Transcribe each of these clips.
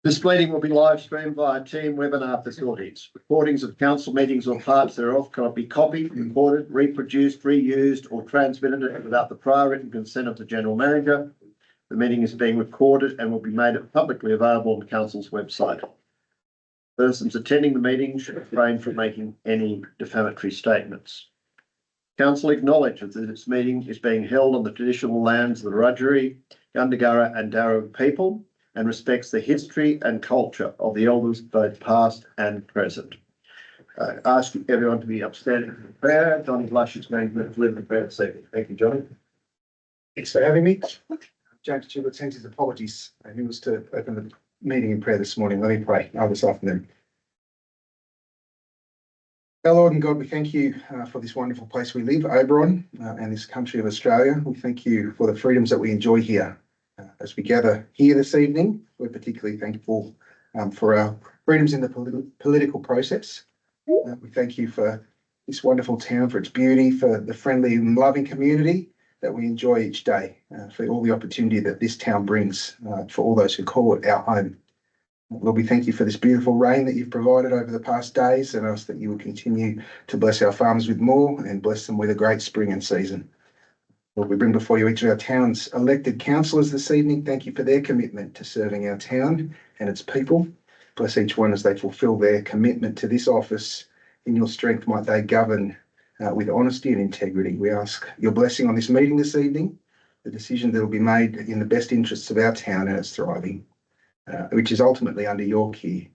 This meeting will be live streamed via Team Webinar facilities. Recordings of council meetings or parts thereof cannot be copied, recorded, reproduced, reused or transmitted without the prior written consent of the General Manager. The meeting is being recorded and will be made publicly available on the council's website. Persons attending the meeting should refrain from making any defamatory statements. Council acknowledges that this meeting is being held on the traditional lands of the Wiradjuri, Gundungurra and Darug people, and respects the history and culture of the elders, both past and present. I ask everyone to be upstanding in prayer. Johnny Blush is going to deliver the prayer this evening. Thank you, Johnny. Thanks for having me. James Chiblet sends his apologies. He was to open the meeting in prayer this morning. Let me pray. This afternoon. Our Lord and God, we thank you for this wonderful place we live, Oberon, and this country of Australia. We thank you for the freedoms that we enjoy here. As we gather here this evening, we're particularly thankful for our freedoms in the political process. We thank you for this wonderful town, for its beauty, for the friendly and loving community that we enjoy each day, for all the opportunity that this town brings for all those who call it our home. Lord, we thank you for this beautiful rain that you've provided over the past days, and ask that you will continue to bless our farmers with more and bless them with a great spring and season. Lord, we bring before you each of our town's elected councillors this evening. Thank you for their commitment to serving our town and its people. Bless each one as they fulfil their commitment to this office. In your strength might they govern with honesty and integrity. We ask your blessing on this meeting this evening, the decision that will be made in the best interests of our town and its thriving, which is ultimately under your care.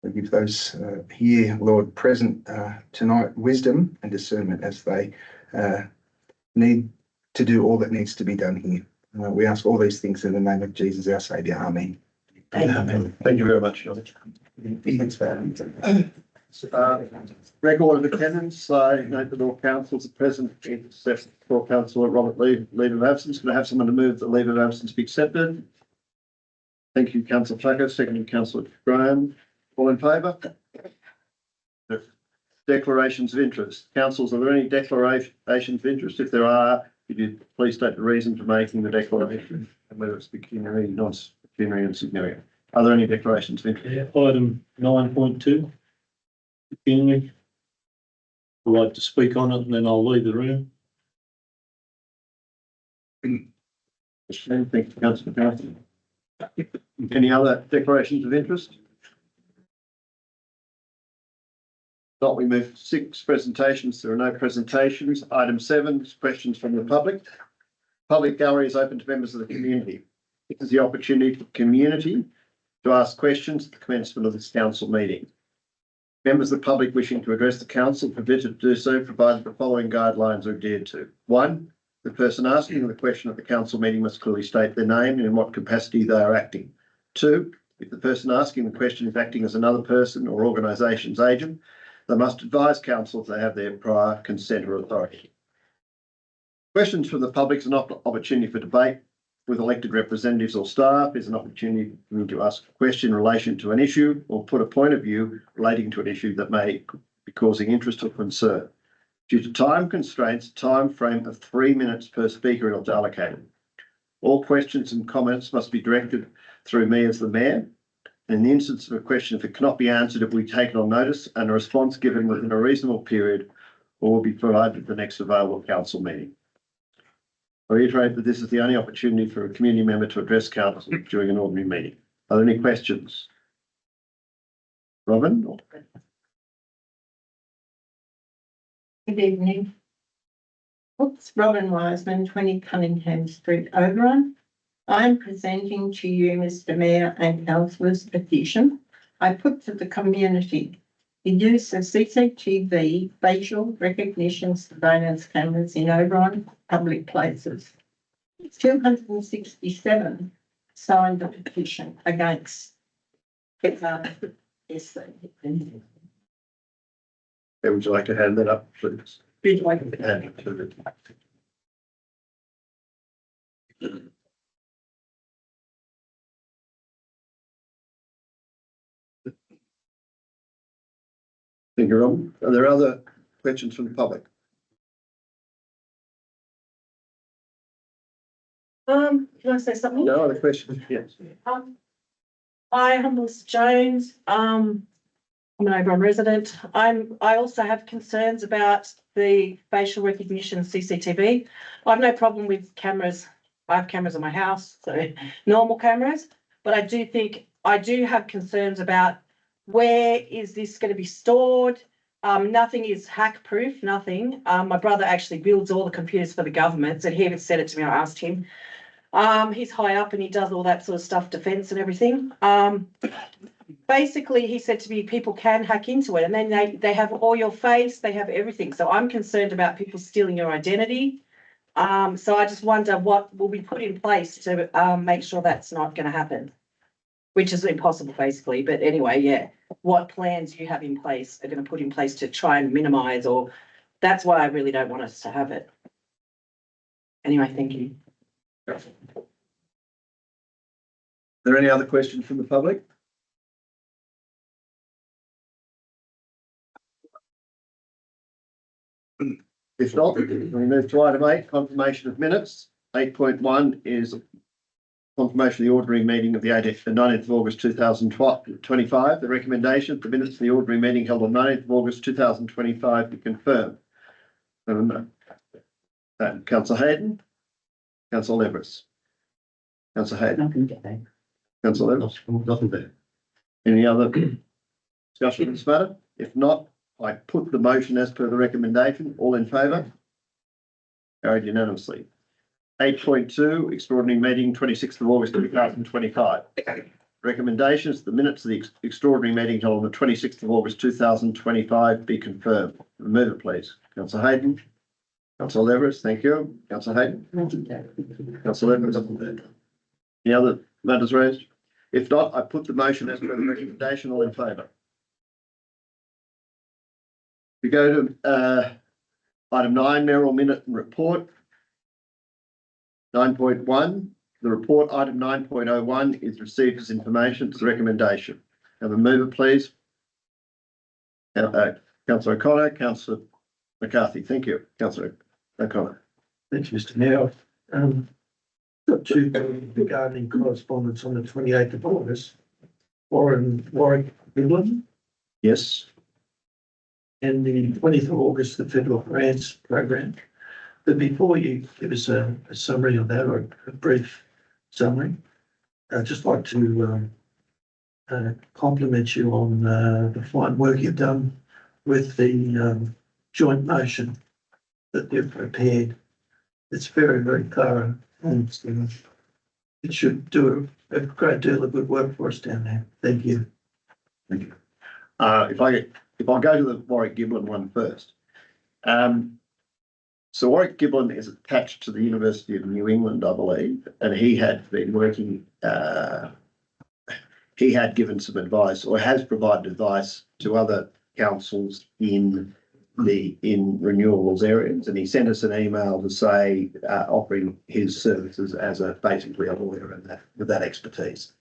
We give those here, Lord, present tonight, wisdom and discernment as they need to do all that needs to be done here. We ask all these things in the name of Jesus, our Saviour. Amen. Amen. Thank you very much, Johnny. Thanks for having me. Record of attendance. I note that all councils are present except for Councillor Robert leave of absence. Can I have someone to move that leave of absence be accepted? Thank you, Councillor Tucker. Second, Councillor Graham. All in favour? Declarations of interest. Councils, are there any declarations of interest? If there are, could you please state the reason for making the declaration and whether it's pecuniary, non-pecuniary and significant? Are there any declarations of interest? Yeah, item 9.2. Pecuniary. I'd like to speak on it and then I'll leave the room. Thank you, Councillor McCarthy. Any other declarations of interest? Not, we move to 6 presentations. There are no presentations. Item 7 is questions from the public. Public gallery is open to members of the community. This is the opportunity for the community to ask questions at the commencement of this council meeting. Members of the public wishing to address the council are permitted to do so, provided the following guidelines are adhered to. 1, the person asking the question at the council meeting must clearly state their name and in what capacity they are acting. 2, if the person asking the question is acting as another person or organisation's agent, they must advise council if they have their prior consent or authority. Questions from the public is an opportunity for debate with elected representatives or staff. Is an opportunity for me to ask a question in relation to an issue or put a point of view relating to an issue that may be causing interest or concern. Due to time constraints, a time frame of 3 minutes per speaker is allocated. All questions and comments must be directed through me as the Mayor. In the instance of a question, if it cannot be answered, it will be taken on notice and a response given within a reasonable period or will be provided at the next available council meeting. I reiterate that this is the only opportunity for a community member to address council during an ordinary meeting. Are there any questions? Robin? Good evening. It's Robin Wiseman, 20 Cunningham Street, Oberon. I am presenting to you, Mr. Mayor and councillors, a petition I put to the community. The use of CCTV facial recognition surveillance cameras in Oberon public places. 267 signed the petition against. Yes, Would you like to hand that up, please? Would like to Hand it to the Thank you, Robin. Are there other questions from the public? Can I say something? No other questions? Yes. Hi, I'm Melissa Jones. I'm an Oberon resident. I also have concerns about the facial recognition CCTV. I have no problem with cameras. I have cameras in my house, so normal cameras. But I do have concerns about where is this going to be stored? Nothing is hack proof, nothing. My brother actually builds all the computers for the government, and he even said it to me. I asked him. He's high up and he does all that sort of stuff, defense and everything. Basically, he said to me, people can hack into it and then they have all your face, they have everything. So I'm concerned about people stealing your identity. So I just wonder what will be put in place to make sure that's not going to happen, which is impossible basically. But anyway, yeah, what plans you have in place are going to put in place to try and minimize, or that's why I really don't want us to have it. Anyway, thank you. Are there any other questions from the public? If not, we move to item 8, confirmation of minutes. 8.1 is confirmation of the ordinary meeting of the 19th of August 2025. The recommendation, the minutes of the ordinary meeting held on 19th of August 2025 be confirmed. Councillor Hayden, Councillor Leveris. Councillor Hayden. Nothing to add. Councillor Leveris. Nothing there. Any other discussion on this matter? If not, I put the motion as per the recommendation. All in favour? Carried unanimously. 8.2, extraordinary meeting, 26th of August 2025. Recommendations, the minutes of the extraordinary meeting held on the 26th of August 2025 be confirmed. Move it, please. Councillor Hayden. Councillor Leveris, thank you. Councillor Hayden. Nothing to add. Councillor Leveris. Any other matters raised? If not, I put the motion as per the recommendation. All in favour? We go to item 9, mayoral minute and report. 9.1, the report item 9.01 is received as information. It's a recommendation. Have a mover, please. Councillor O'Connor, Councillor McCarthy. Thank you. Councillor O'Connor. Thank you, Mr Mayor. Got two regarding correspondence on the 28th of August. Warwick Midland, Yes. and the 20th of August, the federal grants program. But before you give us a summary of that, or a brief summary, I'd just like to compliment you on the fine work you've done with the joint motion that you've prepared. It's very, very thorough, and it should do a great deal of good work for us down there. Thank you. Thank you. If I go to the Warwick Giblin one first. So Warwick Giblin is attached to the University of New England, I believe, and he had been working, he had given some advice or has provided advice to other councils in renewables areas, and he sent us an email to say, offering his services as basically a lawyer and that with that expertise.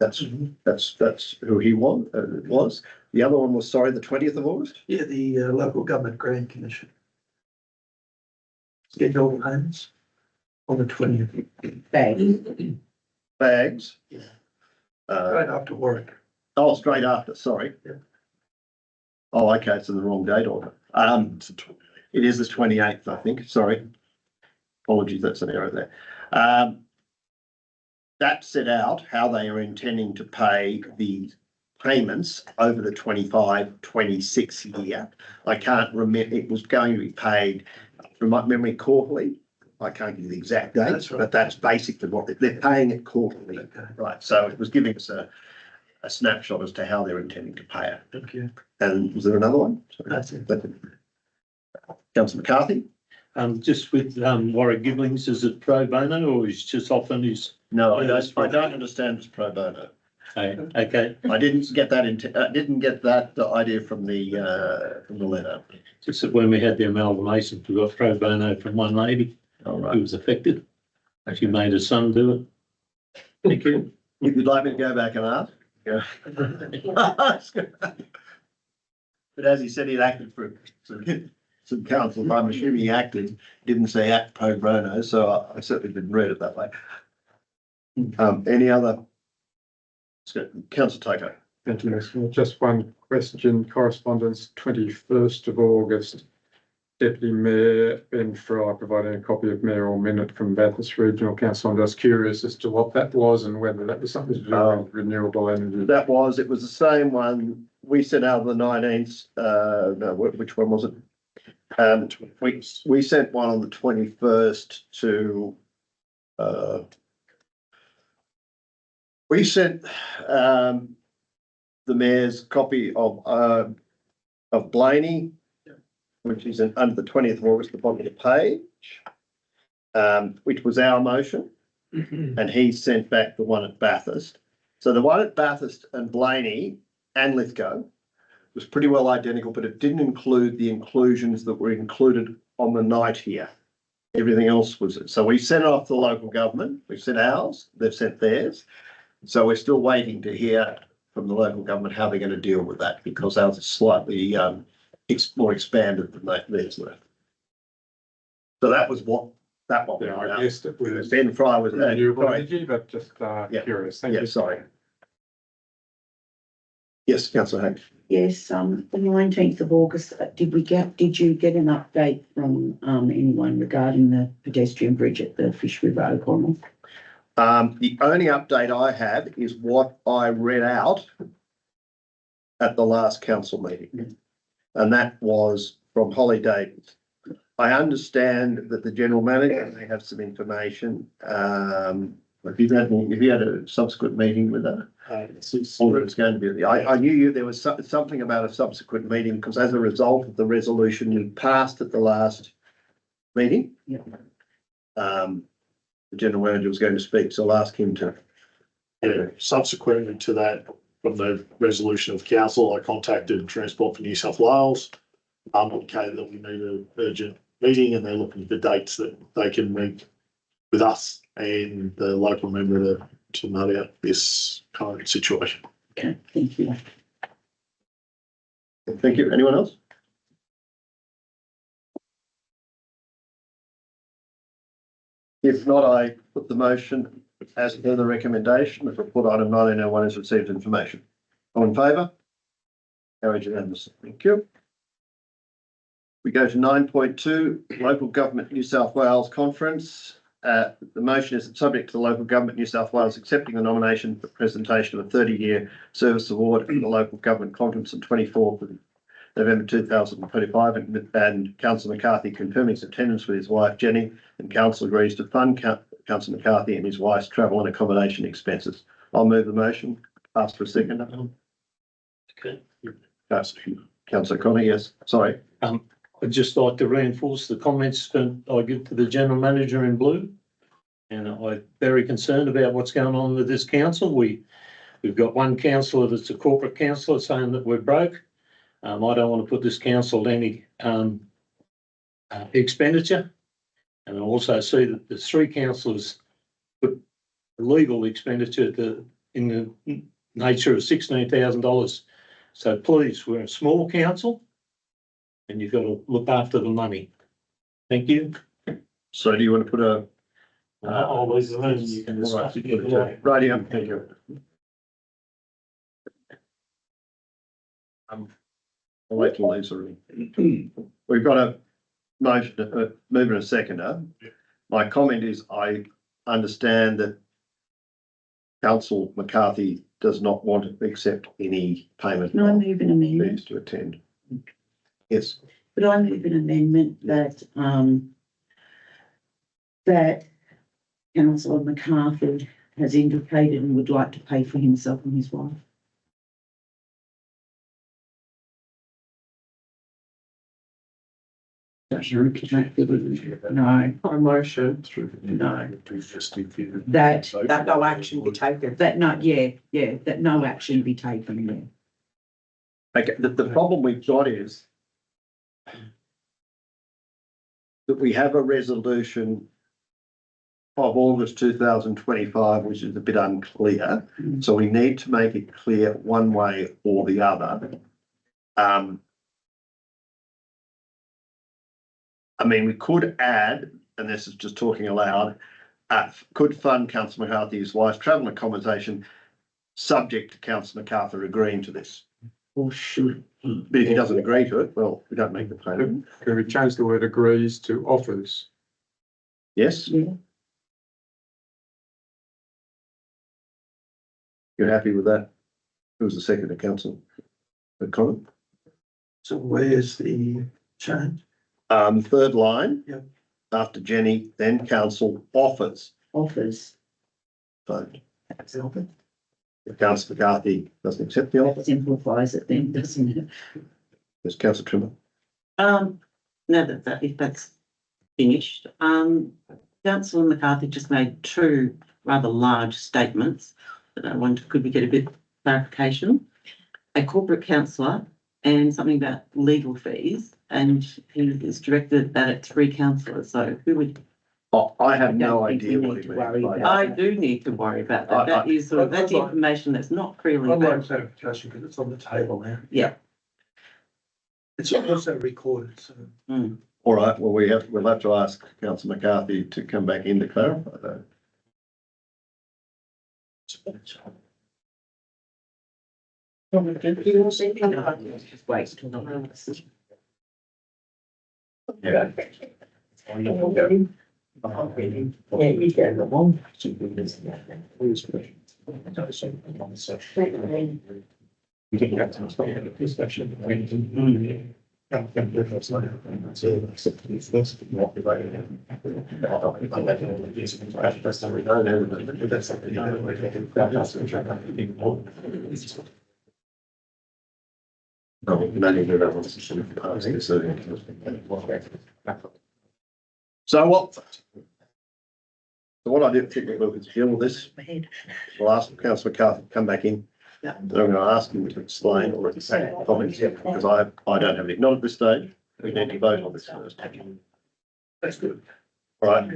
That's who he was. The other one was, sorry, the 20th of August? Yeah, the Local Government Grant Commission. Scheduled payments on the 20th. Bags. Yeah. Uh, Right after work. oh, straight after, sorry. Yeah. Oh, okay, it's in the wrong date order. It is the 28th, I think, sorry. Apologies, that's an error there. That set out how they are intending to pay the payments over the 25-26 year. I can't remember, it was going to be paid from my memory quarterly. I can't give you the exact date, That's right. but that's basically what they're paying it quarterly. Okay, Right, so it was giving us a snapshot as to how they're intending to pay it. thank you. And was there another one? Sorry. That's it. Councillor McCarthy? Just with Warwick Giblings, is it pro bono or is just off on his? No, I Yes, don't understand it's pro bono. Okay, I didn't get that idea from the letter. just that when we had the amalgamation, we got pro bono from one lady All who right. was affected. She made her son do it. Thank you. If you'd like me to go back and ask. Yeah. But as he said, he'd acted for some council. I'm assuming he acted, didn't say act pro bono, so I certainly didn't read it that way. Any other Councillor Taco. Thank you, Mr. Mayor. Just one question, correspondence, 21st of August. Deputy Mayor Ben Fry providing a copy of mayoral minute from Bathurst Regional Council. I'm just curious as to what that was and whether that was something to do with renewable energy. It was the same one we sent out on the 19th. No, which one was it? We sent one on the 21st to, we sent, the mayor's copy of Blaney, which is under the 20th of August, the bottom of the page, which was our motion, and he sent back the one at Bathurst. So the one at Bathurst and Blaney and Lithgow was pretty well identical, but it didn't include the inclusions that were included on the night here. Everything else was, so we sent it off to the local government, we sent ours, they've sent theirs. So we're still waiting to hear from the local government how they're going to deal with that, because ours is slightly more expanded than theirs were. So that was what that one. Yeah, I guessed it was Ben Fry was renewable sorry. energy, but just curious. Thank Yeah, you. sorry. Yes, Councillor Hanks. Yes, the 19th of August, did you get an update from anyone regarding the pedestrian bridge at the Fish River O'Connell? The only update I have is what I read out at the last council meeting, and that was from Holly Davies. I understand that the general manager may have some information. Have you had a subsequent meeting with her? It's going to be. I knew there was something about a subsequent meeting, because as a result of the resolution we passed at the last meeting, Yeah. the general manager was going to speak, so I'll ask him to. Yeah, subsequently to that, from the resolution of council, I contacted Transport for New South Wales. Indicated that we need an urgent meeting, and they're looking for dates that they can meet with us and the local member to note out this current situation. Okay, thank you. Thank you. Anyone else? If not, I put the motion as per the recommendation that report item 1901 has received information. All in favour? Carried unanimously. Thank you. We go to 9.2, Local Government New South Wales Conference. The motion is that subject to the Local Government New South Wales accepting the nomination for presentation of a 30-year service award in the Local Government Conference on 24th of November 2025, and Councillor McCarthy confirming his attendance with his wife Jenny, and Council agrees to fund Councillor McCarthy and his wife's travel and accommodation expenses. I'll move the motion. Ask for a second. Okay. Councillor Connor, yes. Sorry. I'd just like to reinforce the comments that I give to the general manager in blue. And I'm very concerned about what's going on with this council. We've got one councillor that's a corporate councillor saying that we're broke. I don't want to put this council to any expenditure. And I also see that the three councillors put legal expenditure in the nature of $16,000. So please, we're a small council and you've got to look after the money. Thank you. So do you want to put a I'll leave the room. You can discuss it. right here? Thank you. I'll wait till these are in. We've got a motion, mover and a seconder. My comment is I understand that Councillor McCarthy does not want to accept any payment. Can I move an amendment? Fees to attend. Yes. Could I move an amendment that, that Councillor McCarthy has indicated and would like to pay for himself and his wife? No, Promotion. no, That no action be taken. that no action be taken there. Okay, the problem we've got is that we have a resolution of August 2025, which is a bit unclear. So we need to make it clear one way or the other. I mean, we could add, and this is just talking aloud, could fund Councillor McCarthy's wife's travel and accommodation subject to councillor MacArthur agreeing to this. Or should he? But if he doesn't agree to it, well, we don't make the payment. Can we change the word agrees to offers? Yes, Yeah, you're happy with that? Who was the second of council? Colin? So where's the change? Third line. Yep. After Jenny, then council offers offers. vote. That's offer. If councillor McCarthy doesn't accept the That offer, simplifies it then, doesn't it? there's councillor Trimmer. Now if that's finished, councillor McCarthy just made two rather large statements that I wonder, could we get a bit of clarification? A corporate councillor and something about legal fees, and he is directed that at three councillors, so who would, Oh, I have no I don't think idea we what need he to means worry by about that. I do need to worry about that. I- That is, that's I'd like- information that's not clearly. I'd like clarification because it's on the table now. Yeah. It's also recorded, so. All right, well, we'll have to ask councillor McCarthy to come back in to clarify that. Just wait till the last. Yeah. Yeah, you get the one. So what I did think we'll deal with this, we'll ask councillor McCarthy to come back in. Yeah. Then I'm going to ask him to explain or to say comments, because I don't have it, not at this stage. We need to vote on this first. That's good. All right.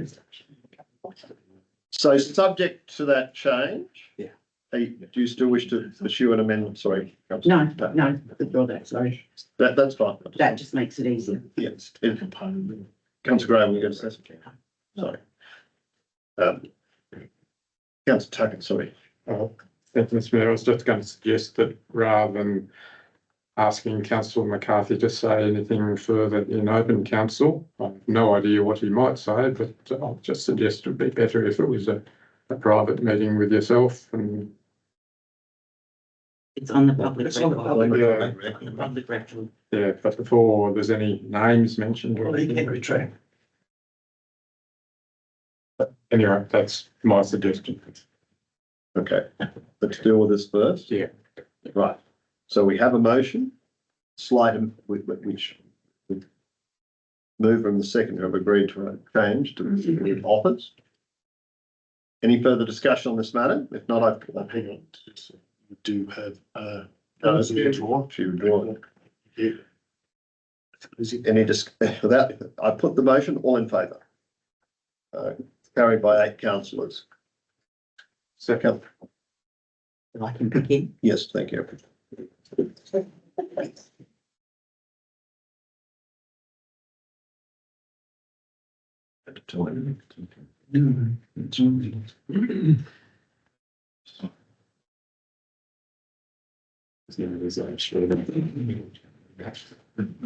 So subject to that change. Yeah. Do you still wish to pursue an amendment? Sorry. No, no, withdraw that, sorry. That's fine. That just makes it easier. Yes. Councillor Graham, we're going to say something. Sorry. Councillor Tuckett, sorry. Thank you, Mr. Mayor. I was just going to suggest that rather than asking councillor McCarthy to say anything further in open council, I have no idea what he might say, but I'll just suggest it would be better if it was a private meeting with yourself and It's on the public It's on the record. public. Public record. yeah, but before there's any names mentioned or Well, he can retract. anyway, that's my suggestion. Okay, let's deal with this first. Yeah. Right, so we have a motion, slide which mover and the second have agreed to a change to offers. Any further discussion on this matter? If not, Hang on, we do have, No, she withdrawn. she withdrawn. Yeah. Is it- Any without, I put the motion, all in favour. Carried by 8 councillors. Second, If I can begin. yes, thank you.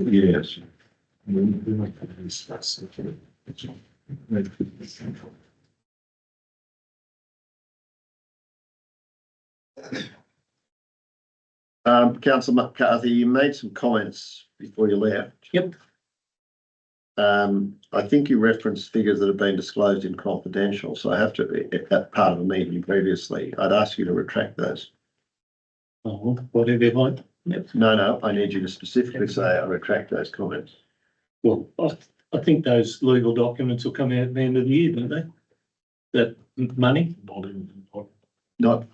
Yes. Councillor McCarthy, you made some comments before you left. Yep. I think you referenced figures that have been disclosed in confidential, so I have to, at part of a meeting previously, I'd ask you to retract those. Oh, whatever you want. No, I need you to specifically say I retract those comments. Well, I think those legal documents will come out at the end of the year, don't they? That money? Not,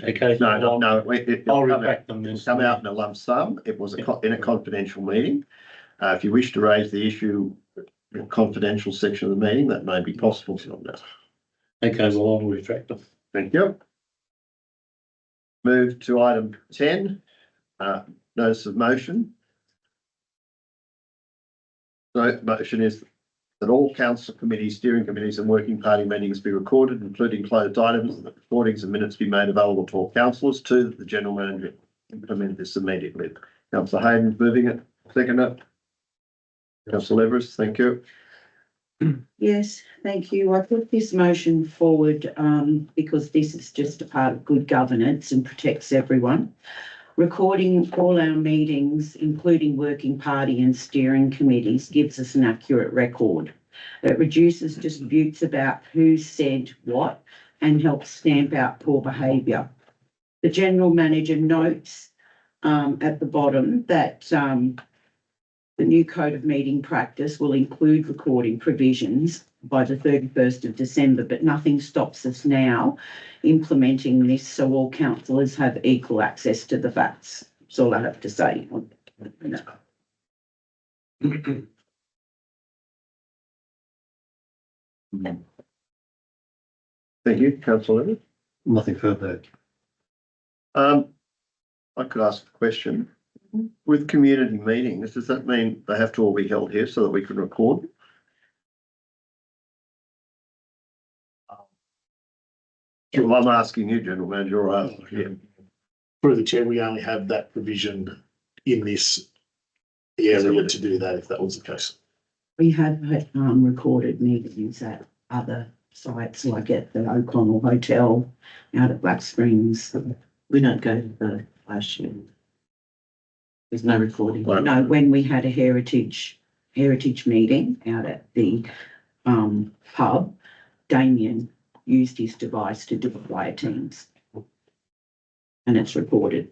Okay. no, I'll it'll retract them then. come out in a lump sum. It was in a confidential meeting. If you wish to raise the issue in a confidential section of the meeting, that may be possible. Okay, well, I'll retract them. Thank you. Move to item 10, notice of motion. So motion is that all council committees, steering committees and working party meetings be recorded, including closed items, and that recordings and minutes be made available to all councillors. 2, that the general manager implement this immediately. Councillor Hayden moving it, second it. Councillor Everest, thank you. Yes, thank you. I put this motion forward because this is just a part of good governance and protects everyone. Recording all our meetings, including working party and steering committees, gives us an accurate record. It reduces disputes about who said what and helps stamp out poor behaviour. The general manager notes at the bottom that the new code of meeting practice will include recording provisions by the 31st of December, but nothing stops us now implementing this so all councillors have equal access to the facts. That's all I have to say. Thank you, councillor Everest. Nothing further. I could ask a question. With community meetings, does that mean they have to all be held here so that we can record? Well, I'm asking you, General Manager, or Through the chair, we only have that provision in this area to do that, if that was the case. We have recorded meetings at other sites, like at the O'Connell Hotel out at Black Springs. We don't go to the last year. There's no recording. Right. No, when we had a heritage meeting out at the pub, Damien used his device to do it via Teams. And it's recorded.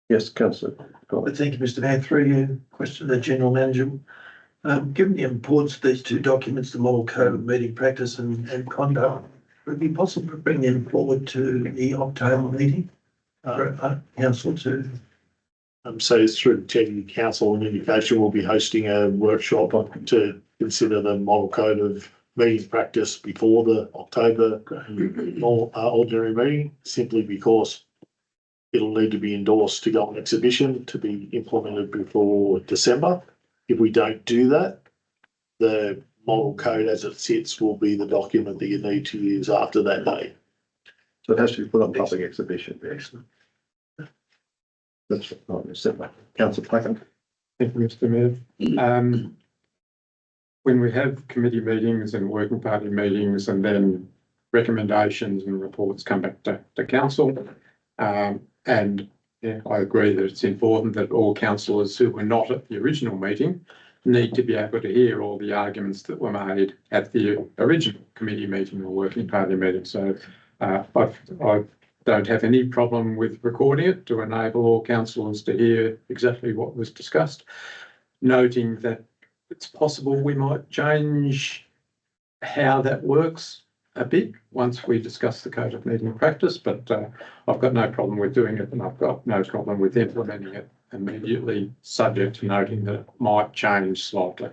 Yes, councillor. But thank you, Mr. Mayor. Through you, question to the General Manager. Given the importance of these two documents, the model code of meeting practice and conduct, would it be possible to bring them forward to the October meeting? For council to. So through the chair, the council and indication will be hosting a workshop to consider the model code of meeting practice before the October ordinary meeting, simply because it'll need to be endorsed to go on exhibition to be implemented before December. If we don't do that, the model code as it sits will be the document that you need to use after that day. So it has to be put on public exhibition. Excellent. That's not December. Councillor Placken. Thank you, Mr. Mayor. When we have committee meetings and working party meetings and then recommendations and reports come back to council, and yeah, I agree that it's important that all councillors who were not at the original meeting need to be able to hear all the arguments that were made at the original committee meeting or working party meeting. So I don't have any problem with recording it to enable all councillors to hear exactly what was discussed, noting that it's possible we might change how that works a bit once we discuss the code of meeting practice, but I've got no problem with doing it, and I've got no problem with implementing it immediately, subject to noting that it might change slightly.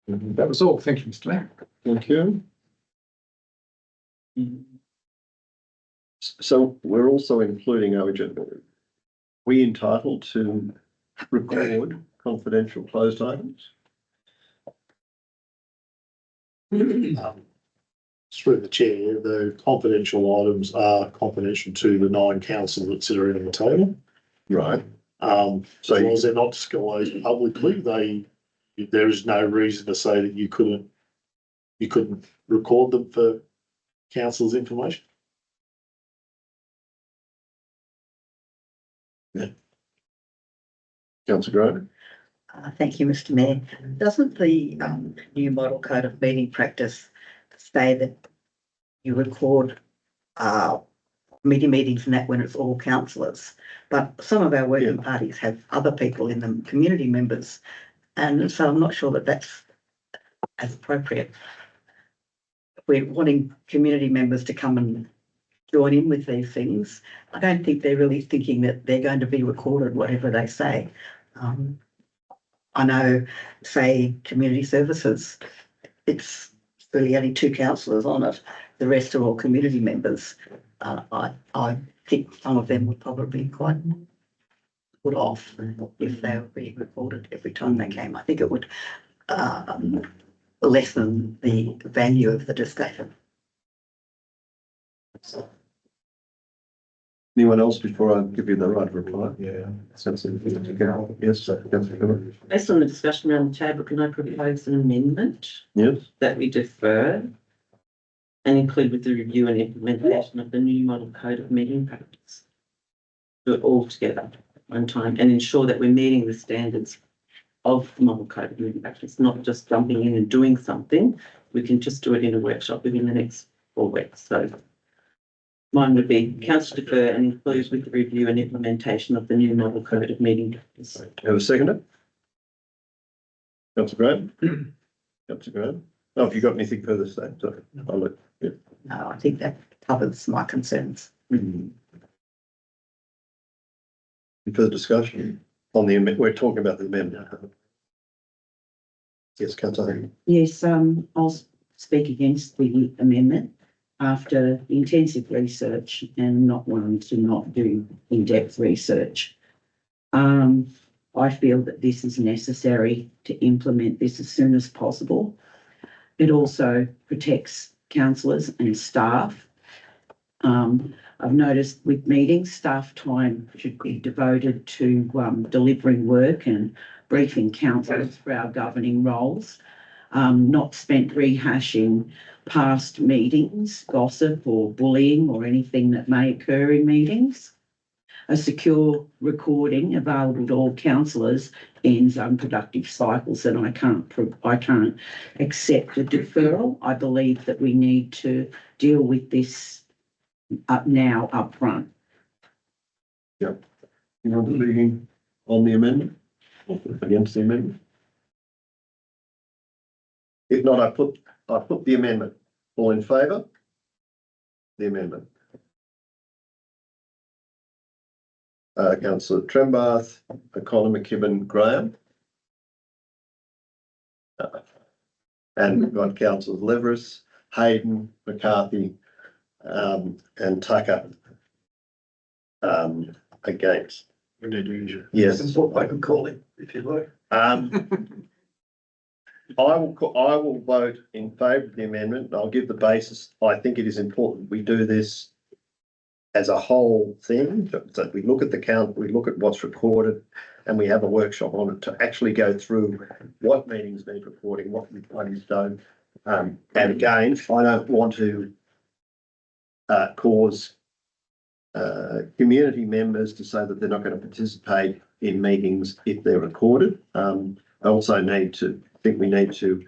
That was all. Thank you, Mr. Mayor. Thank you. So we're also including our agenda. We entitled to record confidential closed items? Through the chair, the confidential items are confidential to the 9 councillors that sit around the table. Right. So as long as they're not disclosed publicly, there is no reason to say that you couldn't record them for council's information. Yeah. Councillor Grover. Thank you, Mr. Mayor. Doesn't the new model code of meeting practice say that you record meetings and that when it's all councillors? But some of our working parties have other people in them, community members, and so I'm not sure that that's as appropriate. We're wanting community members to come and join in with these things. I don't think they're really thinking that they're going to be recorded, whatever they say. I know, say, community services, it's really only 2 councillors on it. The rest are all community members. I think some of them would probably be quite put off if they were being recorded every time they came. I think it would lessen the value of the discussion. Anyone else before I give you the right reply? Yeah. Yes, Councillor Phillips. Based on the discussion around the table, can I propose an amendment Yes, that we defer and include with the review and implementation of the new model code of meeting practice? Do it all together at one time and ensure that we're meeting the standards of the model code of meeting practice, not just jumping in and doing something. We can just do it in a workshop within the next 4 weeks. So mine would be council defer and include with the review and implementation of the new model code of meeting practice. have a seconder? Councillor Graham? Councillor Graham? Oh, have you got anything further to say? Sorry, I'll let, yeah. No, I think that covers my concerns. Any further discussion on the amendment? We're talking about the amendment. Yes, Councillor. Yes, I'll speak against the amendment after intensive research and not wanting to not do in-depth research. I feel that this is necessary to implement this as soon as possible. It also protects councillors and staff. I've noticed with meetings, staff time should be devoted to delivering work and briefing councillors for our governing roles, not spent rehashing past meetings, gossip or bullying or anything that may occur in meetings. A secure recording available to all councillors ends unproductive cycles, and I can't accept a deferral. I believe that we need to deal with this now up front. Yep. You want to be on the amendment? Against the amendment? If not, I put the amendment. All in favour? The amendment. Councillor Trembath, O'Connor, McKibben, Graham. And we've got Councillors Leveris, Hayden, McCarthy, and Tucker. Against. We need to use your. Yes. I can call him if you like. I will vote in favour of the amendment. I'll give the basis. I think it is important we do this as a whole thing, that we look at the count, we look at what's recorded, and we have a workshop on it to actually go through what meetings need recording, what ones don't. And again, I don't want to cause community members to say that they're not going to participate in meetings if they're recorded. I also think we need to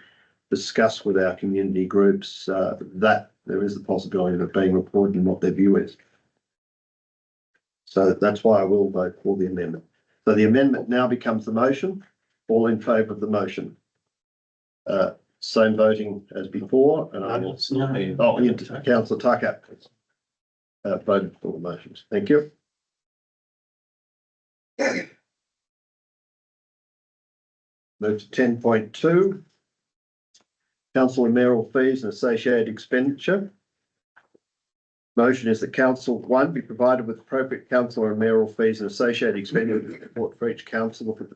discuss with our community groups that there is the possibility of it being recorded and what their view is. So that's why I will vote for the amendment. So the amendment now becomes the motion. All in favour of the motion. Same voting as before, and I will. Councillor Tucker voted for the motions. Thank you. Move to 10.2. Council and mayoral fees and associated expenditure. Motion is that council, 1, be provided with appropriate council and mayoral fees and associated expenditure report for each council for the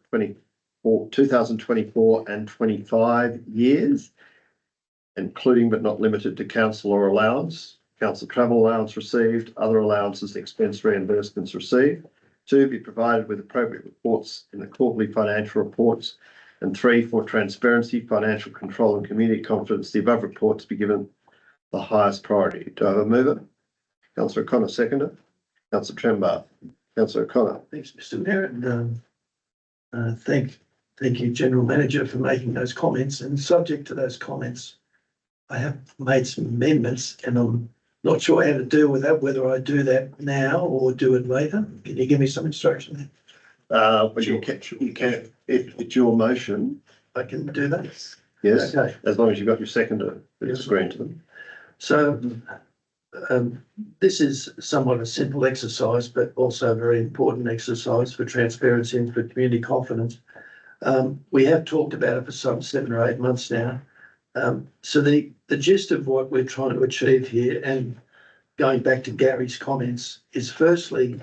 2024 and 25 years, including but not limited to council or allowance, council travel allowance received, other allowances, expense reimbursements received. 2, be provided with appropriate reports in the quarterly financial reports. And 3, for transparency, financial control and community confidence, the above reports be given the highest priority. Do I have a mover? Councillor O'Connor, seconder. Councillor Trembath. Councillor O'Connor. Thanks, Mr. Mayor, and thank you, General Manager, for making those comments. And subject to those comments, I have made some amendments, and I'm not sure how to deal with that, whether I do that now or do it later. Can you give me some instruction there? But you can, if it's your motion, I can do that. yes, Okay. as long as you've got your seconder that's agreeing to them. So this is somewhat a simple exercise, but also a very important exercise for transparency and for community confidence. We have talked about it for some 7 or 8 months now. So the gist of what we're trying to achieve here, and going back to Gary's comments, is firstly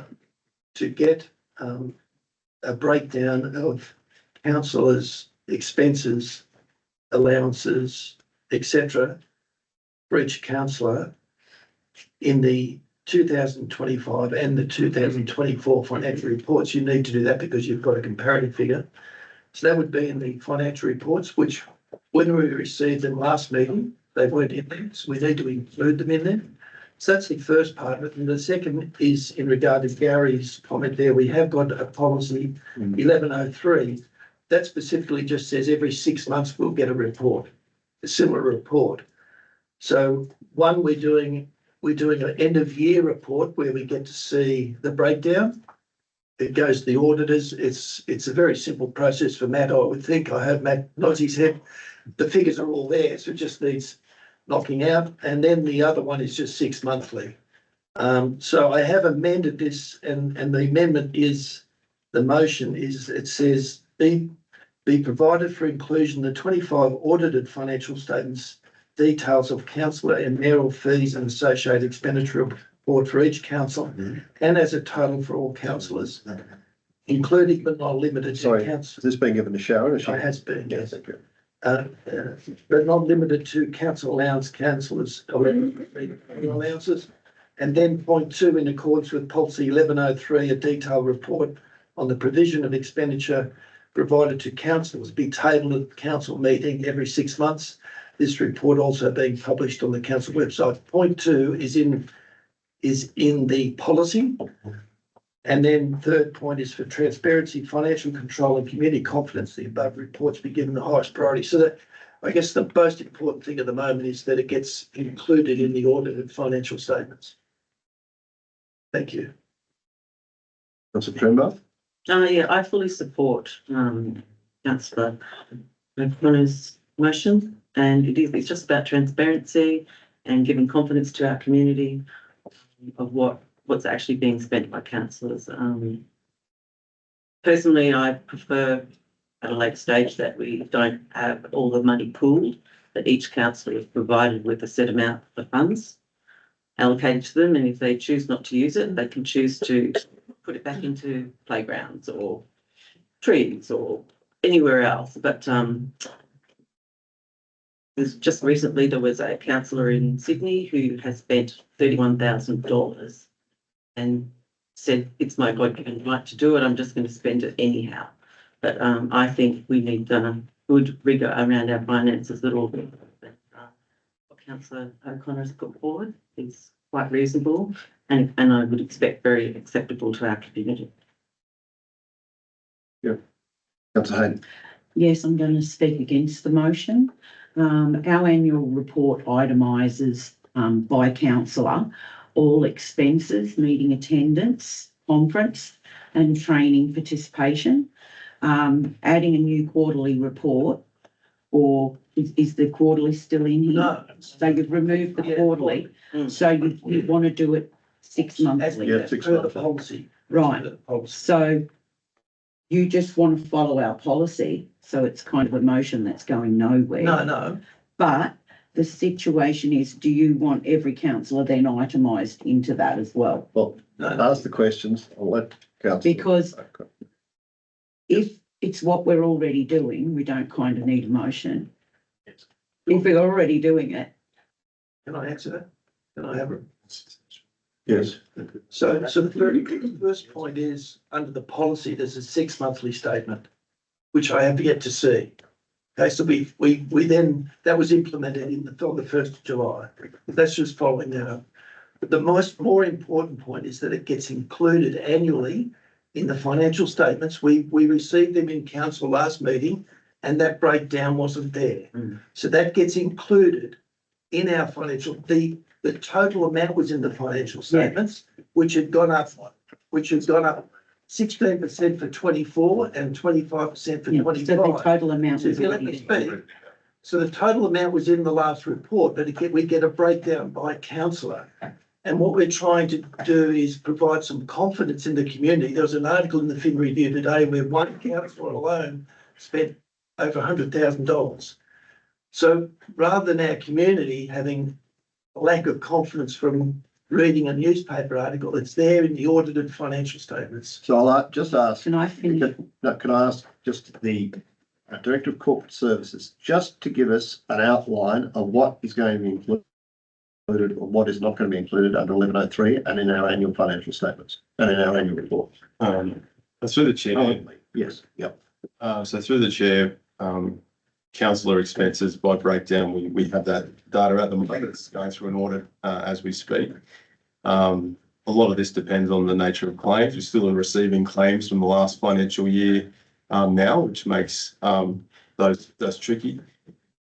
to get a breakdown of councillors' expenses allowances, etc. for each councillor in the 2025 and the 2024 financial reports. You need to do that because you've got a comparative figure. So that would be in the financial reports, which when we received them last meeting, they weren't in there, so we need to include them in there. So that's the first part of it. And the second is in regard to Gary's comment there. We have got a policy 1103 that specifically just says every 6 months we'll get a report, a similar report. So one, we're doing an end of year report where we get to see the breakdown. It goes to the auditors. It's a very simple process for Matt, I would think. I heard Matt nods his head. The figures are all there, so it just needs knocking out. And then the other one is just 6 monthly. So I have amended this, and the amendment is, the motion is, it says be provided for inclusion the 25 audited financial statements, details of councillor and mayoral fees and associated expenditure report for each council, and as a total for all councillors, including but not limited to Sorry, council. is this being given to Sharon? Is she? It has been, yes. Thank you. But not limited to council allowance, councillors allowances. And then point 2, in accordance with policy 1103, a detailed report on the provision of expenditure provided to councillors be tabled at the council meeting every 6 months. This report also being published on the council website. Point 2 is in the policy. And then third point is for transparency, financial control and community confidence. The above reports be given the highest priority. So that, I guess the most important thing at the moment is that it gets included in the audited financial statements. Thank you. Councillor Trembath? Yeah, I fully support councillor O'Connor's motion, and it's just about transparency and giving confidence to our community of what's actually being spent by councillors. Personally, I prefer at a later stage that we don't have all the money pooled, that each councillor is provided with a set amount of funds allocated to them, and if they choose not to use it, they can choose to put it back into playgrounds or trees or anywhere else. But just recently there was a councillor in Sydney who has spent $31,000 and said, it's my God-given right to do it, I'm just going to spend it anyhow. But I think we need good rigour around our finances at all. What Councillor O'Connor has put forward is quite reasonable and I would expect very acceptable to our community. Yeah. Councillor Hayden? Yes, I'm going to speak against the motion. Our annual report itemises by councillor all expenses, meeting attendance, conference and training participation. Adding a new quarterly report, or is the quarterly still in here? No. So you've removed the quarterly, so you want to do it 6 monthly? Yeah, 6 Per the months. policy. Right. Per the policy. So you just want to follow our policy, so it's kind of a motion that's going nowhere. No. But the situation is, do you want every councillor then itemised into that as well? Well, No. ask the questions. I'll let Councillor. Because if it's what we're already doing, we don't kind of need a motion. If we're already doing it, Can I answer that? Can I have it? Yes. So the first point is, under the policy, there's a 6 monthly statement, which I have yet to see. Okay, so we then, that was implemented on the 1st of July. That's just following that up. But the more important point is that it gets included annually in the financial statements. We received them in council last meeting and that breakdown wasn't there. So that gets included in our financial, the total amount was in the financial statements, which had gone up 16% for 24 and 25% for so 25. the total amount So was if you let me already. speak, so the total amount was in the last report, but we get a breakdown by councillor. And what we're trying to do is provide some confidence in the community. There was an article in the Fin Review today where one councillor alone spent over $100,000. So rather than our community having a lack of confidence from reading a newspaper article, it's there in the audited financial statements. So I'll just ask, Can I finish? can I ask just the Director of Corporate Services, just to give us an outline of what is going to be included or what is not going to be included under 1103 and in our annual financial statements and in our annual report. Through the chair, Yes, yep. so through the chair, councillor expenses by breakdown, we have that data at the moment. It's going through an audit as we speak. A lot of this depends on the nature of claims. We're still receiving claims from the last financial year now, which makes those tricky.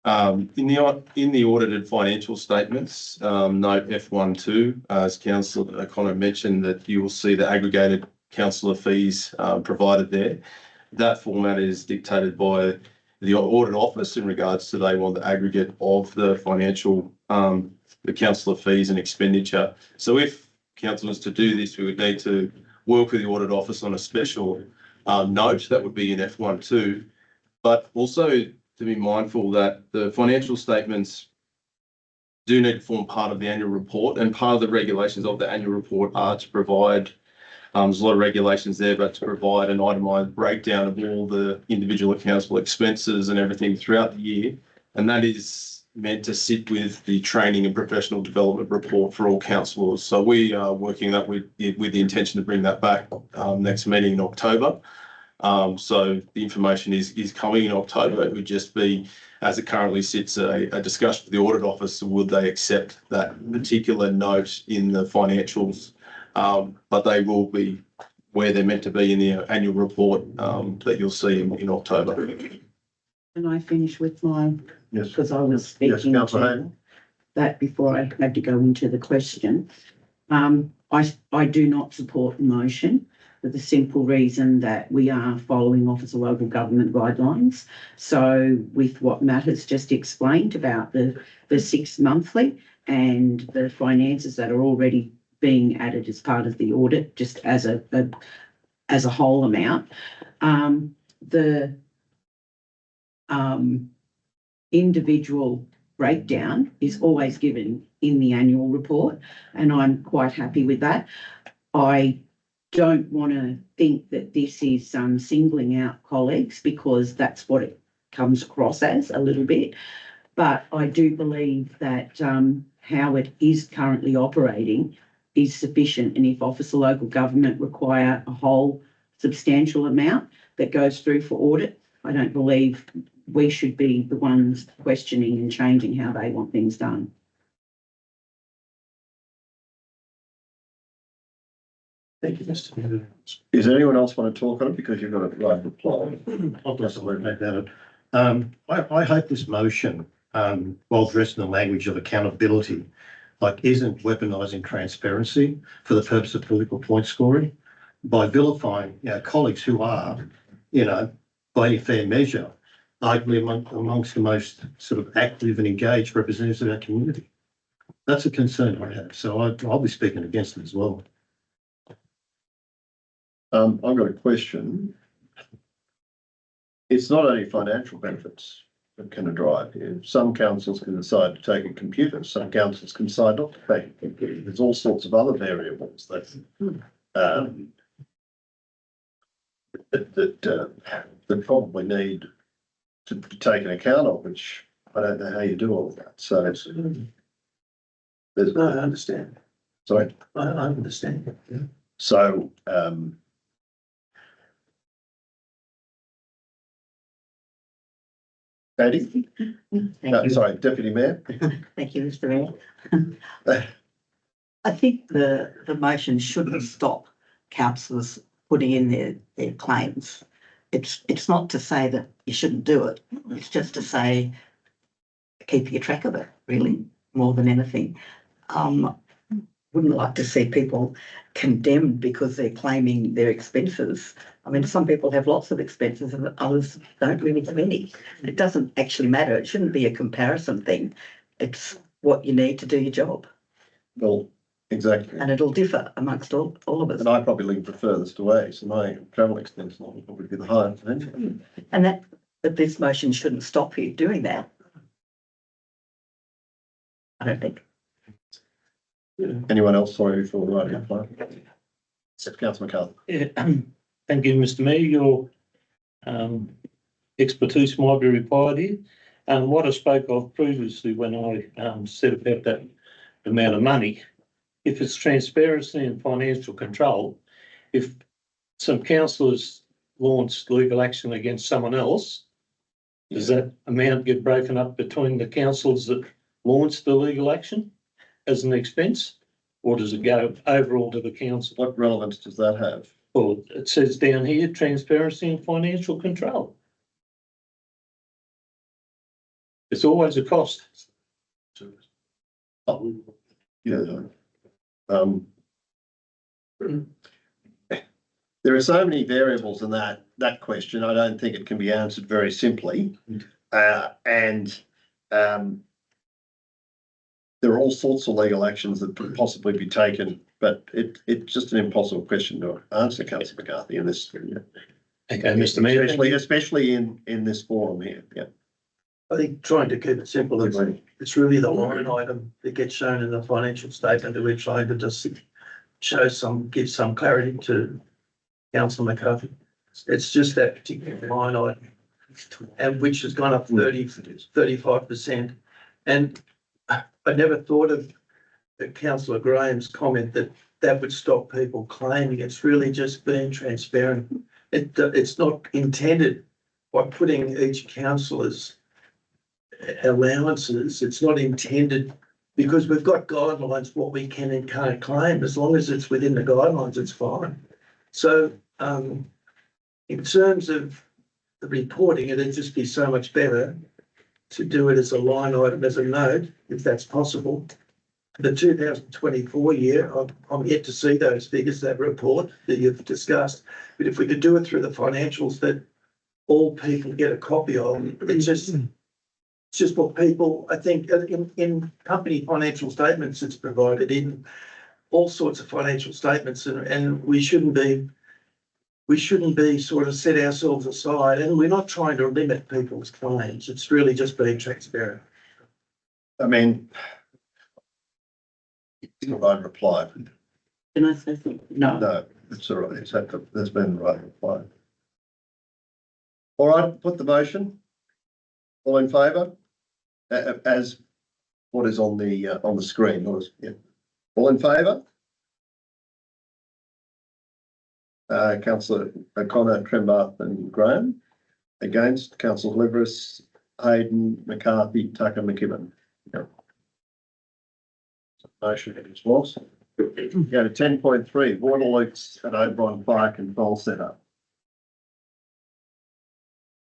In the audited financial statements, note F12, as Councillor O'Connor mentioned, that you will see the aggregated councillor fees provided there. That format is dictated by the audit office in regards to they want the aggregate of the financial, the councillor fees and expenditure. So if council was to do this, we would need to work with the audit office on a special note that would be in F12, but also to be mindful that the financial statements do need to form part of the annual report, and part of the regulations of the annual report are to provide, there's a lot of regulations there, but to provide an itemised breakdown of all the individual accountable expenses and everything throughout the year. And that is meant to sit with the training and professional development report for all councillors. So we are working that with the intention to bring that back next meeting in October. So the information is coming in October. It would just be, as it currently sits, a discussion with the audit office. Would they accept that particular note in the financials? But they will be where they're meant to be in the annual report that you'll see in October. Can I finish with mine? Yes. Because I was Yes, speaking Councillor to Hayden. that before I had to go into the question. I do not support the motion for the simple reason that we are following Office of Local Government guidelines. So with what Matt has just explained about the 6 monthly and the finances that are already being added as part of the audit, just as a whole amount, the individual breakdown is always given in the annual report, and I'm quite happy with that. I don't want to think that this is singling out colleagues, because that's what it comes across as a little bit. But I do believe that how it is currently operating is sufficient, and if Office of Local Government require a whole substantial amount that goes through for audit, I don't believe we should be the ones questioning and changing how they want things done. Thank you, Mr. Mayor. Does anyone else want to talk on it? Because you've got a right reply. I'll just word about it. I hope this motion, while addressing the language of accountability, isn't weaponising transparency for the purpose of political point scoring by vilifying colleagues who are, by any fair measure, arguably amongst the most sort of active and engaged representatives of our community. That's a concern I have. So I'll be speaking against it as well. I've got a question. It's not only financial benefits that can drive here. Some councils can decide to take a computer. Some councils can decide not to take a computer. There's all sorts of other variables that probably need to be taken account of, which I don't know how you do all of that. So there's, No, I understand. sorry. I understand. Yeah. So, Katie? Sorry, Deputy Mayor? Thank you, Mr. Mayor. I think the motion shouldn't stop councillors putting in their claims. It's not to say that you shouldn't do it. It's just to say, keeping a track of it, really, more than anything. Wouldn't like to see people condemned because they're claiming their expenses. I mean, some people have lots of expenses and others don't really have any. It doesn't actually matter. It shouldn't be a comparison thing. It's what you need to do your job. Well, exactly. And it'll differ amongst all of us. And I probably live the furthest away, so my travel expense will probably be the highest. And that this motion shouldn't stop you doing that. I don't think. Anyone else? Sorry for the right reply. Councillor McCarthy. Yeah, thank you, Mr. Mayor. Your expertise might be required here. And what I spoke of previously when I said about that amount of money, if it's transparency and financial control, if some councillors launch legal action against someone else, does that amount get broken up between the councillors that launched the legal action as an expense? Or does it go overall to the council? What relevance does that have? Well, it says down here, transparency and financial control. It's always a cost. Oh, yeah. There are so many variables in that question. I don't think it can be answered very simply. There are all sorts of legal actions that could possibly be taken, but it's just an impossible question to answer, Councillor McCarthy, in this. Okay, Mr. Mayor. Especially in this forum here. Yeah. I think trying to keep it simple, it's really the line item that gets shown in the financial statement that we're trying to just give some clarity to Councillor McCarthy. It's just that particular line item, and which has gone up 35%. And I never thought of Councillor Graham's comment that would stop people claiming. It's really just being transparent. It's not intended by putting each councillor's allowances. It's not intended because we've got guidelines what we can and can't claim. As long as it's within the guidelines, it's fine. So in terms of the reporting, it'd just be so much better to do it as a line item, as a note, if that's possible. The 2024 year, I'm yet to see those figures, that report that you've discussed. But if we could do it through the financials that all people get a copy of, it's just what people, I think, in company financial statements, it's provided in all sorts of financial statements, and we shouldn't be sort of set ourselves aside, and we're not trying to limit people's claims. It's really just being transparent. I mean, right reply. Can I say something? No. No, it's all right. There's been the right reply. All right, put the motion. All in favour? As what is on the screen. Yeah. All in favour? Councillor O'Connor, Trembath and Graham. Against, Councillor Liveris, Hayden, McCarthy, Tucker, McKibben. Yep. Motion is lost. Go to 10.3, water leaks at Oberon Fire Control Centre.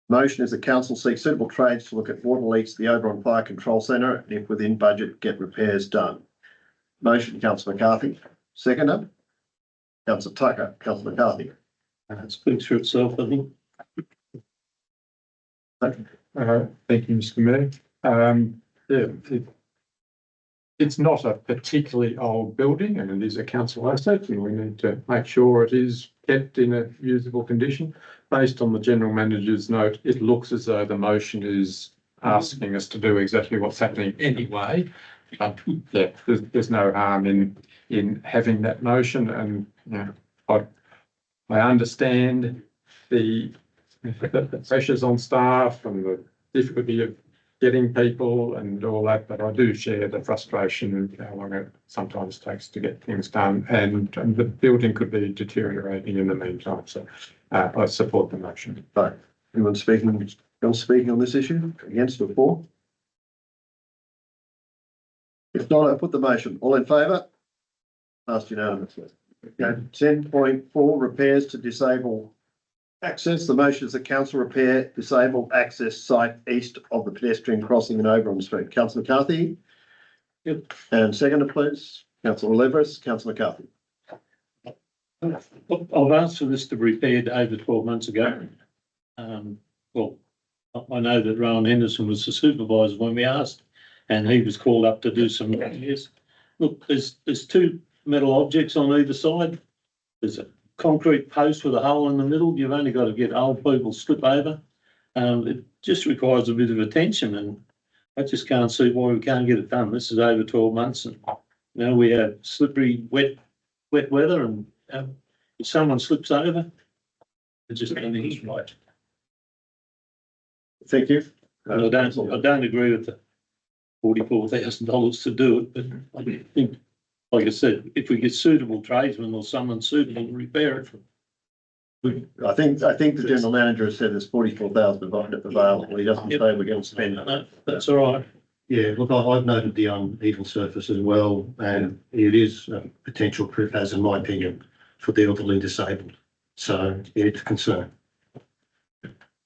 Motion is the council seeks suitable trades to look at water leaks at the Oberon Fire Control Centre and if within budget, get repairs done. Motion, Councillor McCarthy. Seconder. Councillor Tucker, Councillor McCarthy. It speaks for itself, I think. Thank you, Mr. Mayor. It's not a particularly old building and it is a council asset and we need to make sure it is kept in a usable condition. Based on the general manager's note, it looks as though the motion is asking us to do exactly what's happening anyway. But yeah, there's no harm in having that motion, and you know, I understand the pressures on staff and the difficulty of getting people and all that, but I do share the frustration of how long it sometimes takes to get things done, and the building could be deteriorating in the meantime. So I support the motion. Right. Anyone else speaking on this issue? Against or for? If not, I put the motion. All in favour? Passed unanimously. Okay, 10.4, repairs to disable access. The motion is that council repair disabled access site east of the pedestrian crossing in Oberon Street. Councillor McCarthy. Yep. And seconder, please. Councillor Leveris, Councillor McCarthy. I've asked for this to be repaired over 12 months ago. Well, I know that Rowan Henderson was the supervisor when we asked, and he was called up to do some repairs. Look, there's two metal objects on either side. There's a concrete post with a hole in the middle. You've only got to get old people slip over. It just requires a bit of attention, and I just can't see why we can't get it done. This is over 12 months, and you know we have slippery, wet weather, and if someone slips over, it just anything's right. Thank you. And I don't agree with the $44,000 to do it, but I think, like I said, if we get suitable tradesmen or someone suitable to repair it. I think the general manager has said there's 44,000 available. He doesn't say we're going to spend it. No, that's all right. Yeah, look, I've noted the uneven surface as well, and it is a potential trip hazard, in my opinion, for the elderly disabled. So it's a concern.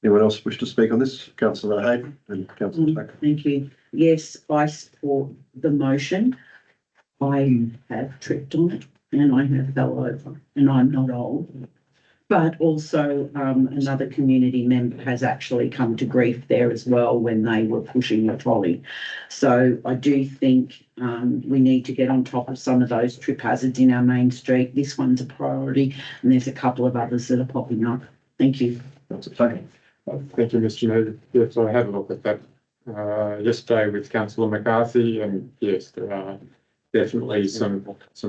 Anyone else wish to speak on this? Councillor Hayden and Councillor Tucker. Thank you. Yes, I support the motion. I have tripped on it and I have fell over and I'm not old. But also, another community member has actually come to grief there as well when they were pushing the trolley. So I do think, we need to get on top of some of those trip hazards in our main street. This one's a priority and there's a couple of others that are popping up. Thank you. Councillor Tucker. Thank you, Mr. Mayor. Yes, I had a look at that yesterday with Councillor McCarthy, and yes, there are definitely some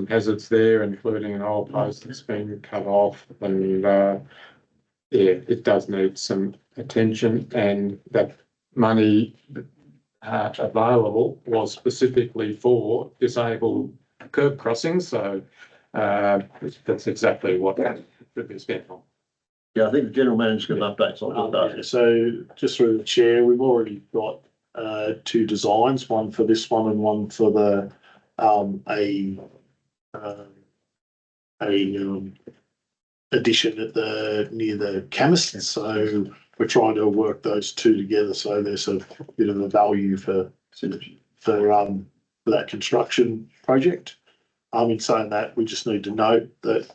hazards there, including an old post that's been cut off, and yeah, it does need some attention, and that money available was specifically for disabled curb crossings, so that's exactly what that should be spent on. Yeah, I think the general manager's got an update on that. So just through the chair, we've already got two designs, one for this one and one for the addition at near the chemist. So we're trying to work those two together. So there's a bit of a value for that construction project. In saying that, we just need to note that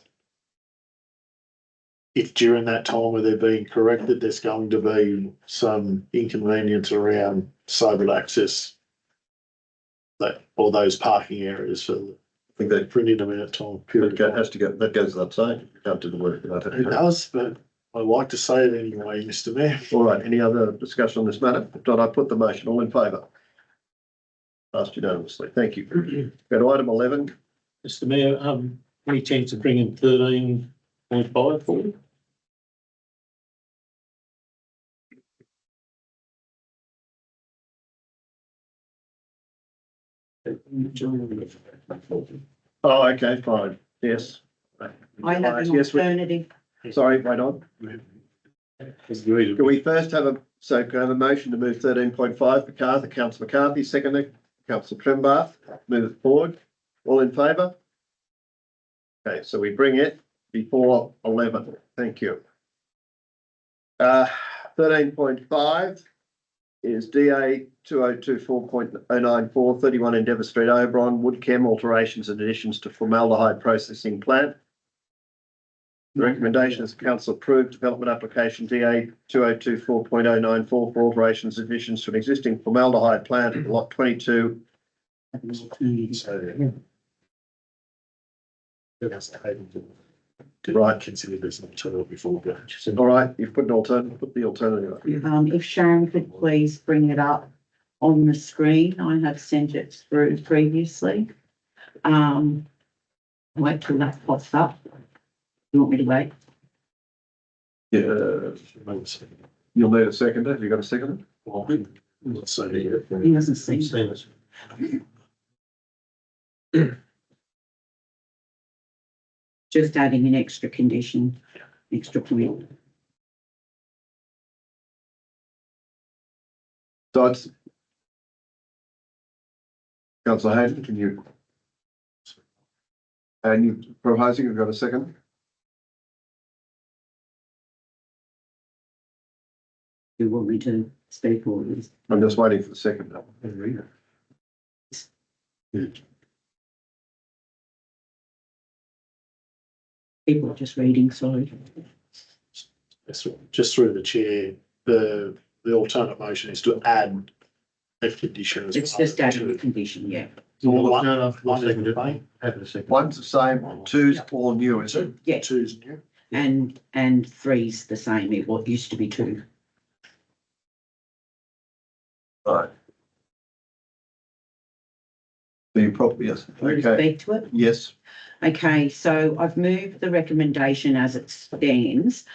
if during that time where they're being corrected, there's going to be some inconvenience around disabled access or those parking areas for I think that printed amount of time. that goes without saying. You can't do the work without It it. does, but I like to say it anyway, Mr. Mayor. All right, any other discussion on this matter? If not, I put the motion. All in favour? Passed unanimously. Thank you. Go to item 11. Mr. Mayor, any chance of bringing 13.5 forward? Oh, okay, fine. Yes. I have an Yes, alternative. sorry, wait on. Can we first have can I have a motion to move 13.5 McCarthy, Councillor McCarthy, secondly, Councillor Trembath, move it forward. All in favour? Okay, so we bring it before 11. Thank you. 13.5 is DA 2024.094, 31 Endeavour Street, Oberon, Woodchem, alterations and additions to formaldehyde processing plant. The recommendation is council approved development application DA 2024.094 for alterations and additions to an existing formaldehyde plant at lot 22. Right, consider this an alternative before we go. All right, you've put an alternative, put the alternative up. If Sharon could please bring it up on the screen. I have sent it through previously. Wait till that pops up. You want me to wait? Yeah, you'll need a seconder. Have you got a seconder? Let's say here. He hasn't seen it. Just adding an extra condition, extra point. So it's Councillor Hayden, can you? And you proposing, you've got a second? You want me to speak or is I'm just waiting for the second. people just reading, sorry. Just through the chair, the alternate motion is to add a condition. It's just adding a condition, yeah. One Happy is to second. One's the same, two's all new, is it? Yeah, two's new. and three's the same, it what used to be two. Right. So you probably, yes, Want me to okay, speak to it? yes, Okay, so I've moved the recommendation as it stands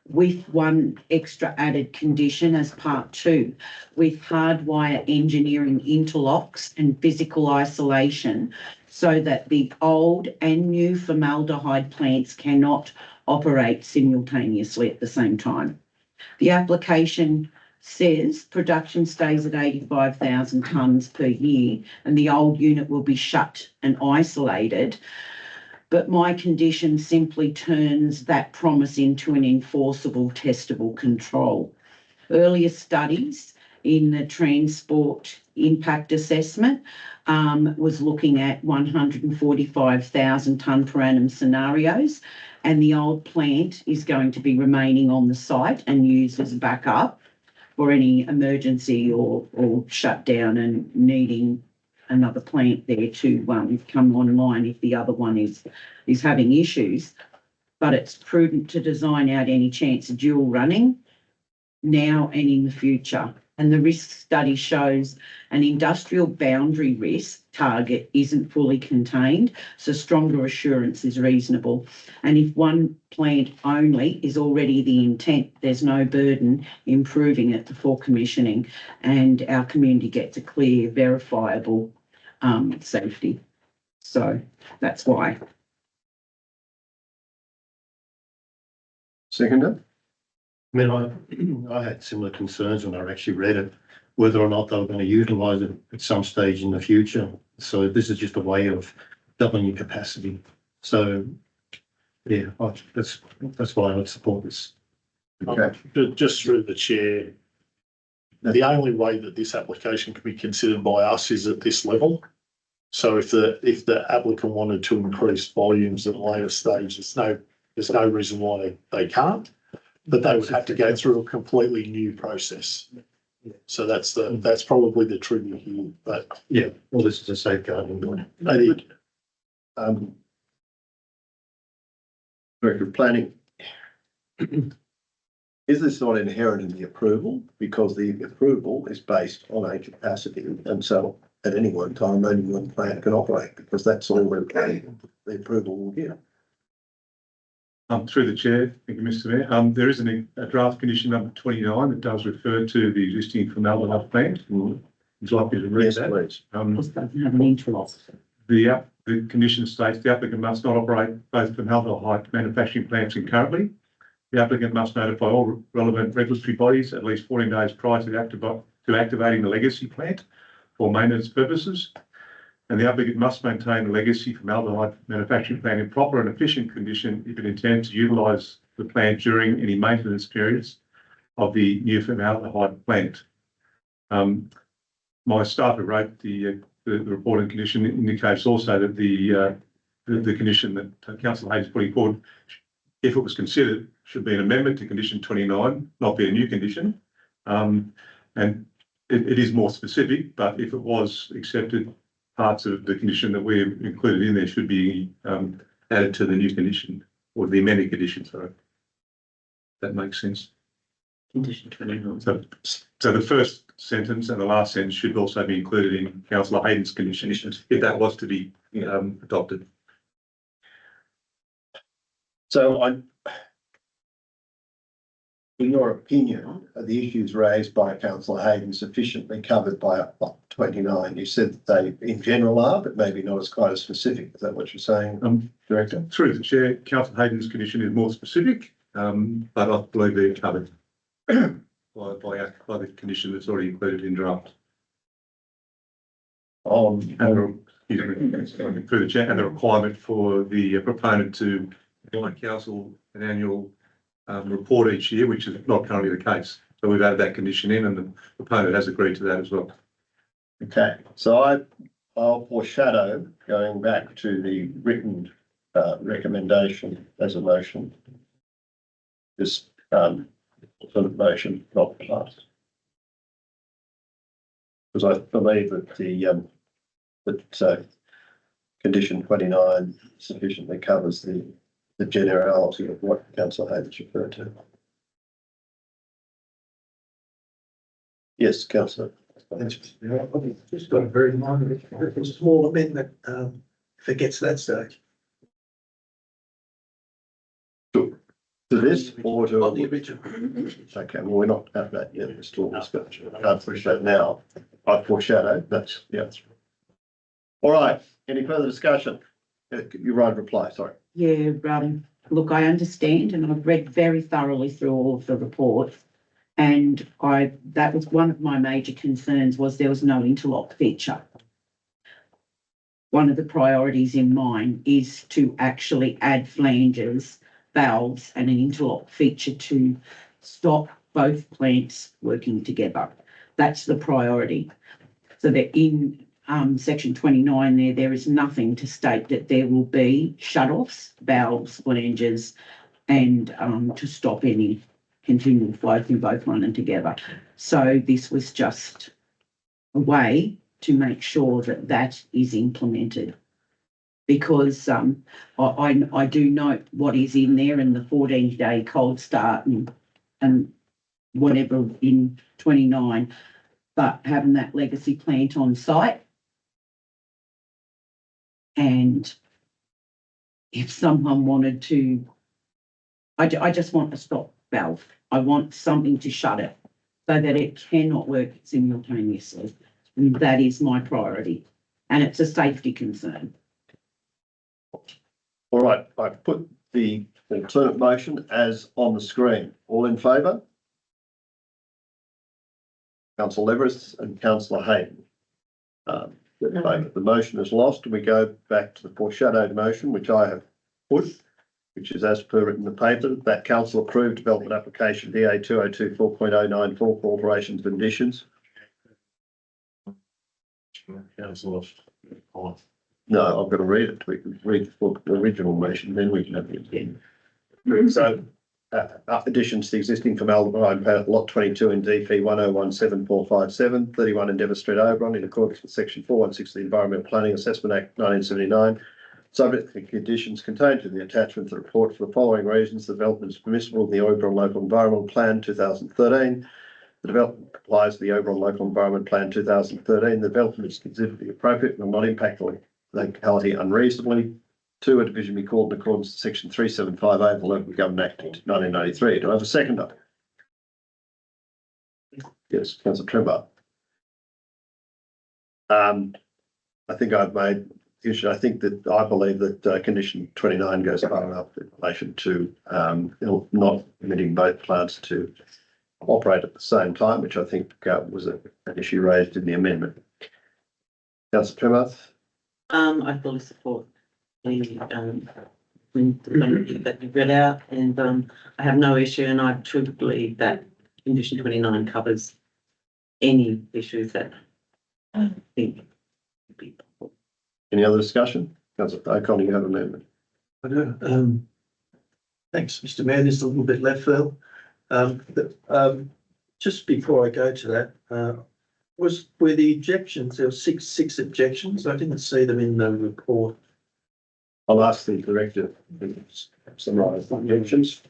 with one extra added condition as part 2, with hardwire engineering interlocks and physical isolation so that the old and new formaldehyde plants cannot operate simultaneously at the same time. The application says production stays at 85,000 tonnes per year and the old unit will be shut and isolated. But my condition simply turns that promise into an enforceable, testable control. Earlier studies in the transport impact assessment was looking at 145,000 tonne per annum scenarios, and the old plant is going to be remaining on the site and used as a backup for any emergency or shutdown and needing another plant there to come online if the other one is having issues. But it's prudent to design out any chance of dual running now and in the future. And the risk study shows an industrial boundary risk target isn't fully contained, so stronger assurance is reasonable. And if one plant only is already the intent, there's no burden improving it before commissioning, and our community gets a clear, verifiable safety. So that's why. Seconder? I mean, I had similar concerns when I actually read it, whether or not they were going to utilise it at some stage in the future. So this is just a way of doubling your capacity. So, yeah, that's why I would support this. Okay. Just through the chair, the only way that this application can be considered by us is at this level. So if the applicant wanted to increase volumes at a later stage, there's no reason why they can't. But they would have to go through a completely new process. So that's probably the trigger here, but Yeah, well, this is a safeguarding. maybe Director of Planning. Is this not inherent in the approval? Because the approval is based on a capacity, and so at any one time, only one plant can operate, because that's all the approval will give. Through the chair, thank you, Mr. Mayor. There is a draft condition number 29 that does refer to the existing formaldehyde plant. Would you like me to read Yes, that? please. The condition states the applicant must not operate both formaldehyde manufacturing plants concurrently. The applicant must notify all relevant regulatory bodies at least 14 days prior to activating the legacy plant for maintenance purposes. And the applicant must maintain the legacy formaldehyde manufacturing plant in proper and efficient condition if it intends to utilise the plant during any maintenance periods of the new formaldehyde plant. My staff who wrote the report and condition indicates also that the condition that Councillor Hayes is putting forward, if it was considered, should be an amendment to condition 29, not be a new condition. And it is more specific, but if it was accepted, parts of the condition that we included in there should be added to the new condition or the amended condition. So that makes sense. Condition 29. So the first sentence and the last sentence should also be included in Councillor Hayden's condition if that was to be adopted. So in your opinion, are the issues raised by Councillor Hayden sufficiently covered by 29? You said that they in general are, but maybe not as quite as specific. Is that what you're saying, Director? Through the chair, Councillor Hayden's condition is more specific, but I believe they're covered by the condition that's already included in draft. Through the chair, and the requirement for the proponent to provide council an annual report each year, which is not currently the case. So we've added that condition in, and the proponent has agreed to that as well. Okay, so I'll foreshadow going back to the written recommendation as a motion. This sort of motion not passed. Because I believe that condition 29 sufficiently covers the generality of what Councillor Hayes referred to. Yes, Councillor. Just got a very minor, a small amendment, if it gets to that stage. To this or to? On the original. Okay, well, we're not at that yet, we're still discussing. I can't push that now. I foreshadowed, that's, yeah. All right, any further discussion? You right reply, sorry. Yeah, look, I understand and I've read very thoroughly through all of the reports. And that was one of my major concerns was there was no interlock feature. One of the priorities in mine is to actually add flanges, valves and an interlock feature to stop both plants working together. That's the priority. So that in section 29 there is nothing to state that there will be shut-offs, valves, flanges and to stop any continual flow through both running together. So this was just a way to make sure that that is implemented. Because I do note what is in there in the 14-day cold start and whatever in 29, but having that legacy plant on site. And if someone wanted to, I just want a stop valve. I want something to shut it so that it cannot work simultaneously. And that is my priority. And it's a safety concern. All right, I've put the alternate motion as on the screen. All in favour? Councillor Leveris and Councillor Hayden. In favour. The motion is lost and we go back to the foreshadowed motion, which I have put, which is as per written in the paper, that council approved development application DA 2024.094 for alterations and additions. Councillor. No, I've got to read it. We can read the original motion, then we can have it again. So, additions to the existing formaldehyde plant lot 22 in DP 1017457, 31 Endeavour Street, Oberon, in accordance with section 416 of the Environmental Planning Assessment Act 1979. Subject to the conditions contained in the attachment to the report for the following reasons. The development is permissible in the Oberon Local Environmental Plan 2013. The development complies with the Oberon Local Environment Plan 2013. The development is considered to be appropriate and will not impact the locality unreasonably. 2, a division be called in accordance to section 375A of the Local Government Act 1993. Do I have a seconder? Yes, Councillor Tremblay. I think I've made the issue. I believe that condition 29 goes far enough in relation to not permitting both plants to operate at the same time, which I think was an issue raised in the amendment. Councillor Tremblay. I fully support the that you've read out, and I have no issue, and I truly believe that condition 29 covers any issues that I think would be. Any other discussion? Councillor O'Connor, you have an amendment. I do. Thanks, Mr. Mayor. This is a little bit left field. Just before I go to that, were the objections, there were six objections. I didn't see them in the report. I'll ask the director to summarise the objections.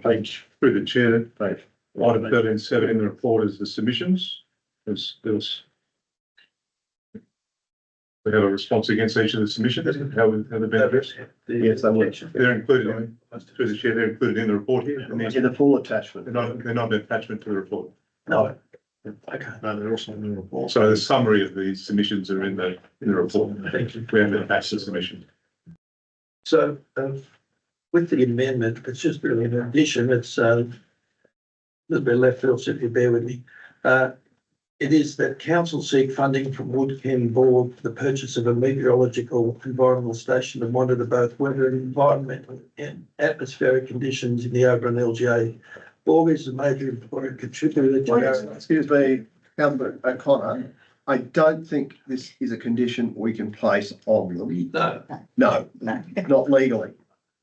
Page through the chair, Page. item 13.7 in the report is the submissions. We have a response against each of the submissions. How have they been addressed? Yes, they were. They're included through the chair. They're included in the report here. And In the full attachment. they're not an attachment to the report. No. Okay. No, they're also in the report. So the summary of the submissions are in the report. Thank you. We haven't attached the submission. So, with the amendment, it's just really an addition. It's a little bit left field, so if you bear with me. It is that council seek funding from Woodchem Board for the purchase of a meteorological environmental station to monitor both weather and environmental and atmospheric conditions in the Oberon LGA. Borg is a major employer contributor to Excuse me, Councillor O'Connor. I don't think this is a condition we can place on them. No, No, not legally.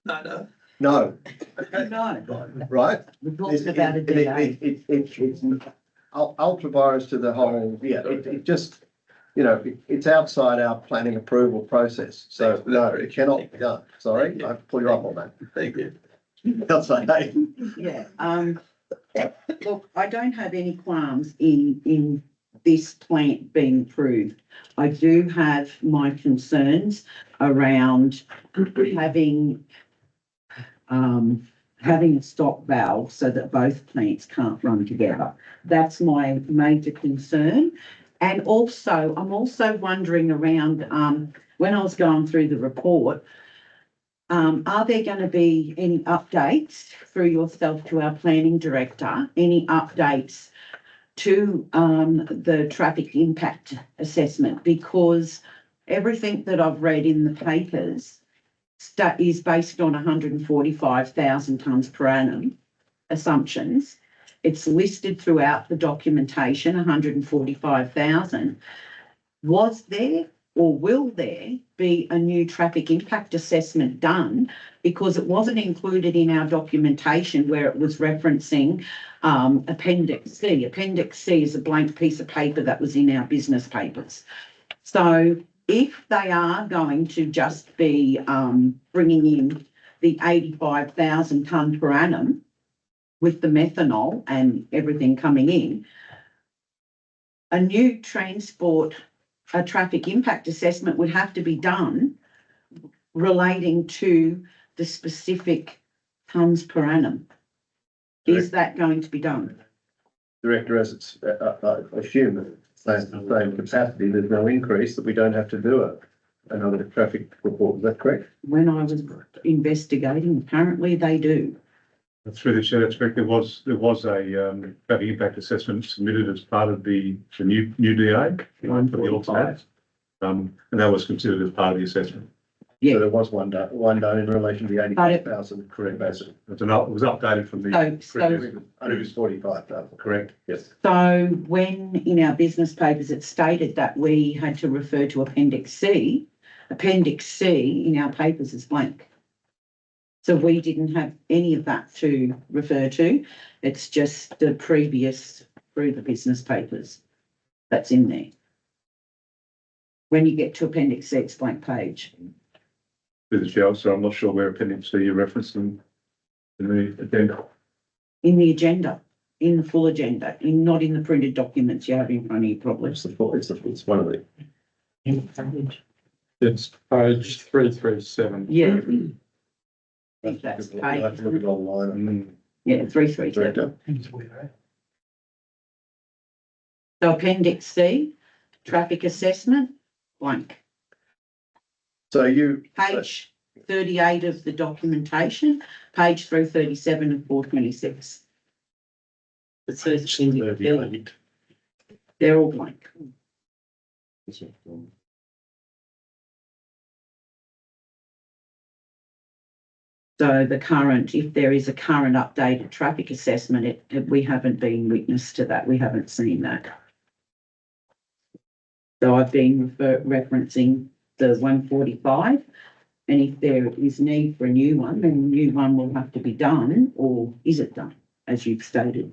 no. No, No, right? we're talking about a DA. It's ultra-virus to the whole, it just, it's outside our planning approval process. So no, it cannot be done. Sorry, I pull you up on that. Thank you. Councillor Hayden. Yeah, look, I don't have any qualms in this plant being approved. I do have my concerns around having having a stop valve so that both plants can't run together. That's my major concern. And also, I'm also wondering around, when I was going through the report, are there going to be any updates through yourself to our planning director? Any updates to the traffic impact assessment? Because everything that I've read in the papers is based on 145,000 tonnes per annum assumptions. It's listed throughout the documentation, 145,000. Was there or will there be a new traffic impact assessment done? Because it wasn't included in our documentation where it was referencing Appendix C. Appendix C is a blank piece of paper that was in our business papers. So if they are going to just be bringing in the 85,000 tonne per annum with the methanol and everything coming in, a new traffic impact assessment would have to be done relating to the specific tonnes per annum. Is that going to be done? Director, as it's, I assume it's the same capacity, there's no increase, that we don't have to do another traffic report, is that correct? When I was investigating, apparently they do. Through the chair, that's correct. There was a traffic impact assessment submitted as part of the new DA for the alternatives. And that was considered as part of the assessment. Yeah. So there was one done in relation to the 85,000, correct, basically. It was updated from the Previous 45,000. correct. Yes. So when in our business papers it stated that we had to refer to Appendix C in our papers is blank. So we didn't have any of that to refer to. It's just the previous through the business papers that's in there. When you get to Appendix C, it's blank page. Through the chair, so I'm not sure where Appendix C you're referencing in the addenda. In the agenda, in the full agenda, not in the printed documents you have in front of you probably. It's one of the. It's page 337. Yeah. I think that's I have to look at it online. Yeah, 337. Director, So Appendix C, traffic assessment, blank. so you. Page 38 of the documentation, page 337 and 426. It says they're all blank. So the current, if there is a current updated traffic assessment, we haven't been witness to that. We haven't seen that. So I've been referencing the 145. And if there is need for a new one, then a new one will have to be done, or is it done, as you've stated?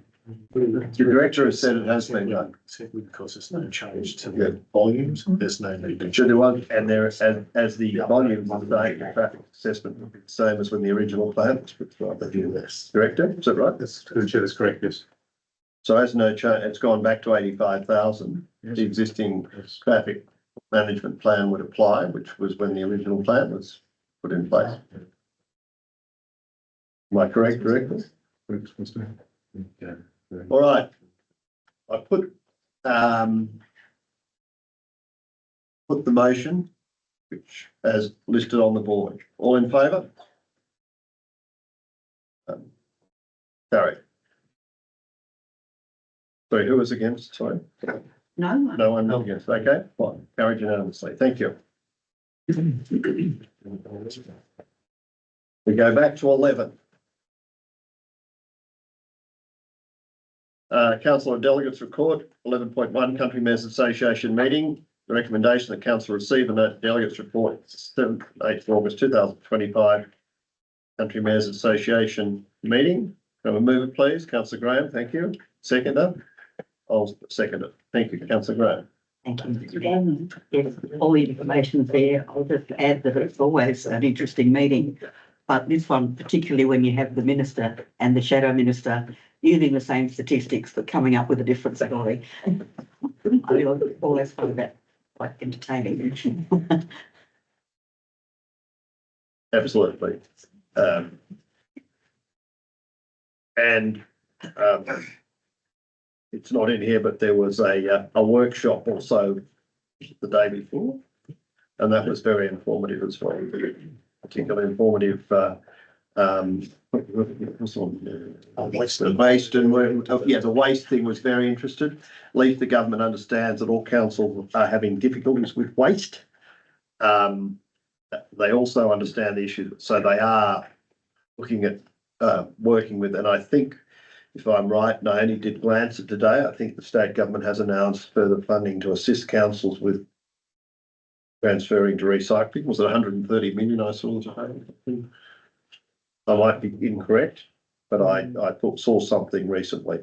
The director has said it has been done. Simply because there's no change to the volumes, there's no need to. So there was, and there, as the volume of the traffic assessment will be the same as when the original plan was put forward. They do this. Director, is that right? Through the chair, that's correct, yes. So as no change, it's gone back to 85,000. The existing traffic management plan would apply, which was when the original plan was put in place. Am I correct, Director? Yeah. All right. I put the motion, which as listed on the board. All in favour? Carried. Sorry, who was against? Sorry. No one. No one against. Okay, fine. Carried unanimously. Thank you. We go back to 11. Council of Delegates Report, 11.1 Country Mayors Association meeting. The recommendation that council receive and that delegates report 7th, 8th August 2025 Country Mayors Association meeting. Can I move it, please? Councillor Graham, thank you. Seconder? I'll second it. Thank you, Councillor Graham. Thank you, Mr. Chairman. Yes, all the information's there. I'll just add that it's always an interesting meeting. But this one, particularly when you have the minister and the shadow minister using the same statistics but coming up with a different story. I always find that quite entertaining. Absolutely. And it's not in here, but there was a workshop also the day before. And that was very informative as well, particularly informative, Waste. the waste and, the waste thing was very interested. Leaf, the government understands that all councils are having difficulties with waste. They also understand the issue, so they are looking at, working with, and I think, if I'm right, and I only did glance at today, I think the state government has announced further funding to assist councils with transferring to recycling. Was it 130 million I saw today? I might be incorrect, but I saw something recently.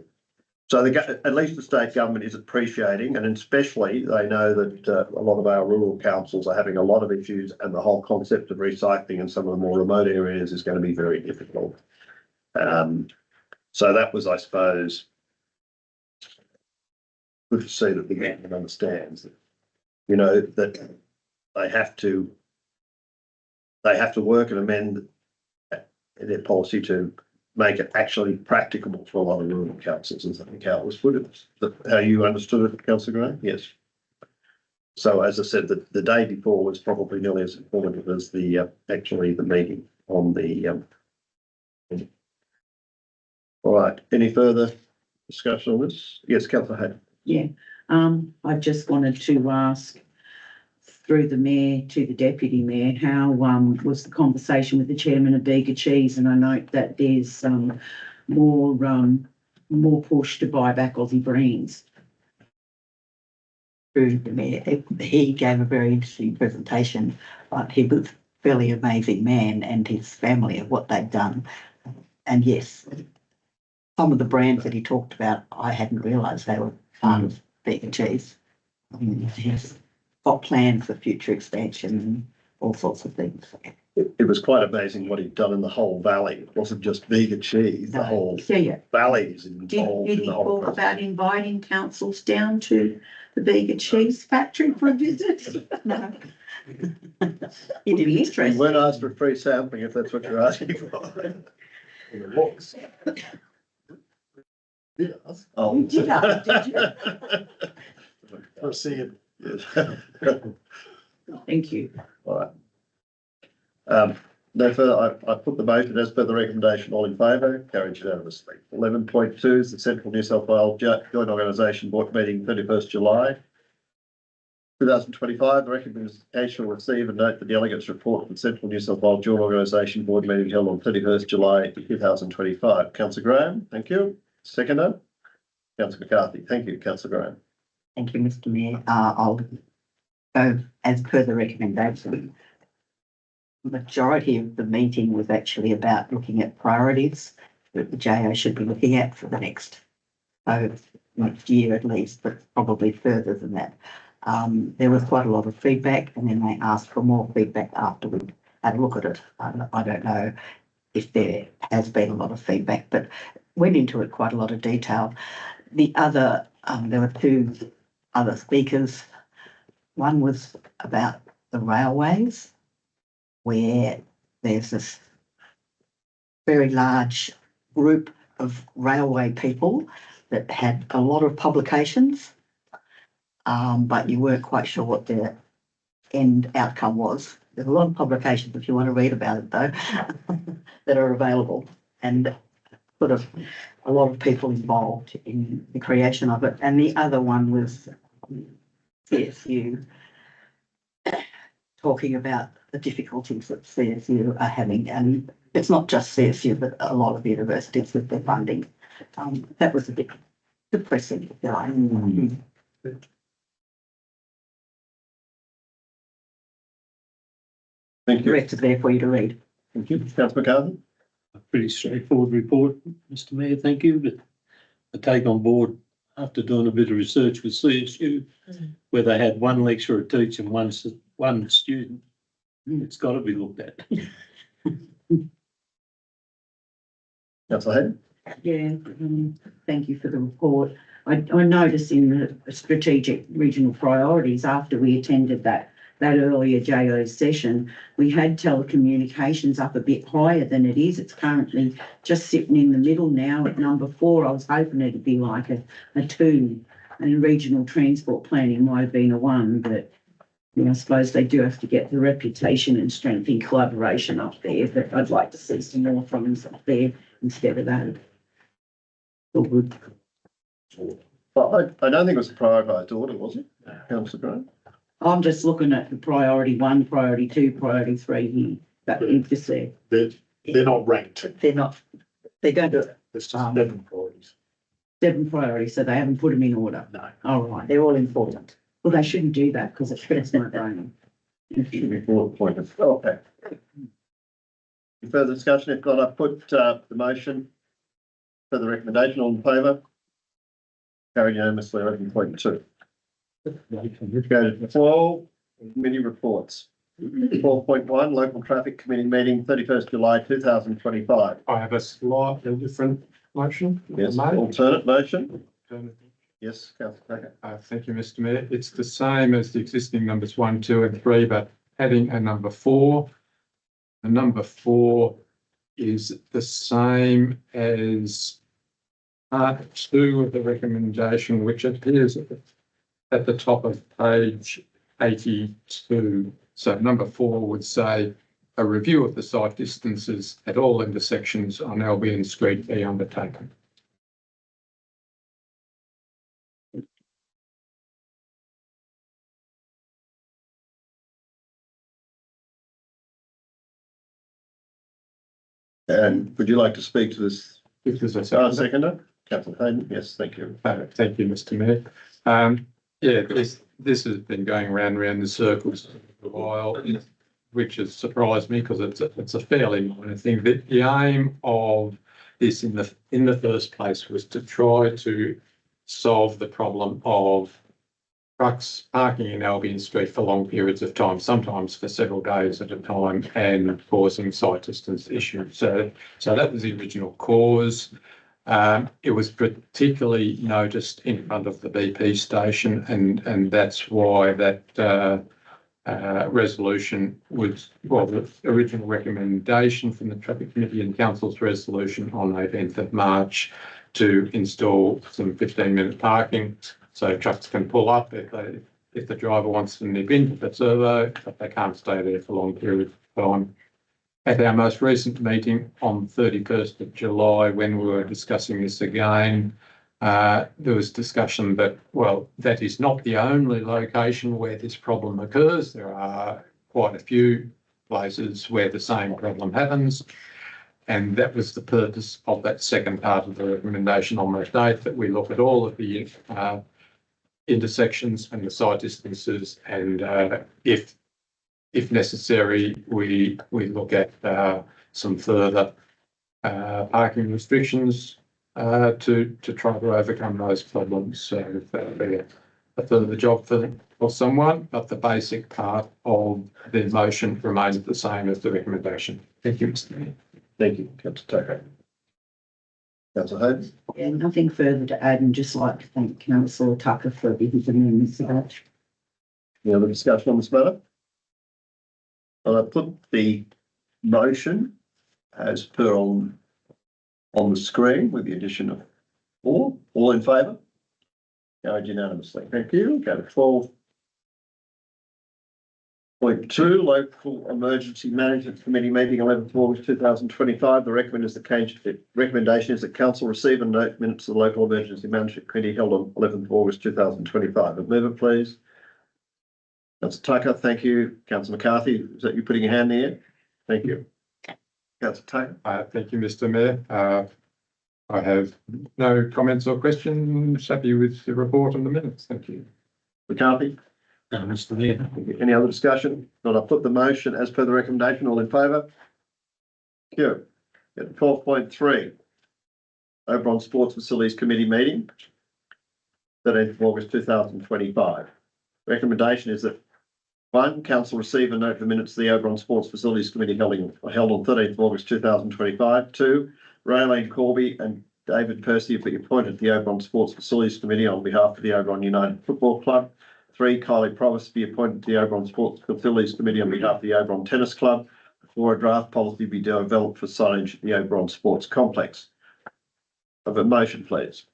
So at least the state government is appreciating, and especially they know that a lot of our rural councils are having a lot of issues, and the whole concept of recycling in some of the more remote areas is going to be very difficult. So that was, I suppose, good to see that the government understands that, you know, that they have to work and amend their policy to make it actually practicable for a lot of rural councils, as I think how it was put. How you understood it, Councillor Graham? Yes. So as I said, the day before was probably nearly as informative as the actually the meeting on the. All right. Any further discussion on this? Yes, Councillor Hayden. Yeah, I just wanted to ask through the mayor to the deputy mayor, how was the conversation with the chairman of Bega Cheese? And I note that there's more push to buy back Aussie Greens. Through the mayor, he gave a very interesting presentation, but he was a fairly amazing man and his family of what they've done. And yes, some of the brands that he talked about, I hadn't realised they were part of Bega Cheese. I mean, he's got plans for future expansion and all sorts of things. It was quite amazing what he'd done in the whole valley. It wasn't just Bega Cheese, the whole valley is involved Did in he the whole talk process. about inviting councils down to the Bega Cheese factory for a visit? No. It'd be You interesting. weren't asked for free sampling if that's what you're asking for. Oh. You did ask, did you? Proceed. Yes. Thank you. All right. No further, I put the motion as per the recommendation, all in favour, carried unanimously. 11.2 is the Central New South Wales Joint Organisation Board meeting 31st July 2025. The recommendation will receive and note the delegates report for the Central New South Wales Joint Organisation Board meeting held on 31st July 2025. Councillor Graham, thank you. Seconder, Councillor McCarthy. Thank you, Councillor Graham. Thank you, Mr. Mayor. I'll go as per the recommendation. The majority of the meeting was actually about looking at priorities that the JO should be looking at for the next year at least, but probably further than that. There was quite a lot of feedback, and then they asked for more feedback after we had a look at it. I don't know if there has been a lot of feedback, but went into it quite a lot of detail. The other, there were two other speakers. One was about the railways, where there's this very large group of railway people that had a lot of publications, but you weren't quite sure what their end outcome was. There's a lot of publications, if you want to read about it though, that are available, and sort of a lot of people involved in the creation of it. And the other one was CSU talking about the difficulties that CSU are having, and it's not just CSU, but a lot of universities with their funding. That was a bit depressing, if you like. Thank The you. rest is there for you to read. Thank you. Councillor McCarthy. A pretty straightforward report, Mr. Mayor, thank you, but I take on board after doing a bit of research with CSU, where they had one lecturer teaching one student. It's got to be looked at. Councillor Hayden. Yeah, thank you for the report. I noticed in the strategic regional priorities, after we attended that that earlier JO session, we had telecommunications up a bit higher than it is. It's currently just sitting in the middle now at number 4. I was hoping it'd be like a 2, and regional transport planning might have been a 1, but I suppose they do have to get the reputation and strength in collaboration up there, but I'd like to see some more from them up there instead of that. All good. Well, I don't think it was a prioritised order, was it, Councillor Graham? I'm just looking at the priority 1, priority 2, priority 3 here, that is just there. They're not ranked. They're not, they don't do it. It's just 7 priorities. 7 priorities, so they haven't put them in order. No. All right, they're all important. Well, they shouldn't do that because it stress my brain. Should be bullet pointed. Okay. Any further discussion? If not, I put the motion for the recommendation. All in favour? Carried unanimously, 11.2. Go to 12, committee reports. 4.1, local traffic committee meeting, 31st July 2025. I have a slightly different motion. Yes, May. alternate motion. Yes, Councillor Tucker. Thank you, Mr Mayor. It's the same as the existing numbers 1, 2 and 3, but adding a number 4. The number 4 is the same as part 2 of the recommendation, which appears at the top of page 82. So number 4 would say a review of the site distances at all intersections on Albion Street be undertaken. And would you like to speak to this? If there's a second. Seconder? Councillor Hayden, yes, thank you. Thank you, Mr Mayor. Yeah, this has been going round the circles for a while, which has surprised me because it's a fairly minor thing. The aim of this in the first place was to try to solve the problem of trucks parking in Albion Street for long periods of time, sometimes for several days at a time, and causing site distance issues. So that was the original cause. It was particularly noticed in front of the BP station, and that's why that resolution was, well, the original recommendation from the Traffic Committee and Council's resolution on 18th of March to install some 15-minute parking so trucks can pull up if the driver wants to nip into the servo, but they can't stay there for long periods of time. At our most recent meeting on 31st of July, when we were discussing this again, there was discussion that, well, that is not the only location where this problem occurs. There are quite a few places where the same problem happens. And that was the purpose of that second part of the recommendation on that date, that we look at all of the intersections and the site distances, and if necessary, we look at some further parking restrictions to try to overcome those problems. So that'll be a further job for someone, but the basic part of the motion remains the same as the recommendation. Thank you, Mr Mayor. Thank you, Councillor Tucker. Councillor Hayden? Yeah, nothing further to add, and just like to thank Councillor Tucker for his amendments to that. Any other discussion on this matter? I'll put the motion as per on the screen with the addition of 4. All in favour? Carried unanimously. Thank you. Go to 12.2, Local Emergency Management Committee meeting 11th August 2025. The recommendation is that Council receive and note minutes of the Local Emergency Management Committee held on 11th August 2025. But move it, please. Councillor Tucker, thank you. Councillor McCarthy, is that you putting your hand in the air? Thank you. Councillor Tucker. Thank you, Mr Mayor. I have no comments or questions. Happy with the report on the minutes. Thank you. McCarthy. Mr Mayor. Any other discussion? Not, I'll put the motion as per the recommendation. All in favour? Thank you. At 12.3, Oberon Sports Facilities Committee meeting, 13th of August 2025. Recommendation is that 1, Council receive and note the minutes of the Oberon Sports Facilities Committee held on 13th of August 2025. 2, Raylene Corby and David Percy be appointed to the Oberon Sports Facilities Committee on behalf of the Oberon United Football Club. 3, Kylie Provis be appointed to the Oberon Sports Facilities Committee on behalf of the Oberon Tennis Club. 4, a draft policy be developed for signage at the Oberon Sports Complex. Have a motion, please.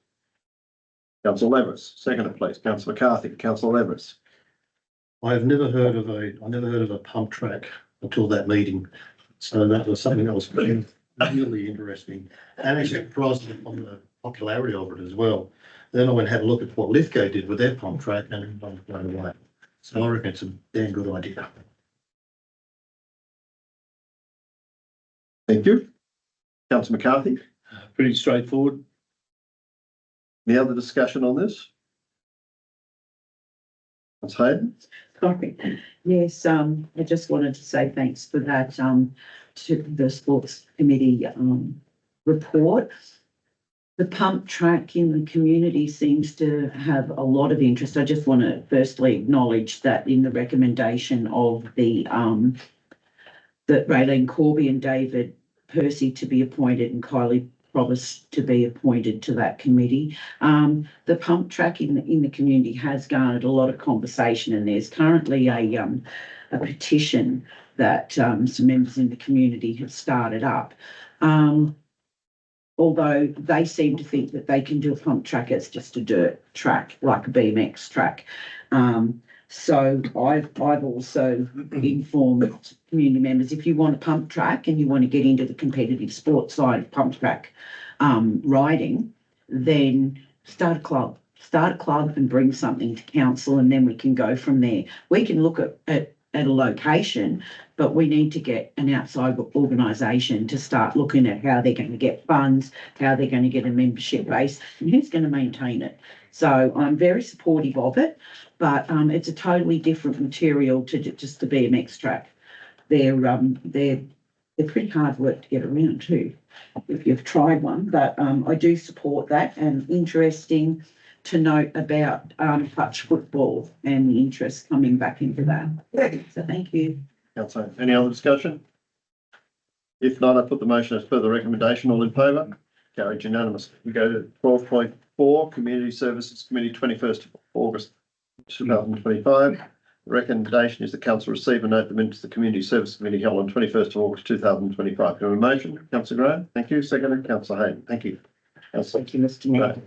Councillor Leveris, seconder, please. Councillor McCarthy, Councillor Leveris. I've never heard of a pump track until that meeting. So that was something that was really interesting and actually surprised me on the popularity of it as well. Then I went and had a look at what Lithgow did with their pump track and I was blown away. So I reckon it's a damn good idea. Thank you. Councillor McCarthy, Pretty straightforward. any other discussion on this? Councillor Hayden? Sorry. Yes, I just wanted to say thanks for that, to the sports committee, report. The pump track in the community seems to have a lot of interest. I just want to firstly acknowledge that in the recommendation of that Raylene Corby and David Percy to be appointed and Kylie Provis to be appointed to that committee. The pump track in the community has garnered a lot of conversation, and there's currently a petition that some members in the community have started up. Although they seem to think that they can do a pump track as just a dirt track, like a BMX track. So I've also informed community members, if you want a pump track and you want to get into the competitive sports side of pump track riding, then start a club and bring something to council, and then we can go from there. We can look at a location, but we need to get an outside organisation to start looking at how they're going to get funds, how they're going to get a membership base, and who's going to maintain it. So I'm very supportive of it, but it's a totally different material to just the BMX track. They're pretty hard work to get around too, if you've tried one. But I do support that, and interesting to note about touch football and the interest coming back into that. So thank you. Councillor, any other discussion? If not, I put the motion as per the recommendation. All in favour? Carried unanimously. We go to 12.4, Community Services Committee, 21st of August 2025. The recommendation is the council receive and note the minutes of the Community Services Committee held on 21st of August 2025. Can I have a motion? Councillor Graham, thank you. Second, Councillor Hayden, thank you. Councillor Thank you, Mr Mayor.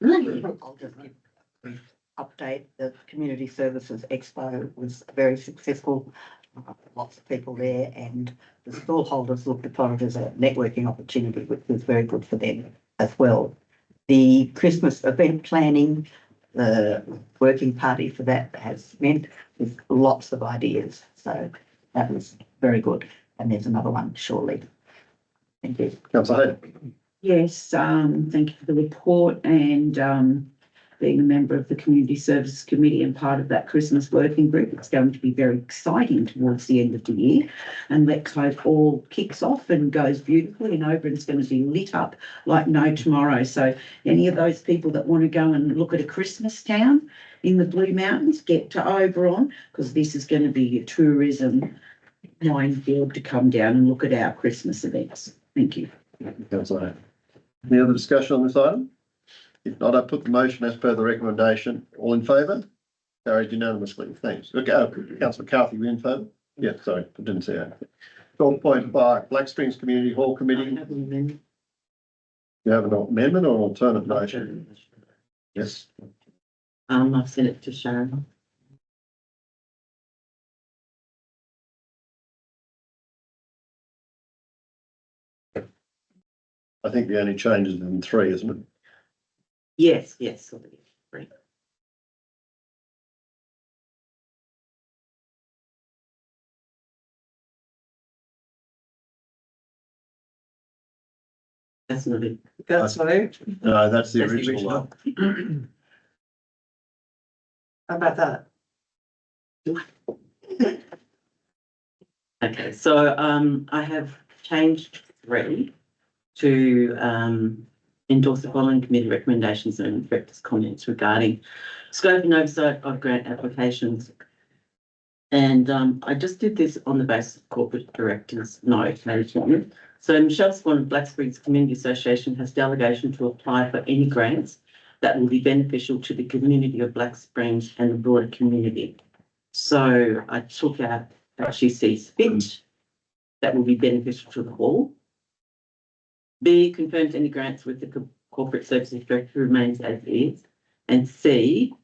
I'll just give a brief update. The Community Services Expo was very successful. Lots of people there, and the stall holders looked upon it as a networking opportunity, which was very good for them as well. The Christmas event planning, the working party for that has meant with lots of ideas. So that was very good. And there's another one shortly. Thank you. Councillor Hayden. Yes, thank you for the report, and being a member of the Community Services Committee and part of that Christmas working group, it's going to be very exciting towards the end of the year. And Let's Hope all kicks off and goes beautifully, and Oberon's going to be lit up like no tomorrow. So any of those people that want to go and look at a Christmas town in the Blue Mountains, get to Oberon, because this is going to be a tourism minefield to come down and look at our Christmas events. Thank you. Councillor Hayden. Any other discussion on this item? If not, I put the motion as per the recommendation. All in favour? Carried unanimously. Thanks. Okay, Councillor McCarthy, you in favour? Yeah, sorry, I didn't see that. 12.5, Black Springs Community Hall Committee. You have an amendment or an alternate motion? Yes. I've sent it to Sharon. I think the only change is in 3, isn't it? Yes, yes. Right. That's not it. That's right. No, that's the That's the original one. How about that? Okay, so I have changed 3 to endorse the following committee recommendations and directors' comments regarding scope and oversight of grant applications. And I just did this on the basis of corporate directors' note. So Michelle Swan of Black Springs Community Association has delegation to apply for any grants that will be beneficial to the community of Black Springs and the broader community. So I took out how she sees fit, that will be beneficial to the whole. B, confirms any grants with the corporate services director remains as is. And C,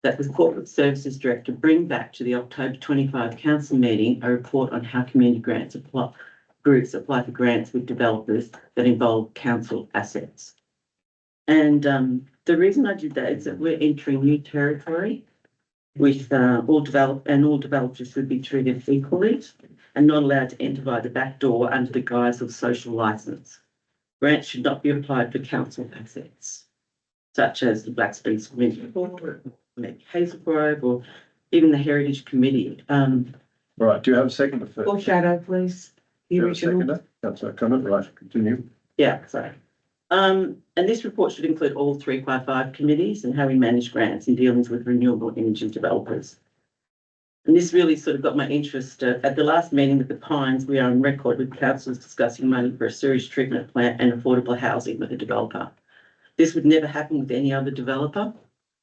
that the corporate services director bring back to the October 25 council meeting a report on how community grants groups apply for grants with developers that involve council assets. And the reason I did that is that we're entering new territory with all developers should be treated equally and not allowed to enter via the back door under the guise of social license. Grants should not be applied for council assets, such as the Black Springs Community Board, Hazel Grove, or even the Heritage Committee. Right, do you have a second or first? Foreshadow, please. Do The you have a original. seconder? Councillor Connor, right, continue. Yeah, sorry. And this report should include all 355 committees and how we manage grants in dealings with renewable energy developers. And this really sort of got my interest. At the last meeting with the Pines, we are on record with councillors discussing money for a sewage treatment plant and affordable housing with a developer. This would never happen with any other developer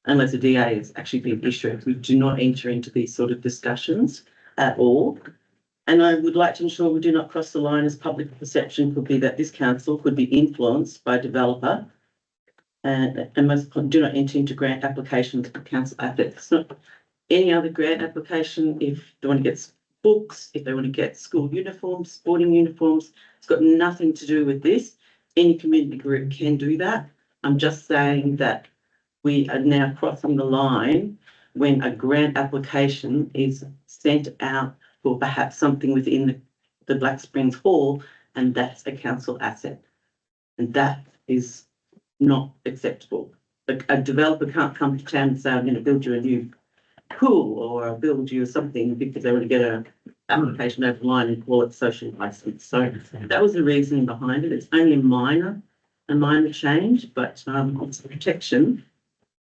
unless a DA has actually been issued. We do not enter into these sort of discussions at all. And I would like to ensure we do not cross the line, as public perception could be that this council could be influenced by a developer and must do not enter into grant applications for council assets. It's not any other grant application. If they want to get books, if they want to get school uniforms, sporting uniforms, it's got nothing to do with this. Any community group can do that. I'm just saying that we are now crossing the line when a grant application is sent out for perhaps something within the Black Springs Hall, and that's a council asset. And that is not acceptable. A developer can't come to town and say, I'm going to build you a new pool or I'll build you something because they want to get an application over the line and call it social license. So that was the reasoning behind it. It's only a minor change, but it's a protection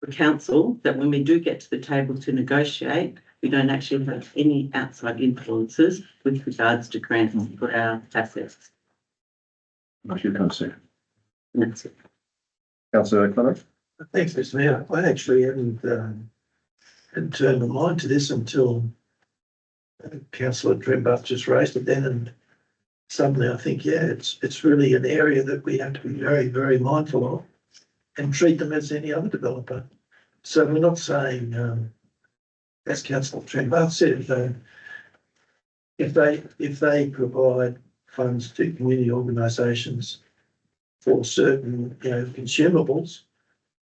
for council that when we do get to the table to negotiate, we don't actually have any outside influences with regards to grants for our assets. What's your concern? And that's it. Councillor Connor? Thanks, Mr Mayor. I actually hadn't turned my mind to this until Councillor Trembath just raised it then, and suddenly I think, yeah, it's really an area that we have to be very, very mindful of and treat them as any other developer. So we're not saying, as Councillor Trembath said, if they provide funds to community organisations for certain, consumables,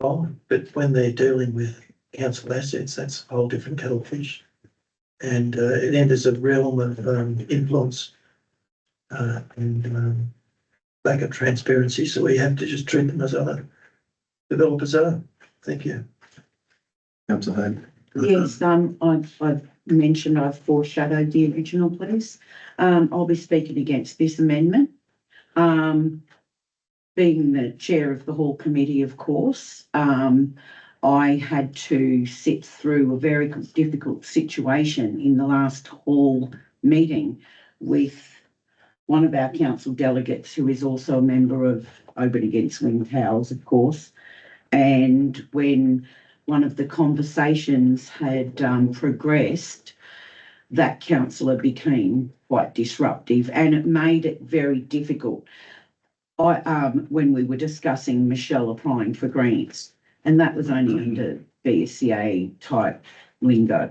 fine. But when they're dealing with council assets, that's a whole different kettle of fish. And it enters a realm of influence and lack of transparency. So we have to just treat them as other developers are. Thank you. Councillor Hayden? Yes, I've mentioned I've foreshadowed the original, please. I'll be speaking against this amendment. Being the chair of the Hall Committee, of course, I had to sit through a very difficult situation in the last Hall meeting with one of our council delegates who is also a member of Open Against Wind Towers, of course. And when one of the conversations had progressed, that councillor became quite disruptive and it made it very difficult. When we were discussing Michelle applying for grants, and that was only under BSCA type lingo.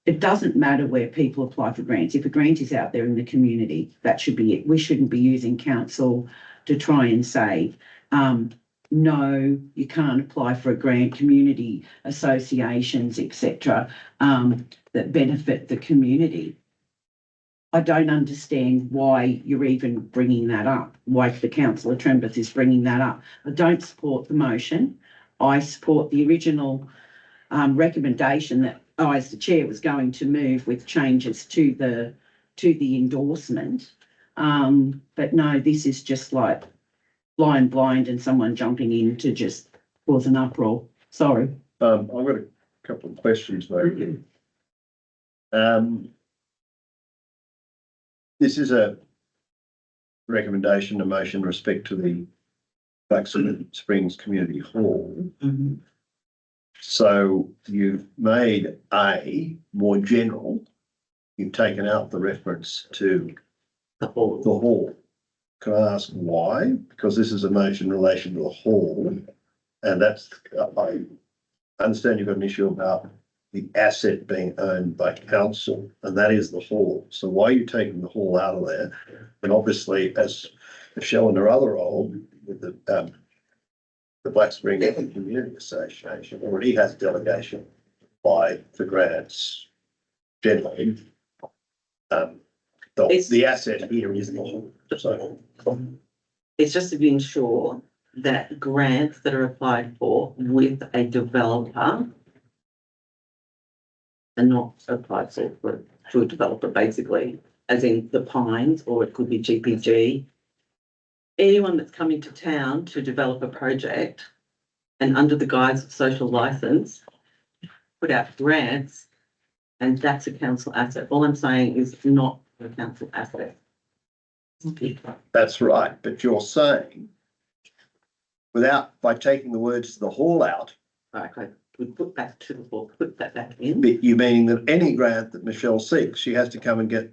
It doesn't matter where people apply for grants. If a grant is out there in the community, that should be it. We shouldn't be using council to try and say, no, you can't apply for a grant, community associations, etc., that benefit the community. I don't understand why you're even bringing that up, why the Councillor Trembath is bringing that up. I don't support the motion. I support the original recommendation that I, as the chair, was going to move with changes to the endorsement. But no, this is just like blind and someone jumping in to just cause an uproar. Sorry. I've got a couple of questions though. This is a recommendation, a motion in respect to the Black Springs Community Hall. Mhm. So you've made A more general. You've taken out the reference to The hall. the hall. Can I ask why? Because this is a motion in relation to the hall. And that's, I understand you've got an issue about the asset being owned by council, and that is the hall. So why are you taking the hall out of there? And obviously, as Michelle in her other role with the Black Springs Community Association already has delegation for grants generally. The asset here is the hall, so. It's just to ensure that grants that are applied for with a developer are not applied for to a developer, basically, as in the Pines, or it could be GPG. Anyone that's coming to town to develop a project and under the guise of social license, put out grants, and that's a council asset. All I'm saying is not a council asset. That's right, but you're saying by taking the words to the hall out, Right, we put that to the board, put that back in. but you meaning that any grant that Michelle seeks, she has to come and get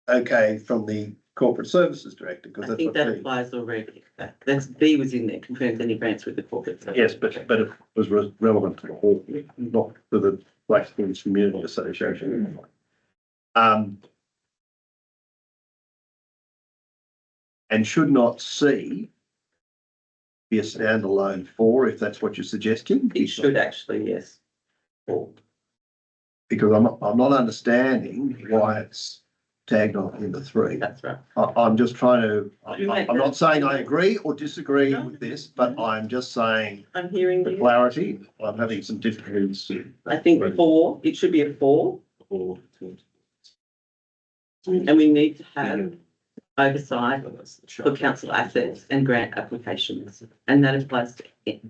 okay from the corporate services director, because I that's think what that B. applies already. That's B was in there, confirms any grants with the corporate. Yes, but it was relevant to the hall, not to the Black Springs Community Association. And should not C be a standalone for, if that's what you're suggesting? It should actually, yes. Because I'm not understanding why it's tagged on into 3. That's right. I'm just trying to, You make I'm not that- saying I agree or disagree No. with this, but I'm just saying I'm hearing for you. clarity, I'm having some difficulties. I think 4, it should be a 4, and we need to have oversight for council assets and grant applications, and that applies to it.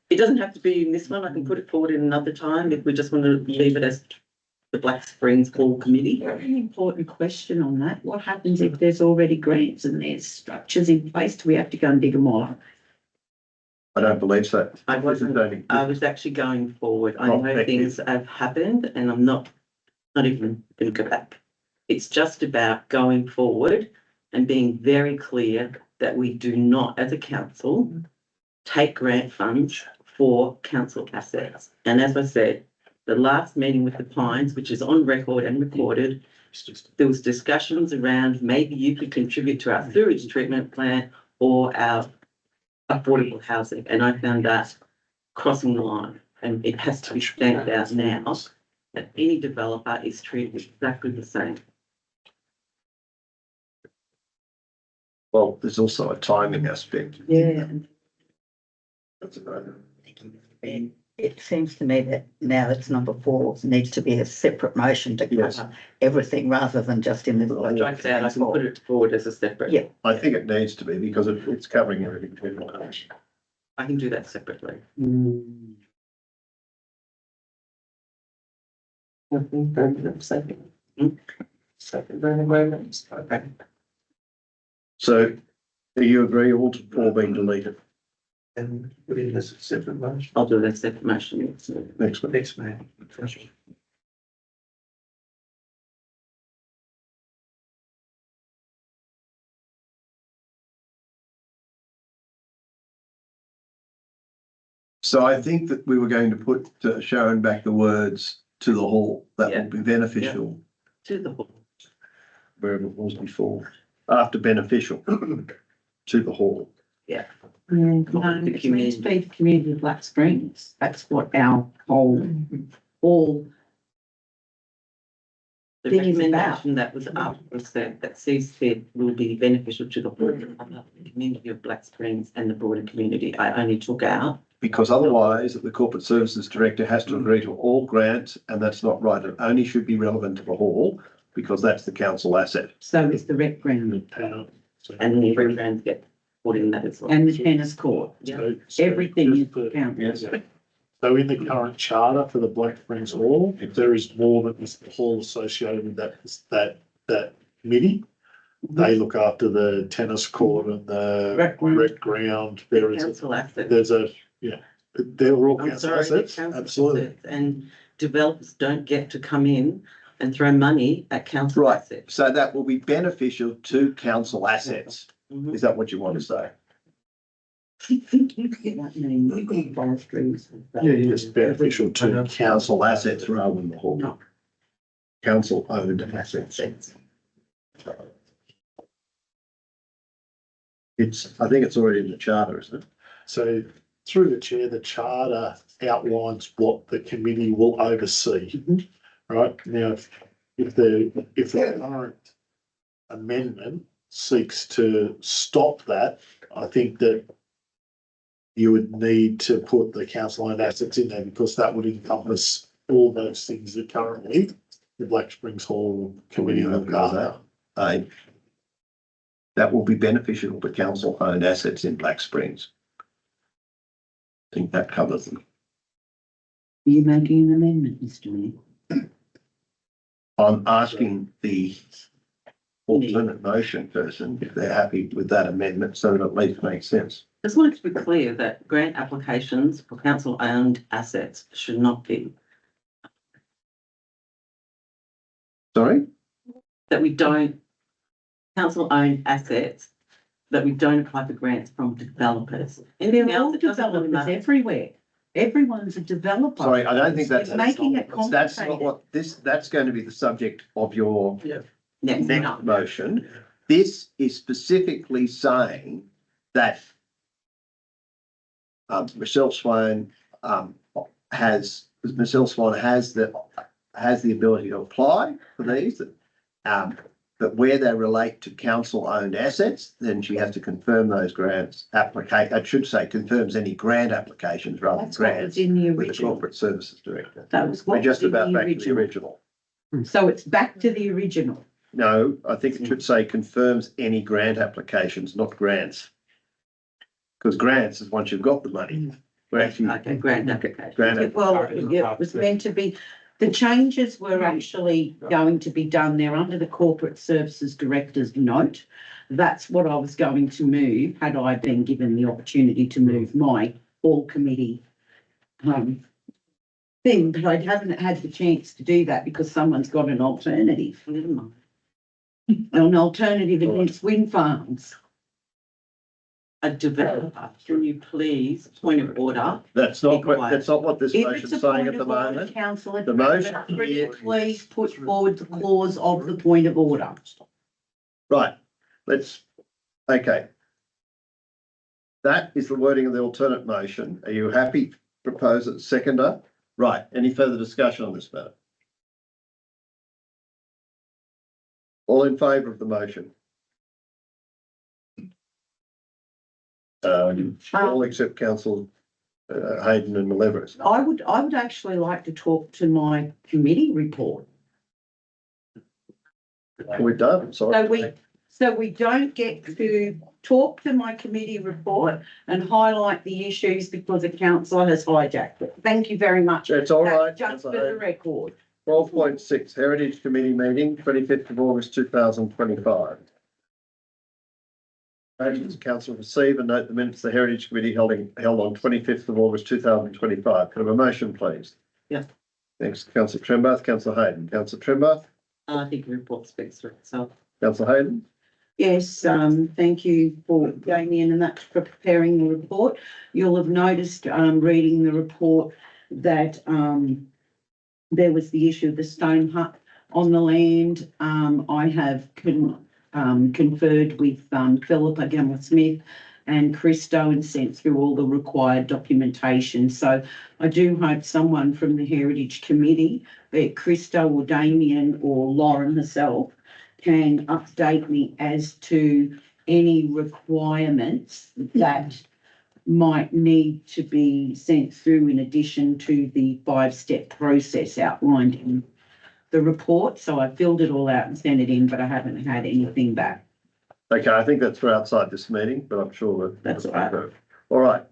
It doesn't have to be in this one. I can put it forward in another time if we just want to leave it as the Black Springs Hall Committee. Very important question on that. What happens if there's already grants and there's structures in place? Do we have to go and dig them all up? I don't believe so. I wasn't, I was actually going forward. I know things have happened and I'm not even going to go back. It's just about going forward and being very clear that we do not, as a council, take grant funds for council assets. And as I said, the last meeting with the Pines, which is on record and recorded, there was discussions around maybe you could contribute to our sewage treatment plant or our affordable housing. And I found that crossing the line, and it has to be stamped out now that any developer is treated exactly the same. Well, there's also a timing aspect. Yeah. That's about it. It seems to me that now it's number 4, needs to be a separate motion to Yes. cover everything rather than just in the. I tried that, I can put it forward as a separate. Yeah. I think it needs to be because it's covering everything. I can do that separately. Okay. So do you agree all to 4 being deleted? And put in this separate motion. I'll do that separate motion. Next one. Next man. So I think that we were going to put Sharon back the words to the hall. That Yeah. would be beneficial To the hall. wherever it was before, after beneficial to the hall. No, The it's meant to be the community of Black Springs. That's what our whole, all, The Thing is recommendation that was up was that CSFID will be beneficial to the broader community of Black Springs and the broader community. I only took out. Because otherwise, the corporate services director has to agree to all grants, and that's not right. It only should be relevant to the hall because that's the council asset. so is the rec ground And the grants get put in that as well. and the tennis court. Yeah. Everything is Just counted. Yes. So in the current charter for the Black Springs Hall, if there is more than this hall associated with that committee, They look after the tennis court and the Rec ground. rec ground. There is, Council assets. there's a, yeah, they're all I'm council sorry, they're assets, council absolutely. assets, and developers don't get to come in and throw money at council Right. assets. So that will be beneficial to council assets. Mhm. Is that what you want to say? That means forestries. It's beneficial to Council assets rather than the whole. Council owned assets. I think it's already in the charter, isn't it? So through the chair, the charter outlines what the committee will oversee. Mhm. Right, now, if the current amendment seeks to stop that, I think that you would need to put the council owned assets in there, because that would encompass all those things that currently the Black Springs Hall committee look after. That will be beneficial to council owned assets in Black Springs. I think that covers them. Are you making an amendment, Mr. Mayor? I'm asking the alternate motion person if they're happy with that amendment, so it at least makes sense. Just wanted to be clear that grant applications for council owned assets should not be, Sorry? that we don't, council owned assets, that we don't apply for grants from developers. Anything They're all else, it doesn't really developers matter. everywhere. Everyone's a developer. Sorry, I don't think that's. You're making it That's not complicated. what that's going to be the subject of your Next, next motion. This is specifically saying that Michelle Swan has the ability to apply for these, but where they relate to council-owned assets, then she has to confirm those grants I should say confirms any grant applications rather than That's what was grants in the with the original. Corporate Services Director. That was We're what was just in about the back to the original. original. So it's back to the original. No, I think it should say confirms any grant applications, not grants. Because grants is once you've got the money. We're actually. okay, grant application. Grant Well, it was meant to be, the changes were actually going to be done there under the Corporate Services Director's note. That's what I was going to move, had I been given the opportunity to move my all committee thing, but I haven't had the chance to do that because someone's got an alternative. Never mind. An alternative against wind farms. A developer, can you please, point of order, That's not what this If motion's it's a saying point at the of order, moment. councillor, The motion could you here- please put forward the clause of the point of order. Right, okay. That is the wording of the alternate motion. Are you happy to propose it, seconder? Right, any further discussion on this matter? All in favour of the motion? All except council Hayden and Maleveris. I would actually like to talk to my committee report. We're done, sorry. So we don't get to talk to my committee report and highlight the issues because the council has hijacked it. Thank you very much. It's all right. Just for the record. 12.6 Heritage Committee meeting, 25th of August 2025. Motions council receive and note the minutes of the Heritage Committee held on 25th of August 2025. Can I have a motion, please? Yeah. Thanks, councillor Trembath. Councillor Hayden. Councillor Trembath. I think the report speaks for itself. Councillor Hayden. Yes, thank you for Damien and that for preparing the report. You'll have noticed, reading the report that, there was the issue of the stone hut on the land. I have conferred with, Philippa Gamble-Smith and Christo and sent through all the required documentation. So I do hope someone from the Heritage Committee, be it Christo or Damien or Lauren herself, can update me as to any requirements that might need to be sent through in addition to the 5-step process outlined in the report. So I filled it all out and sent it in, but I haven't had anything back. Okay, I think that's for outside this meeting, but I'm sure that. That's all right. All right.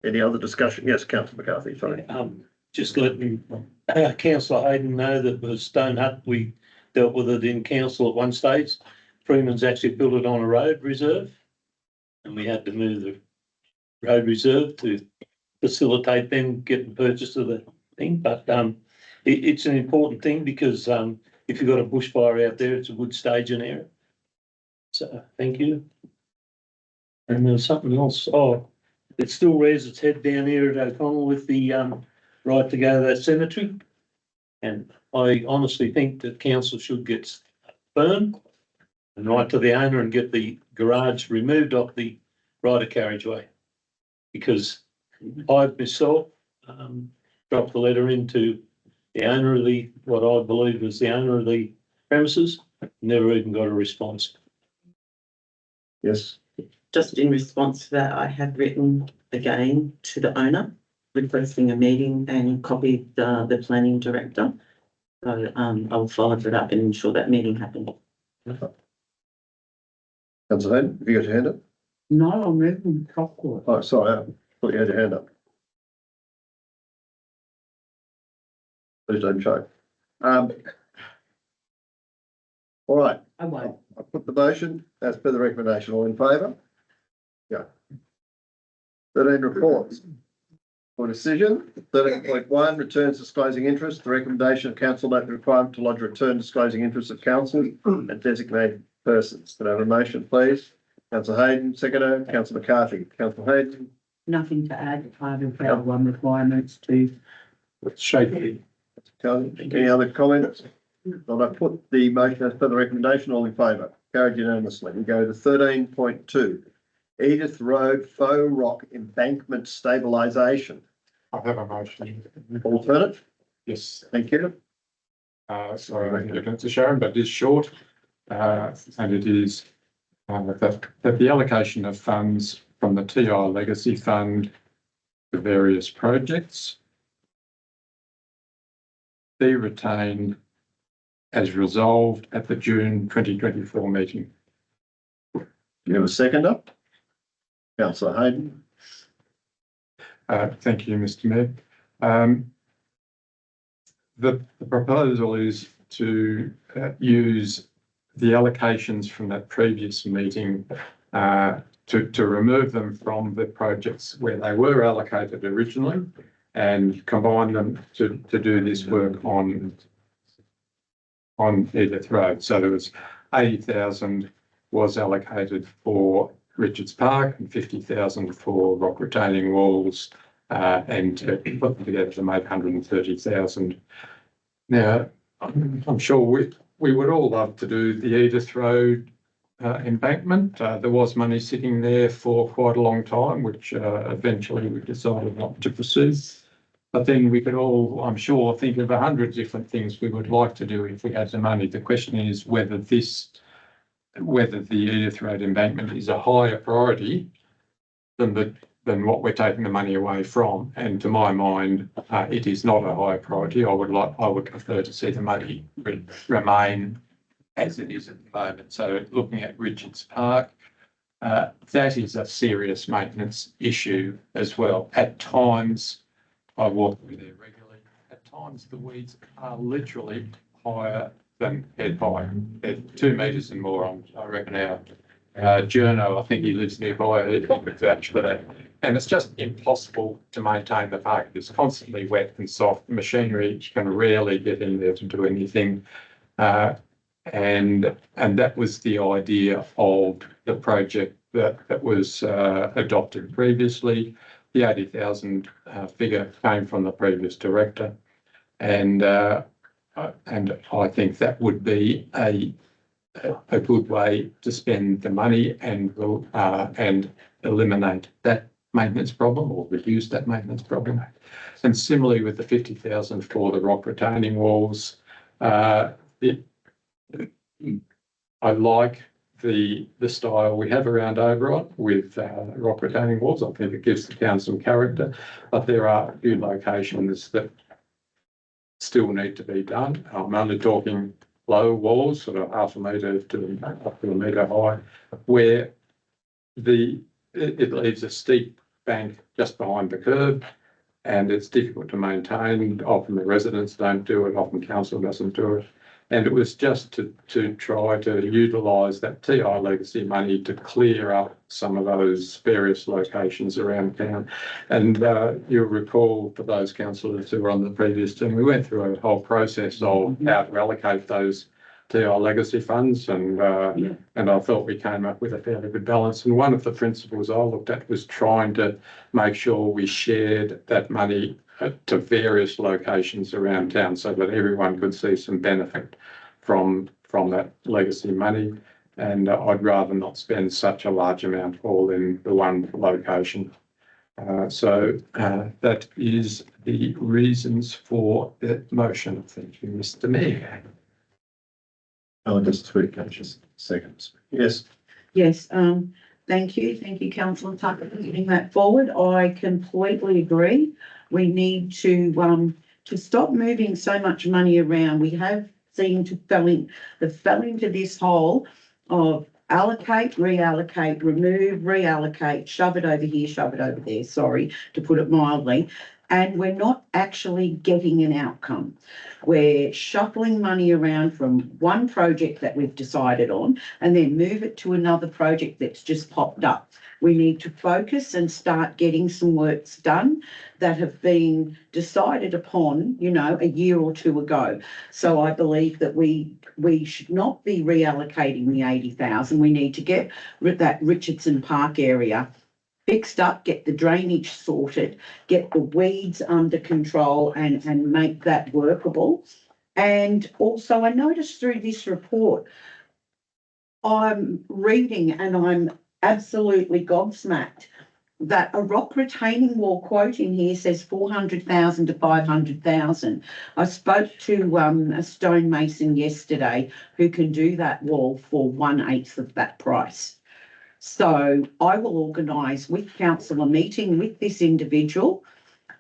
Any other discussion? Yes, councillor McCarthy, sorry. Just letting councillor Hayden know that the stone hut, we dealt with it in council at one stage. Freeman's actually built it on a road reserve. And we had to move the road reserve to facilitate them getting purchase of the thing. But it's an important thing because if you've got a bushfire out there, it's a good staging area. So thank you. And there's something else. Oh, it still rears its head down here at O'Connell with the right to go to that cemetery. And I honestly think that council should get firm and write to the owner and get the garage removed off the right of carriageway. Because I myself dropped the letter into the owner of the, what I believe is the owner of the premises, never even got a response. Yes. Just in response to that, I have written again to the owner requesting a meeting and copied the planning director. So I'll follow that up and ensure that meeting happened. Councillor Hayden, have you got your hand up? No, I'm reading properly. Oh, sorry, I thought you had your hand up. Please don't choke. All right, I won't. I put the motion as per the recommendation. All in favour? Yeah. 13 reports. For decision, 13.1 returns disclosing interest. The recommendation of council note the requirement to lodge return disclosing interest of council and designated persons. Can I have a motion, please? Councillor Hayden, seconder. Councillor McCarthy. Councillor Hayden. Nothing to add, part of our one requirements to. Shaky. Any other comments? Well, I put the motion as per the recommendation. All in favour? Carried unanimously. We go to 13.2. Edith Road faux rock embankment stabilisation. I have a motion. Alternate? Yes. Thank you. Sorry, I didn't give it to Sharon, but it is short. And it is that the allocation of funds from the TI Legacy Fund for various projects be retained as resolved at the June 2024 meeting. Do you have a seconder? Councillor Hayden. Thank you, Mr. Mayor. The proposal is to use the allocations from that previous meeting to remove them from the projects where they were allocated originally and combine them to do this work on Edith Road. So there was 80,000 was allocated for Richards Park and 50,000 for rock retaining walls, and to put them together to make 130,000. Now, I'm sure we would all love to do the Edith Road embankment. There was money sitting there for quite a long time, which eventually we decided not to pursue. But then we could all, I'm sure, think of 100 different things we would like to do if we had the money. The question is whether the Edith Road embankment is a higher priority than what we're taking the money away from. And to my mind, it is not a high priority. I would prefer to see the money remain as it is at the moment. So looking at Richards Park, that is a serious maintenance issue as well. At times, I walk through there regularly. At times, the weeds are literally higher than head high. They're 2 metres and more, I reckon. Our Journo, I think he lives nearby, he could vouch for that. And it's just impossible to maintain the park. It's constantly wet and soft. Machinery can rarely get in there to do anything. And that was the idea of the project that was adopted previously. The 80,000 figure came from the previous director, and I think that would be a good way to spend the money and eliminate that maintenance problem or reduce that maintenance problem. And similarly with the 50,000 for the rock retaining walls, I like the style we have around Oberon with rock retaining walls. I think it gives the town some character, but there are a few locations that still need to be done. I'm only talking low walls, sort of half a metre up to a metre high, where it leaves a steep bank just behind the curb, and it's difficult to maintain. Often the residents don't do it, often council doesn't do it. And it was just to try to utilise that TI legacy money to clear up some of those various locations around town. And you'll recall, for those councillors who were on the previous term, we went through a whole process of how to allocate those TI legacy funds, and I thought we came up with a fairly good balance. And one of the principles I looked at was trying to make sure we shared that money to various locations around town so that everyone could see some benefit from that legacy money. And I'd rather not spend such a large amount all in the one location. So that is the reasons for the motion. Thank you, Mr. Mayor. Oh, just 3 seconds. Yes. Yes, thank you. Thank you, councillor Tucker, for getting that forward. I completely agree. We need to stop moving so much money around. We have seemed to fell into this hole of allocate, reallocate, remove, reallocate, shove it over here, shove it over there, sorry, to put it mildly. And we're not actually getting an outcome. We're shuffling money around from one project that we've decided on and then move it to another project that's just popped up. We need to focus and start getting some works done that have been decided upon, you know, a year or two ago. So I believe that we should not be reallocating the 80,000. We need to get that Richardson Park area fixed up, get the drainage sorted, get the weeds under control and make that workable. And also I noticed through this report, I'm reading and I'm absolutely gobsmacked that a rock retaining wall quote in here says 400,000 to 500,000. I spoke to a stonemason yesterday who can do that wall for 1/8 of that price. So I will organise with council a meeting with this individual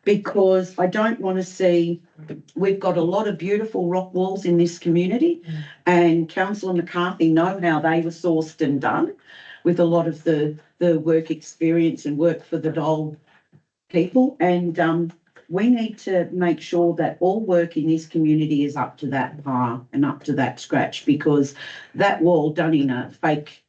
because I don't want to see, we've got a lot of beautiful rock walls in this community and Councillor McCarthy know how they were sourced and done with a lot of the work experience and work for the Dole people. And we need to make sure that all work in this community is up to that par and up to that scratch, because that wall done in a fake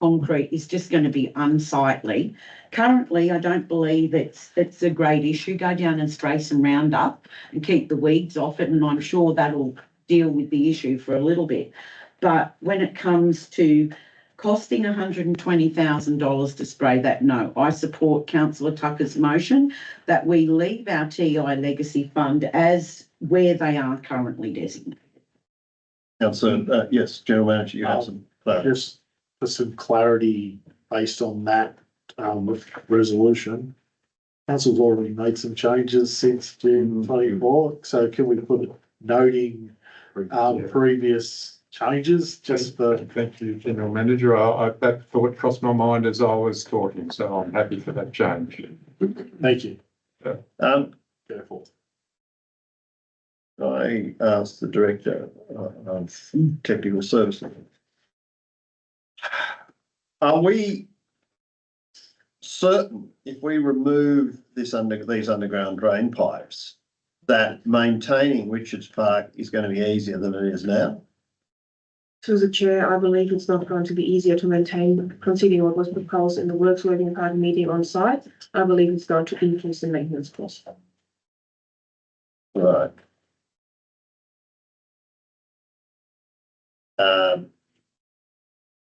concrete is just going to be unsightly. Currently, I don't believe it's a great issue. Go down and spray some Roundup and keep the weeds off it, and I'm sure that'll deal with the issue for a little bit. But when it comes to costing $120,000 to spray that, no, I support Councillor Tucker's motion that we leave our TI Legacy Fund as where they are currently designated. Councillor, yes, General Manager, you have some clarity. Just for some clarity based on that resolution, council's already made some changes since June 24. So can we put it noting previous changes just for? Thank you, General Manager. That thought crossed my mind as I was talking, so I'm happy for that change. Thank you. Um, Go forth. I asked the Director of Technical Services, are we certain if we remove these underground drain pipes that maintaining Richards Park is going to be easier than it is now? Through the chair, I believe it's not going to be easier to maintain, considering what was proposed in the Works Working Party meeting on site. I believe it's going to increase the maintenance cost. Right.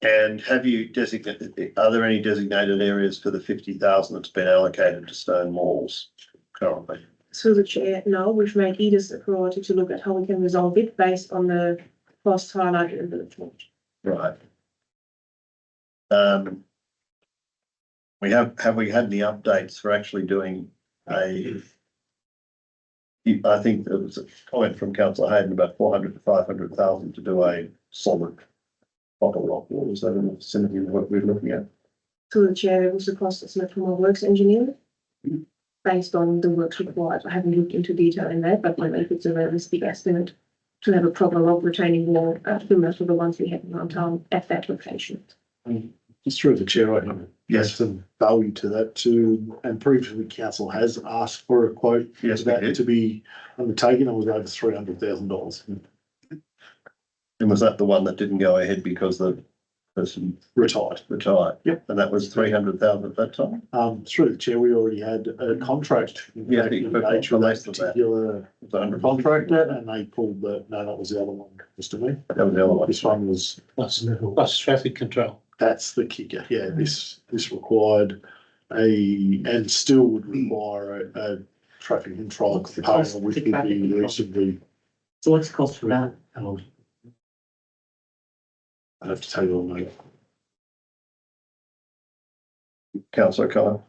And have you designated, are there any designated areas for the 50,000 that's been allocated to stone walls currently? Through the chair, no, we've made Edith a priority to look at how we can resolve it based on the costs highlighted in the report. Right. Have we had any updates for actually doing I think there was a comment from Councillor Hayden about 400 to 500,000 to do a solid bottle rock wall. Is that in the vicinity of what we're looking at? Through the chair, it was a cost estimate from our works engineer based on the works required. I haven't looked into detail in that, but I believe it's a realistic estimate to have a proper rock retaining wall similar to the ones we have around town at that location. Just through the chair, I think Yes. some value to that too. And previously council has asked for a quote Yes, for that we did. to be undertaken. It was over $300,000. And was that the one that didn't go ahead because the person Retired. retired? Yep. And that was 300,000 at that time? Through the chair, we already had a contract. In Yeah, fact, in but nature of that less than that. particular It was 100. contractor, and they pulled the, no, that was the other one, Mr. Mayor. That was the other one. This one was, Plus traffic control. that's the kicker. Yeah, this required and still would require a traffic control What's the cost component, which for would traffic be control? reasonably, So what's the cost for that? I have to tell you on that. Councillor Kyle.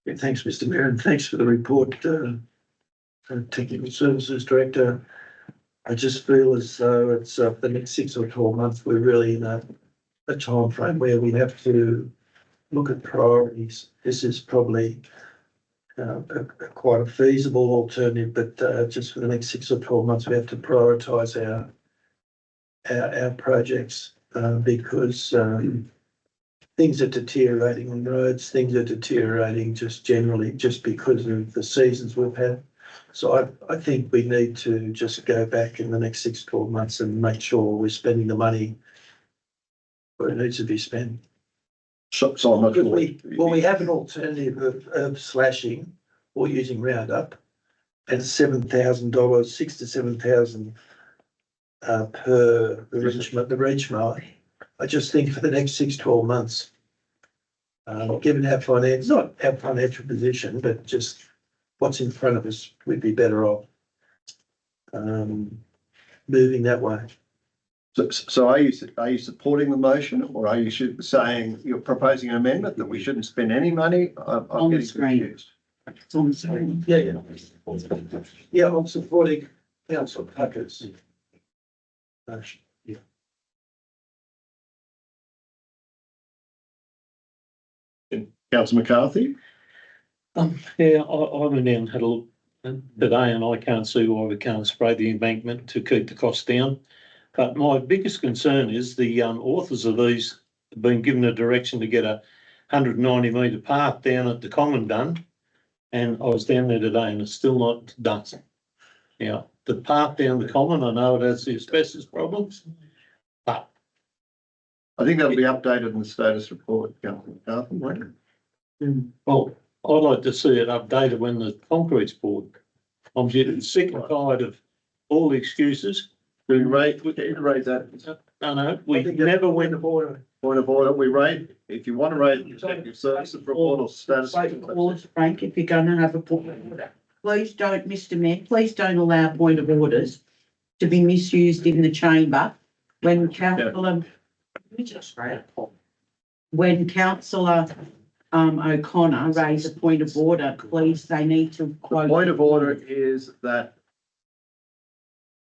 Yeah, thanks, Mr. Mayor, and thanks for the report, Technical Services Director. I just feel as though it's the next 6 or 12 months, we're really in a timeframe where we have to look at priorities. This is probably quite a feasible alternative, but just for the next 6 or 12 months, we have to prioritise our projects because things are deteriorating on roads, things are deteriorating just generally, just because of the seasons we've had. So I think we need to just go back in the next 6, 12 months and make sure we're spending the money where it needs to be spent. So I'm not sure. We have an alternative of slashing or using Roundup at $7,000, 6,000 to 7,000 per the reach mower. I just think for the next 6, 12 months, given our not our financial position, but just what's in front of us, we'd be better off moving that way. So are you supporting the motion, or are you saying you're proposing an amendment that we shouldn't spend any money? I'm On the getting screen. confused. It's on the screen. Yeah. Yeah, I'm supporting Councillor Tucker's motion. Yeah. Councillor McCarthy? Yeah, I went down and had a look today, and I can't see why we can't spray the embankment to keep the costs down. But my biggest concern is the authors of these have been given a direction to get a 190 metre path down at the common done. And I was down there today and it's still not done. Yeah, the path down the common, I know it has the asbestos problems, but I think that'll be updated in the status report, Councillor McCarthy, won't it? well, I'd like to see it updated when the concrete's poured. I'm getting sick and tired of all the excuses. We raise that. No, we never went. Point of order, we rate, if you want to rate the executive services report or status. Frank, if you're going to have a point of order, please don't, Mr. Mayor, please don't allow point of orders to be misused in the chamber when councillor, O'Connor raised a point of order, please, they need to quote. Point of order is that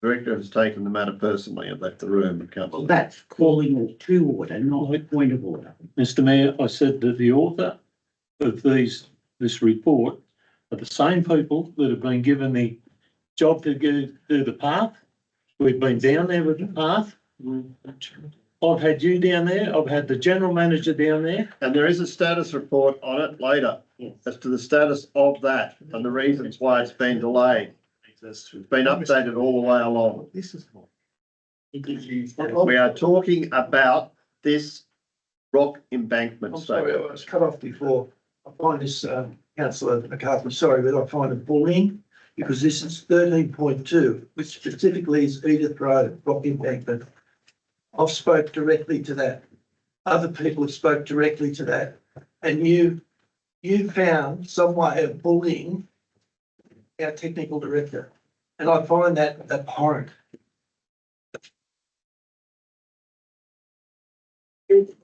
Director has taken the matter personally and left the room, Councillor. That's calling to order, not a point of order. Mr. Mayor, I said that the author of this report are the same people that have been given the job to do the path. We've been down there with the path. I've had you down there. I've had the general manager down there. And there is a status report on it later as to the status of that and the reasons why it's been delayed. It's been updated all the way along. This is not. We are talking about this rock embankment. I'm sorry, I was cut off before. I find this, Councillor McCarthy, sorry, but I find it bullying because this is 13.2, which specifically is Edith Road, rock embankment. I've spoke directly to that. Other people have spoke directly to that. And you found some way of bullying our technical director. And I find that abhorrent.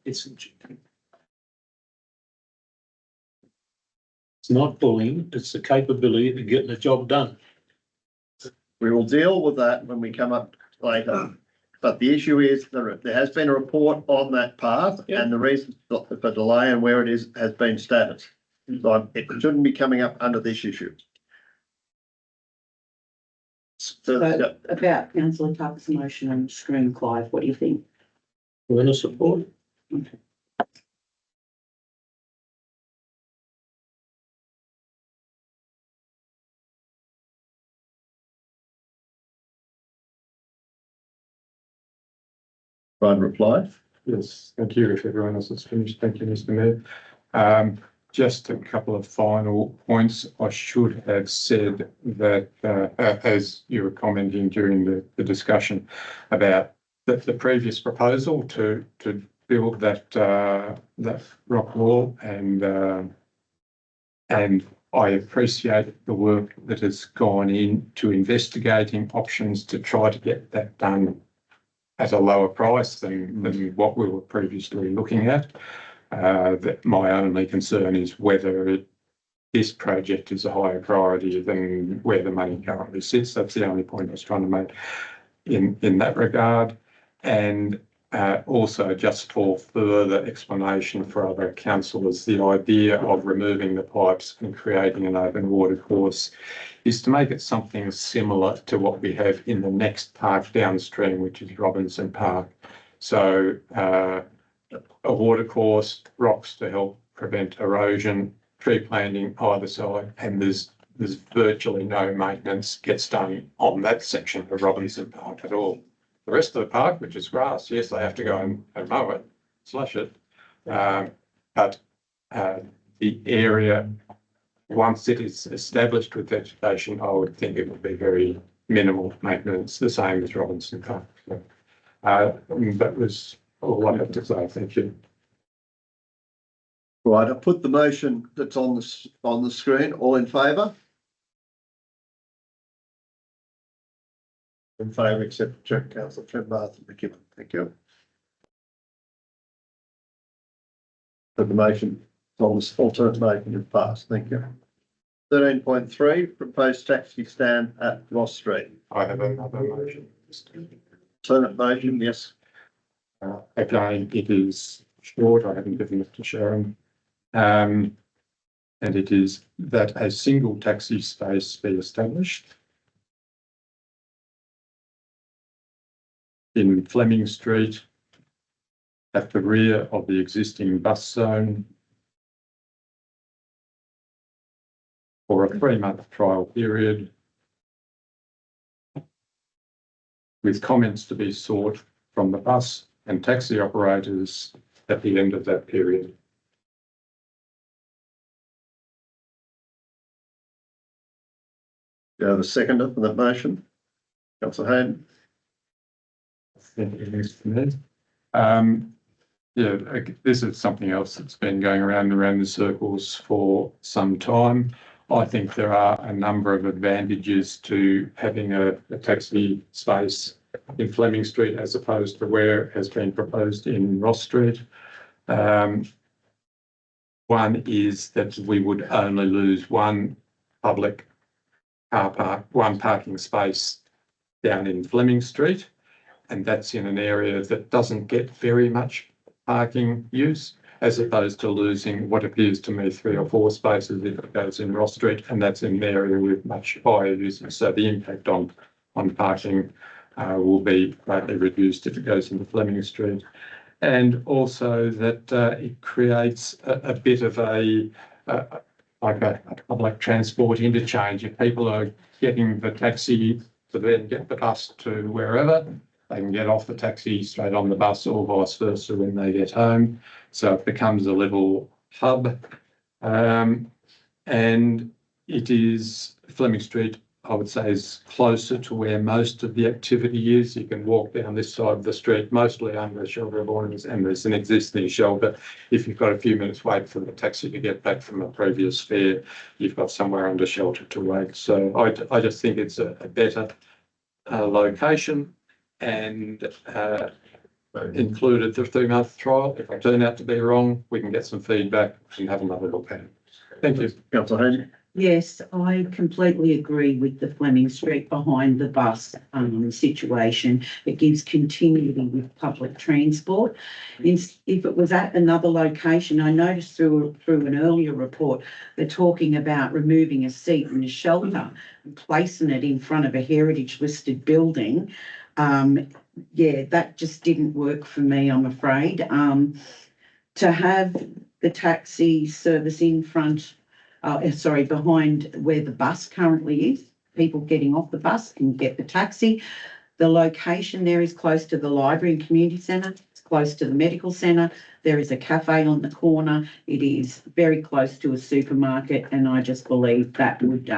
It's not bullying, it's the capability of getting the job done. We will deal with that when we come up later. But the issue is there has been a report on that path and the reason for delay and where it is has been status. So it shouldn't be coming up under this issue. So about councillor Tuck's motion on screen, Clive, what do you think? We're going to support. Okay. Brian replied. Yes, thank you. If everyone else has finished, thank you, Mr. Mayor. Just a couple of final points. I should have said that, as you were commenting during the discussion about the previous proposal to build that rock wall, and I appreciate the work that has gone into investigating options to try to get that done at a lower price than what we were previously looking at. That my only concern is whether this project is a higher priority than where the money currently sits. That's the only point I was trying to make in that regard. And also, just for further explanation for other councillors, the idea of removing the pipes and creating an open water course is to make it something similar to what we have in the next park downstream, which is Robinson Park. So a water course, rocks to help prevent erosion, tree planting either side, and there's virtually no maintenance gets done on that section of Robinson Park at all. The rest of the park, which is grass, yes, they have to go and mow it, slush it, but the area, once it is established with vegetation, I would think it would be very minimal maintenance, the same as Robinson Park. So, that was all I have to say. Thank you. Right, I put the motion that's on the screen. All in favour? In favour, except Councillor Trent McKibben. Thank you. But the motion on this alternate motion is passed. Thank you. 13.3, proposed taxi stand at Ross Street. I have another motion. Alternate motion, yes. Again, it is short. I haven't given it to Sharon. And it is that a single taxi space be established in Fleming Street at the rear of the existing bus zone for a 3-month trial period, with comments to be sought from the bus and taxi operators at the end of that period. Do you have a seconder for that motion? Councillor Hayden. Thank you, Mr. Mayor. This is something else that's been going around the circles for some time. I think there are a number of advantages to having a taxi space in Fleming Street as opposed to where it has been proposed in Ross Street. One is that we would only lose one public car park, one parking space down in Fleming Street, and that's in an area that doesn't get very much parking use, as opposed to losing what appears to me 3 or 4 spaces if it goes in Ross Street, and that's in an area with much higher usage. So the impact on parking will be greatly reduced if it goes into Fleming Street. And also that it creates a bit of a public transport interchange. If people are getting the taxi to then get the bus to wherever, they can get off the taxi straight on the bus or vice versa when they get home. So it becomes a little hub. And it is Fleming Street, I would say, is closer to where most of the activity is. You can walk down this side of the street, mostly under a shelter of awnings, and there's an existing shelter. If you've got a few minutes wait for the taxi to get back from a previous fare, you've got somewhere under shelter to wait. So I just think it's a better location, and included the 3-month trial. If I turn out to be wrong, we can get some feedback and have another look at it. Thank you. Councillor Hayden. Yes, I completely agree with the Fleming Street behind the bus situation. It gives continuity with public transport. If it was at another location, I noticed through an earlier report, they're talking about removing a seat in a shelter and placing it in front of a heritage listed building. Yeah, that just didn't work for me, I'm afraid. To have the taxi service in front, behind where the bus currently is, people getting off the bus can get the taxi. The location there is close to the library and community centre, it's close to the medical centre. There is a cafe on the corner. It is very close to a supermarket, and I just believe that would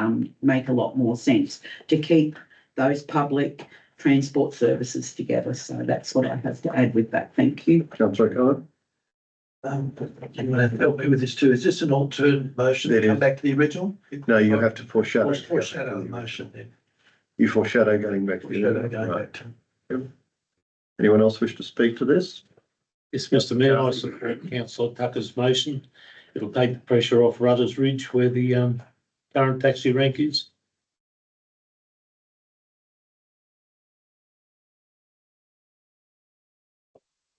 make a lot more sense to keep those public transport services together. So that's what I have to add with that. Thank you. Councillor O'Connor. You want to help me with this too? Is this an alternate motion It to come is. back to the original? No, you have to foreshadow. Foreshadow the motion then. You foreshadow going back to the. Foreshadow going Right. back to. Anyone else wish to speak to this? Yes, Mr Mayor, I support councillor Tucker's motion. It'll take the pressure off Rudders Ridge where the current taxi rank is.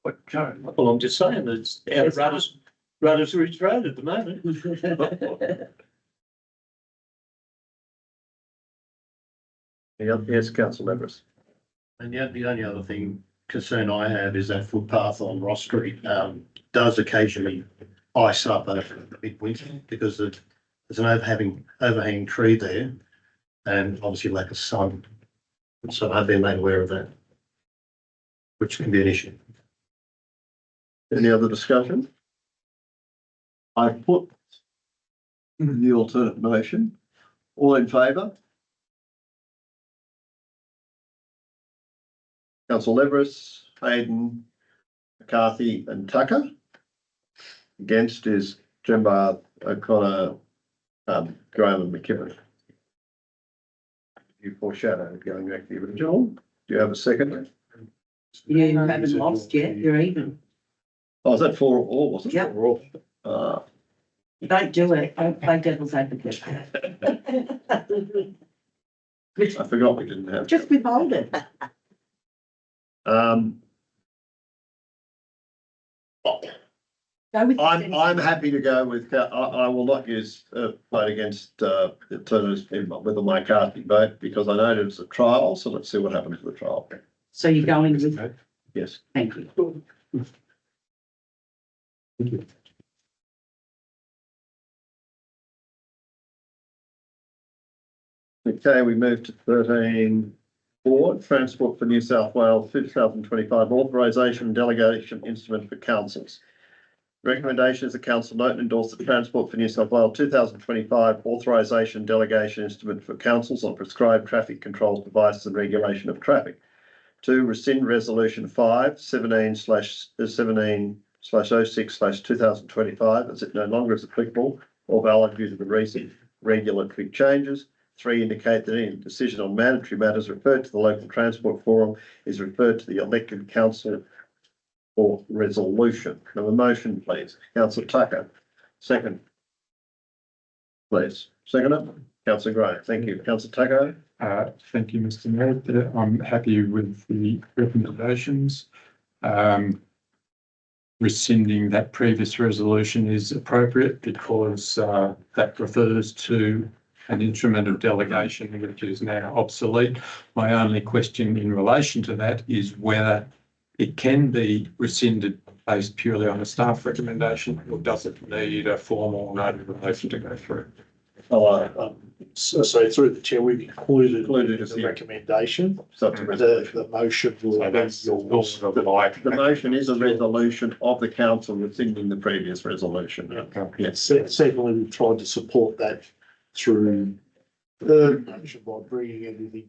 What current? Well, I'm just saying that it's out of Rudders Ridge Road at the moment. Yes, councillor Everest. And yet the only other concern I have is that footpath on Ross Street, does occasionally ice up over midwinter because there's an overhanging tree there and obviously lack of sun. So I've been made aware of that, which can be an issue. Any other discussion? I put the alternate motion. All in favour? Councillor Everest, Hayden, McCarthy and Tucker. Against is Jembar, O'Connor, Graham and McKibben. You foreshadowed going back to the original. Do you have a second? You haven't lost yet, you're even. Oh, is that 4-4, was it? Yep. 4-4. Don't do it, don't play devil's advocate. I forgot we didn't have. Just withhold it. Um, Go with. I'm happy to go with, I will not use, vote against, the alternatives with the McCarthy vote because I know it's a trial, so let's see what happens with the trial. So you're going with, Yes. thank you. Okay, we move to 13.4, Transport for New South Wales 2025 authorisation and delegation instrument for councils. Recommendation is the council note and endorse the Transport for New South Wales 2025 authorisation and delegation instrument for councils on prescribed traffic controls devices and regulation of traffic. 2, rescind resolution 5/17/06/2025 as it no longer is applicable or valid due to the recent regulatory changes. 3, indicate that any decision on mandatory matters referred to the local transport forum is referred to the elected council for resolution. Have a motion, please. Councillor Tucker, second. Please, second. Councillor Gray, thank you. Councillor Tucker. Thank you, Mr Mayor. I'm happy with the recommendations. Rescinding that previous resolution is appropriate because that refers to an instrument of delegation which is now obsolete. My only question in relation to that is whether it can be rescinded based purely on a staff recommendation, or does it need a formal notification to go through? So through the chair, we've included as the recommendation. Subsequent. The motion will So be that's yours. sort of like. The motion is a resolution of the council rescinding the previous resolution. Yes. Secondly, we've tried to support that through the motion by bringing everything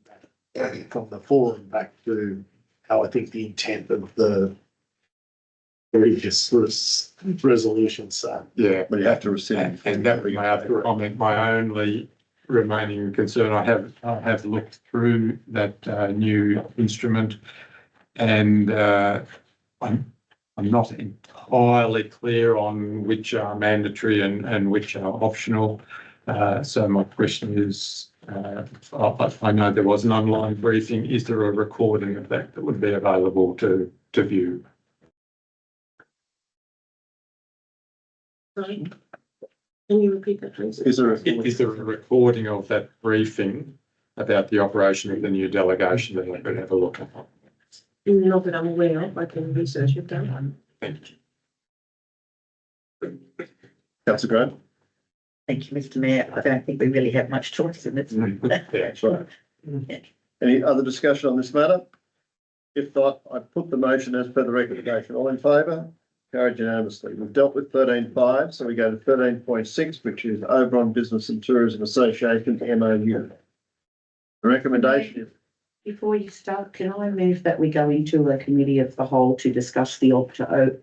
back from the forum back to how I think the intent of the previous resolution. So Yeah. But you have to rescind. And that was my other comment. My only remaining concern, I have looked through that new instrument, and I'm not entirely clear on which are mandatory and which are optional. So my question is, I know there was an online briefing. Is there a recording of that would be available to view? Sorry. Can you repeat that, please? Is there Is there a recording of that briefing about the operation of the new delegation that I could have a look at? Not that I'm aware of, I can research it down. Thank you. Councillor Grant? Thank you, Mr Mayor. I don't think we really have much choice in it. That's right. Any other discussion on this matter? If not, I put the motion as per the recommendation. All in favour? Carried unanimously. We've dealt with 13.5, so we go to 13.6, which is Oberon Business and Tourism Association, MOU. The recommendation is Before you start, can I move that we go into a committee of the whole to discuss the Opta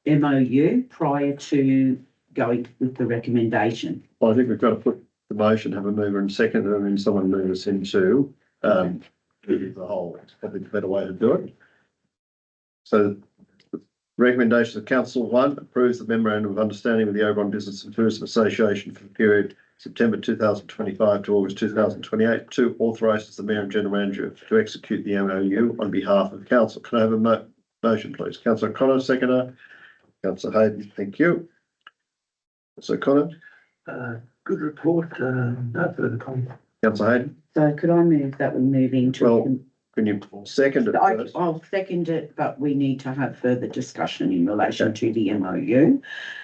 MOU prior to going with the recommendation? I think we've got to put the motion, have a mover and seconder, and then someone move us into the whole. It's probably the better way to do it. So the recommendation of Council 1 approves the memorandum of understanding with the Oberon Business and Tourism Association for the period September 2025 to August 2028. 2, authorises the Mayor and General Manager to execute the MOU on behalf of Council. Can I have a motion, please? Councillor Connor, seconder. Councillor Hayden, thank you. Councillor Connor. Good report, no further comment. Councillor Hayden. So could I move that we move into? Well, can you second it first? I'll second it, but we need to have further discussion in relation to the MOU.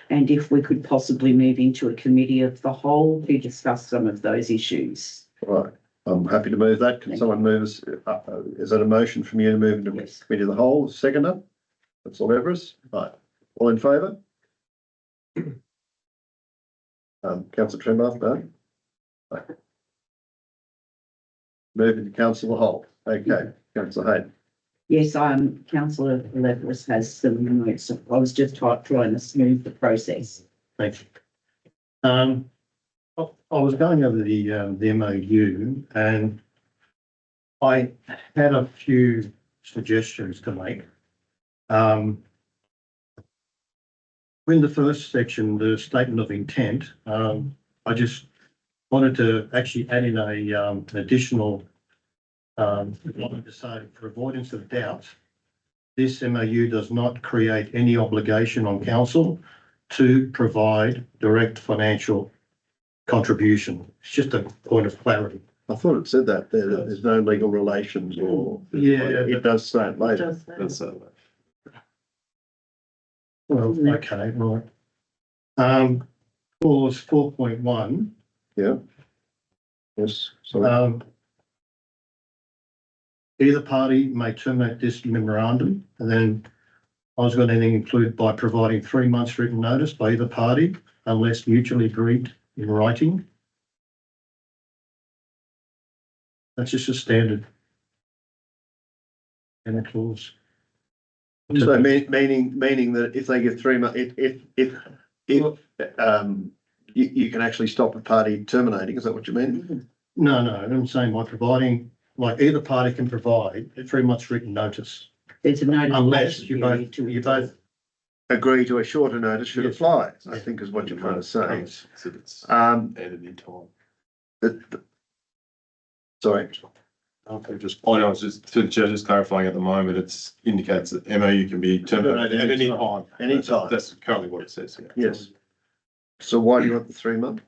And if we could possibly move into a committee of the whole to discuss some of those issues. Right, I'm happy to move that. Can someone move us, is that a motion from you to move into Yes. committee of the whole, seconder? That's all ever us, right, all in favour? Councillor Trembath, no? Right. Move into council of the whole, okay, Councillor Hayden. Yes, councillor Leveris has some notes. I was just trying to smooth the process. Thank you. I was going over the MOU and I had a few suggestions to make. In the first section, the statement of intent, I just wanted to actually add in an additional, wanted to say, for avoidance of doubt, this MOU does not create any obligation on council to provide direct financial contribution. It's just a point of clarity. I thought it said that there's no legal relations or. Yeah. It does say it later. That's, Well, okay, right. Clause 4.1. Yeah. Yes, sorry. Either party may terminate this memorandum, and then I was going to include by providing 3 months written notice by either party unless mutually agreed in writing. That's just a standard. And a clause. So meaning that if they give 3 months, if you can actually stop a party terminating, is that what you mean? No, I'm saying by providing, like either party can provide a 3 months written notice. There's a notice. Unless you both Agree to a shorter notice should apply, I think is what you're trying to say. so it's Added in time. Sorry. Okay, I know, it's just clarifying at the moment, it's indicates that MOU can be terminated at any time. Any time. That's currently what it says here. Yes. So why do you want the 3 month?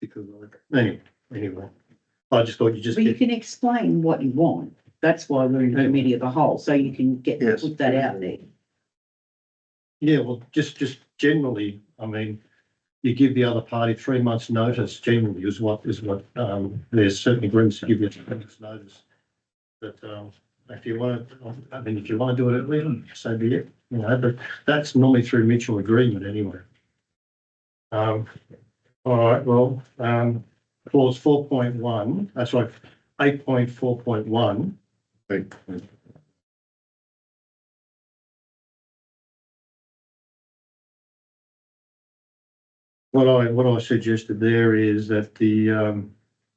because anyway, I just thought you just Well, you get, can explain what you want. That's why we're in committee of the whole, so you can Yes. put that out there. yeah, well, just generally, I mean, you give the other party 3 months' notice generally is what, there's certain agreements to give you 3 months' notice. But, if you want to, I mean, if you want to do it earlier, so be it, you know, but that's normally through mutual agreement anyway. All right, well, clause 4.1, that's right, 8.4.1. What I suggested there is that the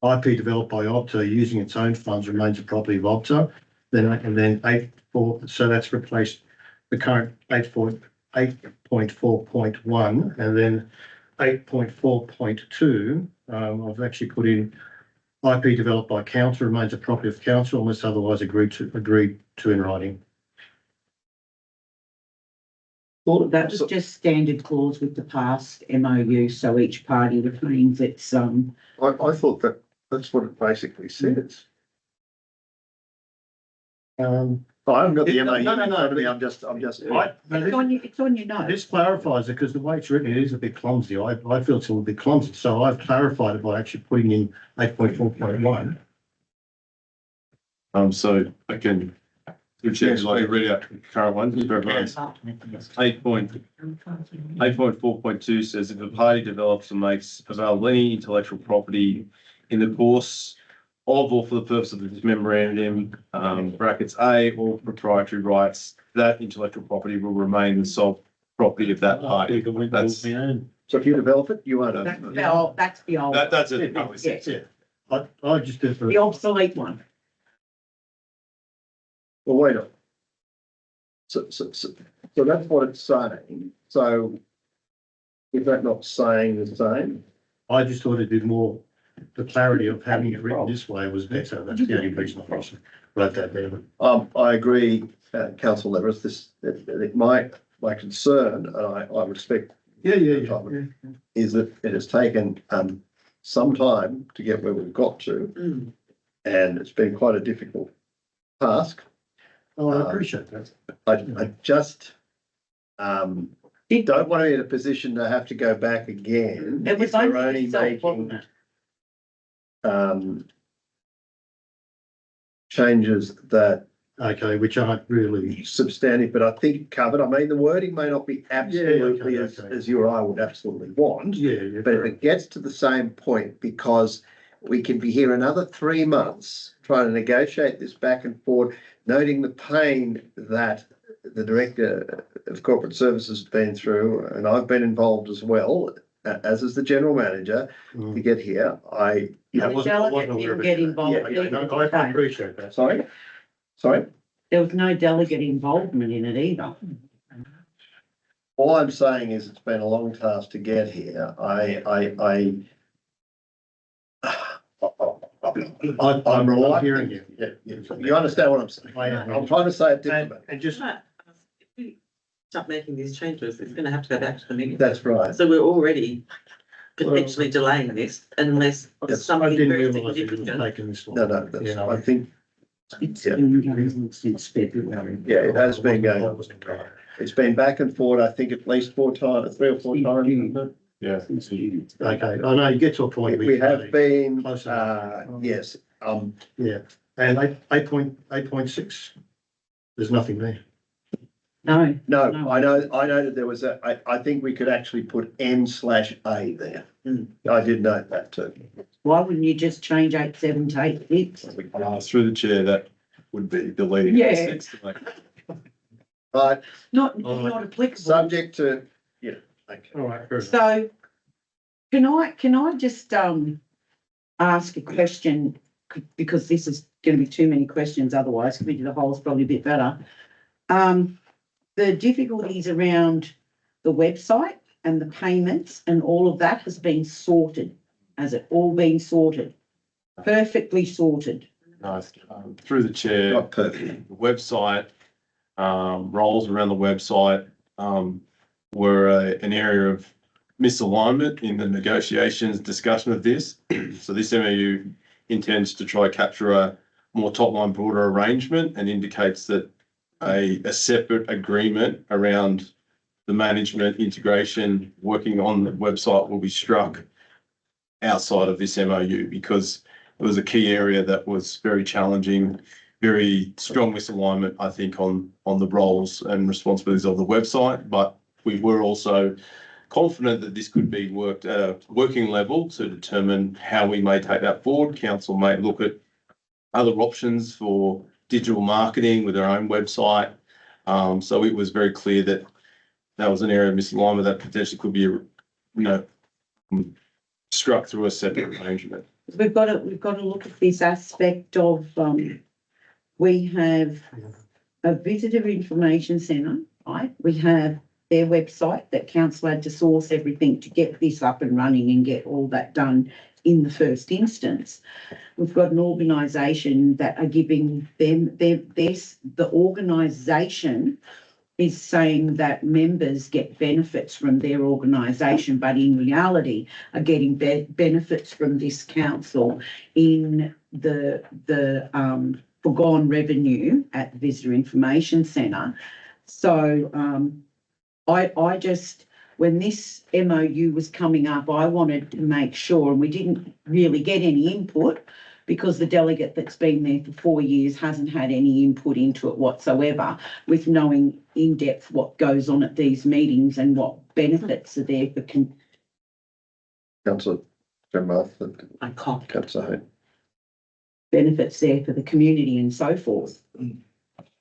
IP developed by Opta using its own funds remains a property of Opta. Then 8.4, so that's replaced the current 8.4.1, and then 8.4.2. I've actually put in IP developed by council remains a property of council unless otherwise agreed to in writing. Well, that was just standard clause with the past MOU, so each party retains its, I thought that's what it basically says. I haven't got the MOU. No. I'm just. Right, but it's on your note. this clarifies it because the way it's written, it is a bit clumsy. I feel it's a little bit clumsy, so I've clarified it by actually putting in 8.4.1. So I can, would you like to read out the current one? Just for everyone's- 8.4.2 says if a party develops and makes available any intellectual property in the course of or for the purpose of this memorandum, brackets A, or proprietary rights, that intellectual property will remain the sole property of that party. That's, So if you develop it, you own it. That's the old, that's it. yeah, I just did for. the obsolete one. Well, wait on. So that's what it's saying. So is that not saying the same? I just thought it did more, the clarity of having it written this way was better. That's the only reason I wrote that down. I agree, councillor Leveris, my concern, and I respect Yeah. is that it has taken some time to get where we've got to, and it's been quite a difficult task. Oh, I appreciate that. I just don't want to be in a position to have to go back again. It was if we're only yourself, wasn't it? Changes that Okay, which aren't really. substantive, but I think covered. I mean, the wording may not be absolutely okay. as you or I would absolutely want. Yeah. But if it gets to the same point, because we can be here another 3 months trying to negotiate this back and forth, noting the pain that the Director of Corporate Services has been through, and I've been involved as well, as is the General Manager, to get here. The delegate didn't get involved. I appreciate that. Sorry? There was no delegate involvement in it either. All I'm saying is it's been a long task to get here. I'm hearing reluctant. you. You understand what I'm saying? I'm trying to say it differently. And just, If we start making these changes, it's gonna have to go back to the meeting. That's right. So we're already potentially delaying this unless Yes, I something didn't very realise it was significant. taking this long. No, that's, I think, It's Yeah. been going on since February. yeah, it has been going on. It's been back and forth, I think at least 4 times, 3 or 4 times. isn't it? yeah. Since June. Okay, I know you get to a point. where We you have say, been, Close enough. yes, Yeah, and 8.6, there's nothing there. No, no, No. I know that there was I think we could actually put N/A there. I did note that too. why wouldn't you just change 8.7 to 8.6? Through the chair, that would be deleting. Yeah. But Not Oh, applicable. subject to, okay. All right, fair enough. So can I just ask a question? Because this is going to be too many questions otherwise. Committee of the whole is probably a bit better. The difficulties around the website and the payments and all of that has been sorted. Has it all been sorted? Perfectly sorted. No, through the chair, Not perfect. the website, roles around the website, were an area of misalignment in the negotiations discussion of this. So this MOU intends to try capture a more top line broader arrangement and indicates that a separate agreement around the management integration working on the website will be struck outside of this MOU because it was a key area that was very challenging, very strong misalignment, I think, on the roles and responsibilities of the website. But we were also confident that this could be worked at a working level to determine how we may take that forward. Council may look at other options for digital marketing with their own website. So it was very clear that that was an area of misalignment that potentially could be, struck through a separate arrangement. We've got to look at this aspect of, we have a visitor information centre, right? We have their website that council had to source everything to get this up and running and get all that done in the first instance. We've got an organisation that are giving them the organisation is saying that members get benefits from their organisation, but in reality are getting benefits from this council in the foregone revenue at the Visitor Information Centre. So I just, when this MOU was coming up, I wanted to make sure, and we didn't really get any input because the delegate that's been there for 4 years hasn't had any input into it whatsoever, with knowing in depth what goes on at these meetings and what benefits are there for Councillor General, I can't Councillor Hayne. benefits there for the community and so forth.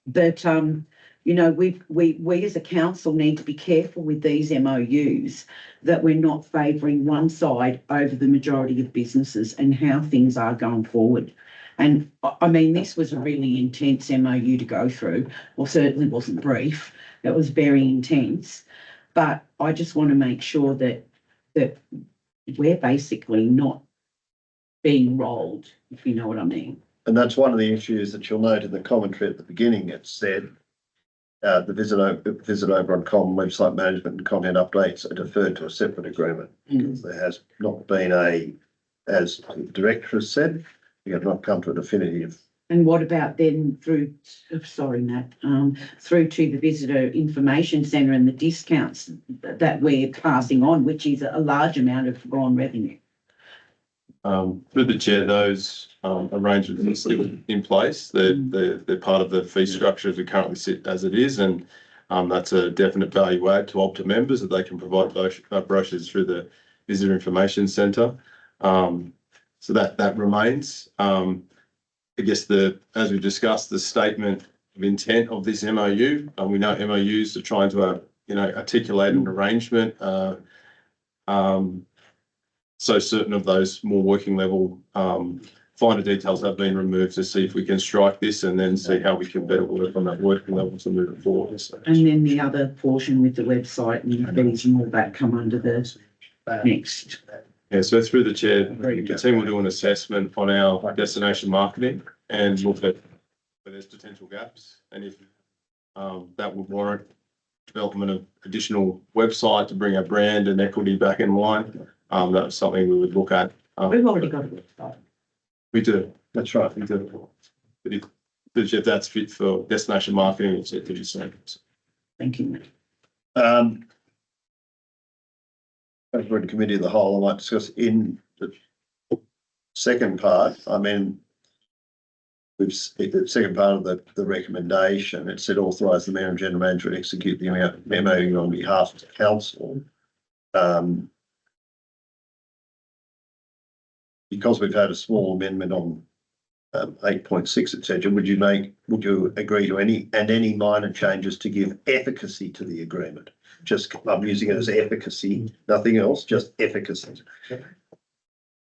But, you know, we as a council need to be careful with these MOUs, that we're not favouring one side over the majority of businesses and how things are going forward. And I mean, this was a really intense MOU to go through, or certainly wasn't brief. It was very intense, but I just want to make sure that we're basically not being rolled, if you know what I mean. And that's one of the issues that you'll note in the commentary at the beginning. It said the visit over on common website management and content updates are deferred to a separate agreement. Because there has not been as the director has said, we have not come to a definitive. And what about then through to the visitor information centre and the discounts that we're passing on, which is a large amount of foregone revenue? Through the chair, those arrangements are still in place. They're part of the fee structure as we currently sit as it is, and that's a definite value add to Opta members, that they can provide brochures through the visitor information centre. So that remains. I guess as we discussed, the statement of intent of this MOU, and we know MOUs are trying to articulate an arrangement. So certain of those more working level finer details have been removed to see if we can strike this and then see how we can better work on that working level to move it forward. So, and then the other portion with the website and fees and all that come under the next. Yeah, so through the chair, the team will do an assessment on our destination marketing and look at where there's potential gaps, and if that would warrant development of additional website to bring our brand and equity back in line. That's something we would look at. We've already got a website. We do. That's right. We do. But if that's fit for destination marketing, it's it to be same. Thank you. As we're in committee of the whole, I might discuss in the second part. I mean, the second part of the recommendation, it said authorise the mayor and general manager to execute the MOU on behalf of the council. Because we've had a small amendment on 8.6, etc., would you agree to any minor changes to give efficacy to the agreement? Just, I'm using it as efficacy, nothing else, just efficacy.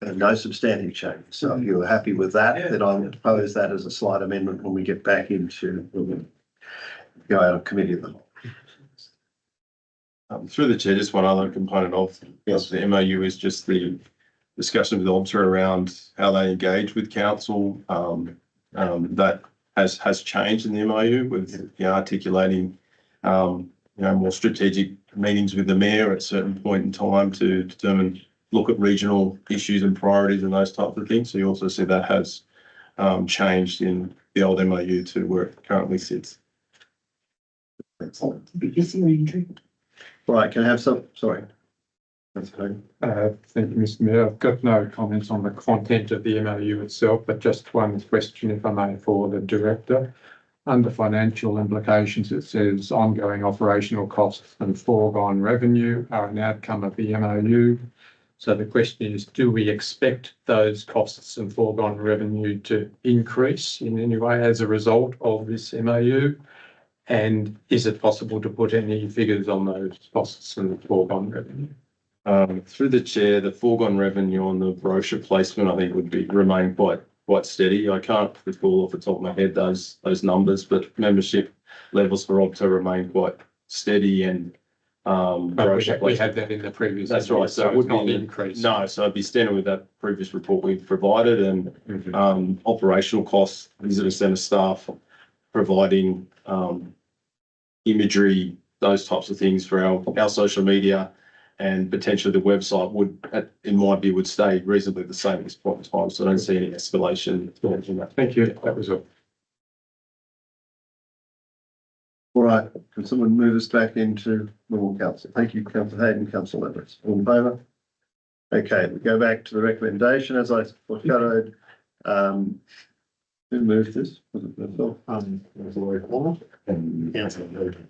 And no substantive change. So if you're happy with that, then I'll propose that as a slight amendment when we get back into go out of committee of the whole. Through the chair, just one other component of the MOU is just the discussion with Opta around how they engage with council. That has changed in the MOU with articulating more strategic meetings with the mayor at a certain point in time to determine, look at regional issues and priorities and those types of things. So you also see that has changed in the old MOU to where it currently sits. Right, can I have some, sorry. Thank you, Mr. Mayor. I've got no comments on the content of the MOU itself, but just one question, if I may, for the director. Under financial implications, it says ongoing operational costs and foregone revenue are an outcome of the MOU. So the question is, do we expect those costs and foregone revenue to increase in any way as a result of this MOU? And is it possible to put any figures on those costs and foregone revenue? Through the chair, the foregone revenue on the brochure placement, I think, would remain quite steady. I can't recall off the top of my head those numbers, but membership levels for Opta remain quite steady, and we had that in the previous. That's right. So it would not increase. No, so I'd be standing with that previous report we've provided, and operational costs, visitor centre staff providing imagery, those types of things for our social media. And potentially the website would, in my view, would stay reasonably the same at this point in time. So I don't see any escalation. Thank you. That was all. All right, can someone move us back into normal council? Thank you, Councillor Hayden, Councillor Leverett. All in favour? Okay, we go back to the recommendation. As I foreshadowed, Who moved this? Was it myself? Councillor O'Connor and Councillor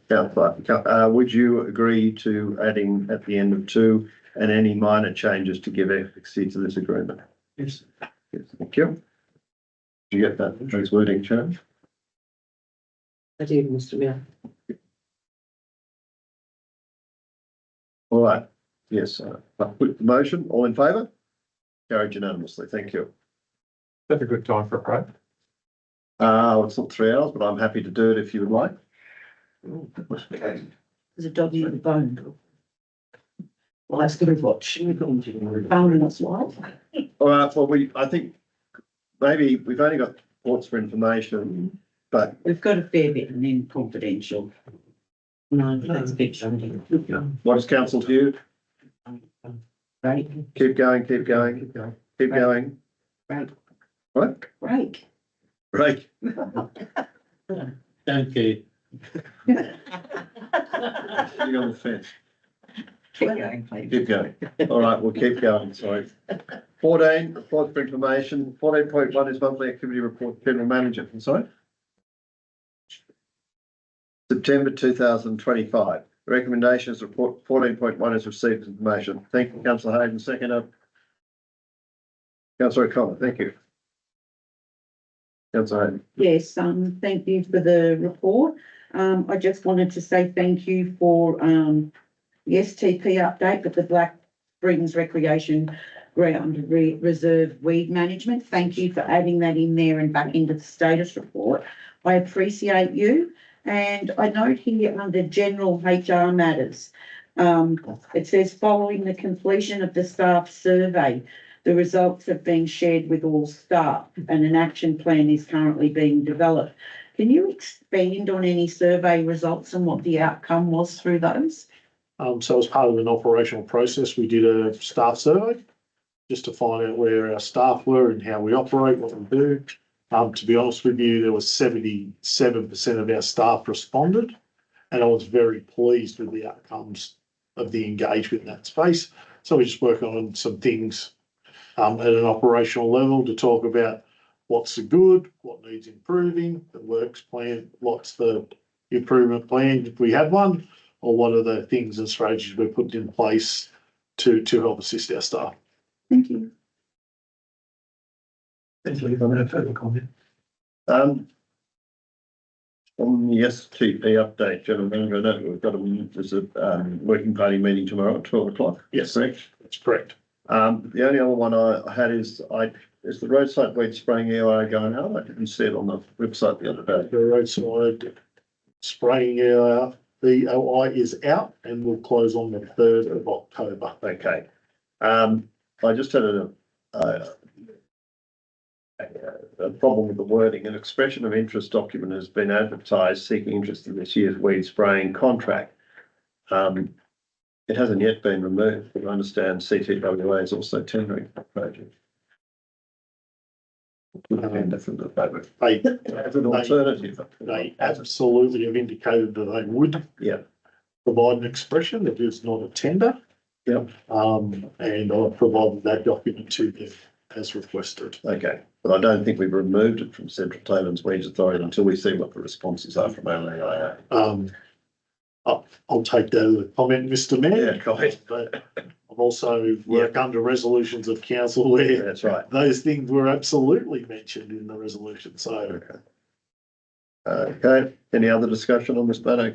Byrne. Councillor, would you agree to adding at the end of 2 and any minor changes to give efficacy to this agreement? Yes. Yes, thank you. Did you get that, those wording change? I do, Mr Mayor. All right, yes, I'll put the motion, all in favour? Carried unanimously, thank you. That's a good time for a break. Well, it's not 3 hours, but I'm happy to do it if you would like. There's a doggy with a bone. Well, that's good to watch. Bone that's live. All right, well, I think maybe we've only got reports for information, but We've got a fair bit and then confidential. No, that's a bit something. what is council's view? Right, Keep going, keep going, keep going. right, What? right. Right. Don't care. Sitting on the fence. Keep going, please. Keep going. All right, we'll keep going, sorry. 14, report for information. 14.1 is monthly activity report, general manager, I'm sorry. September 2025. The recommendations report 14.1 is received information. Thank you, councillor Hayden. Second, councillor O'Connor, thank you. Councillor Hayden. Yes, thank you for the report. I just wanted to say thank you for, the STP update with the Black Springs Recreation Ground Reserve Weed Management. Thank you for adding that in there and back into the status report. I appreciate you. And I note here under general HR matters, it says following the completion of the staff survey, the results have been shared with all staff and an action plan is currently being developed. Can you expand on any survey results and what the outcome was through those? So as part of an operational process, we did a staff survey just to find out where our staff were and how we operate, what we do. To be honest with you, there was 77% of our staff responded, and I was very pleased with the outcomes of the engagement in that space. So we're just working on some things at an operational level to talk about what's the good, what needs improving, the works plan, what's the improvement plan if we have one, or what are the things and strategies we're putting in place to help assist our staff. Thank you. Thank you. No further comment. On the STP update, gentlemen, I know we've got there's a working party meeting tomorrow at 12 o'clock. Yes, correct. that's correct. The only other one I had is the roadside weed spraying EOI going out? I didn't see it on the website the other day. The roadside spraying the OI is out and will close on the 3rd of October. Okay. I just had a problem with the wording. An expression of interest document has been advertised seeking interest in this year's weed spraying contract. It hasn't yet been removed, but I understand CTWA is also tendering the project. As an alternative. They absolutely have indicated that they would provide an expression. It is not a tender. Yep. And I've provided that document to them as requested. Okay, but I don't think we've removed it from Central Tablelands Weeds Authority until we see what the responses are from OAIA. I'll take that as a comment, Mr. Mayor. Yeah, comment. But I've also worked under resolutions of council where That's right. those things were absolutely mentioned in the resolution. So Okay, any other discussion on this matter?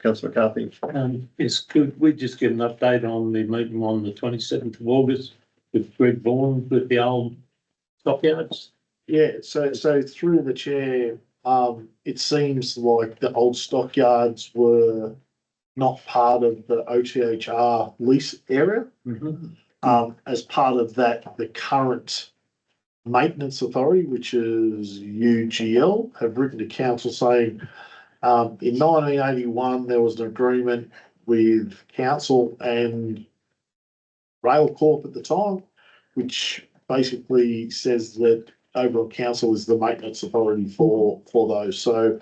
Councillor McCarthy? Yes, could we just get an update on the meeting on the 27th of August with Greg Vaughan with the old stockyards? yeah, so through the chair, it seems like the old stockyards were not part of the OTHR lease area. As part of that, the current maintenance authority, which is UGL, have written to council saying, in 1981, there was an agreement with council and Rail Corp at the time, which basically says that Oberon Council is the maintenance authority for those. So